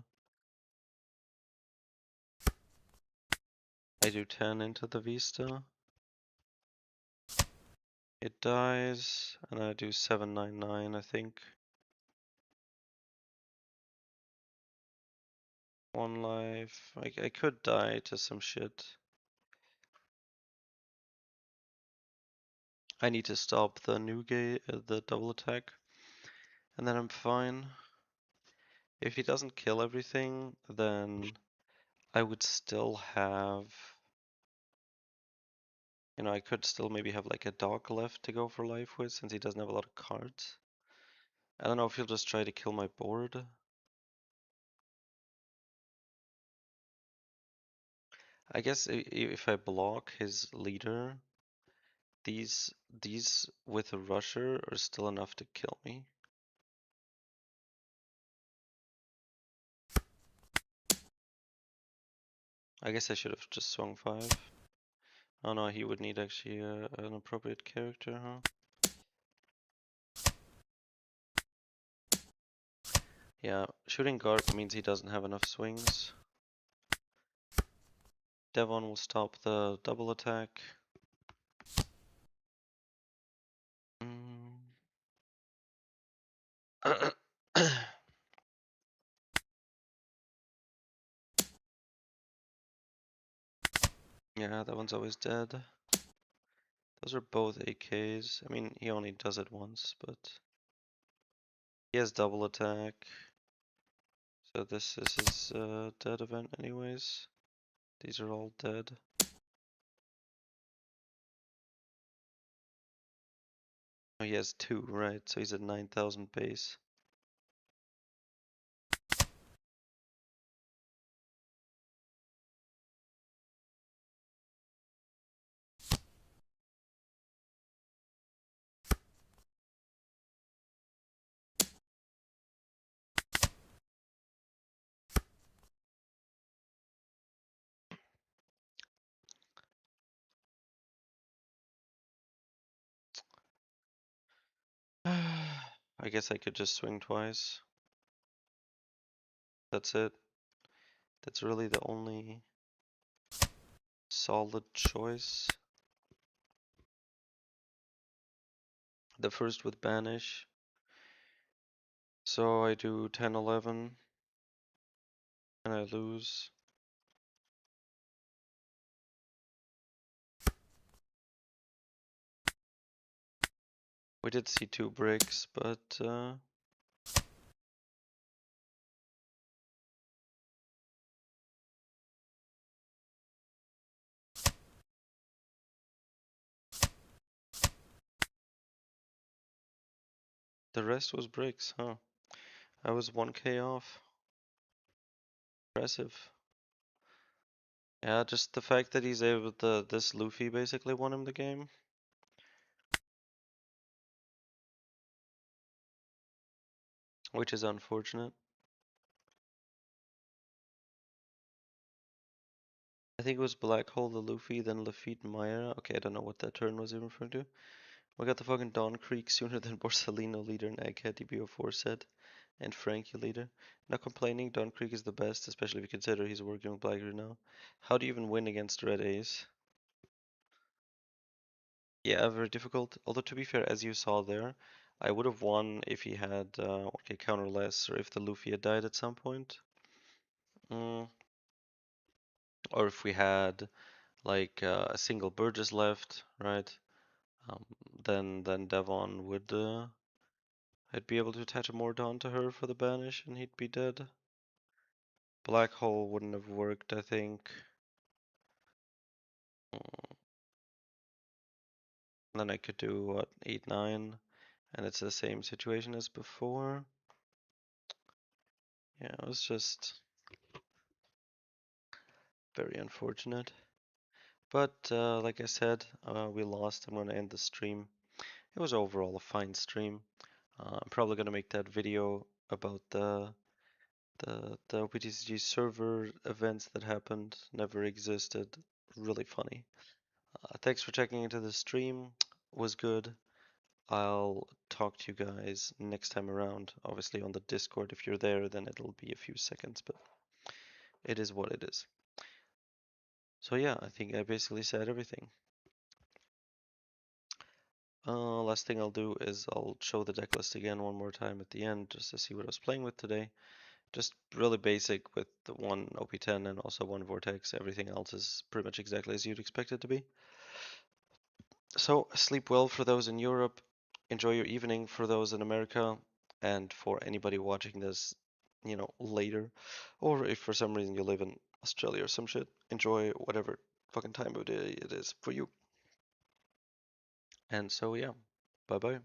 do 10 into the Vista. It dies, and I do 799, I think. 1 life. I could die to some shit. I need to stop the new gate, the double attack, and then I'm fine. If he doesn't kill everything, then I would still have, you know, I could still maybe have like a dog left to go for life with, since he doesn't have a lot of cards. I don't know if he'll just try to kill my board. I guess if I block his leader, these with a rusher are still enough to kill me. I guess I should have just swung 5. Oh no, he would need actually an appropriate character, huh? Yeah, shooting Garp means he doesn't have enough swings. Devon will stop the double attack. Yeah, that one's always dead. Those are both AKs. I mean, he only does it once, but he has double attack. So this is his dead event anyways. These are all dead. Oh, he has 2, right? So he's at 9,000 base. I guess I could just swing twice. That's it. That's really the only solid choice. The first with banish. So I do 10, 11, and I lose. We did see 2 bricks, but the rest was bricks, huh? I was 1k off. Impressive. Yeah, just the fact that he's able to, this Luffy basically won him the game. Which is unfortunate. I think it was Black Hole the Luffy, then Lafitte Maya. Okay, I don't know what that turn was even referring to. We got the fucking Dawn Creek sooner than Borsalino leader and Egghead DB04 said. And Frankie leader. Not complaining, Dawn Creek is the best, especially if you consider he's working with Blackbeard now. How do you even win against Red Ace? Yeah, very difficult. Although to be fair, as you saw there, I would have won if he had okay, counter less, or if the Luffy had died at some point. Mm. Or if we had like a single Burgess left, right? Um, then Devon would I'd be able to attach a Mordant to her for the banish, and he'd be dead. Black Hole wouldn't have worked, I think. Mm. Then I could do what 8-9, and it's the same situation as before. Yeah, it was just very unfortunate. But like I said, we lost. I'm gonna end the stream. It was overall a fine stream. I'm probably gonna make that video about the OPTCG server events that happened, never existed. Really funny. Thanks for checking into the stream. Was good. I'll talk to you guys next time around. Obviously on the Discord. If you're there, then it'll be a few seconds, but it is what it is. So yeah, I think I basically said everything. Last thing I'll do is I'll show the deck list again one more time at the end just to see what I was playing with today. Just really basic with the one OP10 and also one Vortex. Everything else is pretty much exactly as you'd expect it to be. So sleep well for those in Europe. Enjoy your evening for those in America. And for anybody watching this, later. Or if for some reason you live in Australia or some shit, enjoy whatever fucking time of day it is for you. And so yeah, bye bye.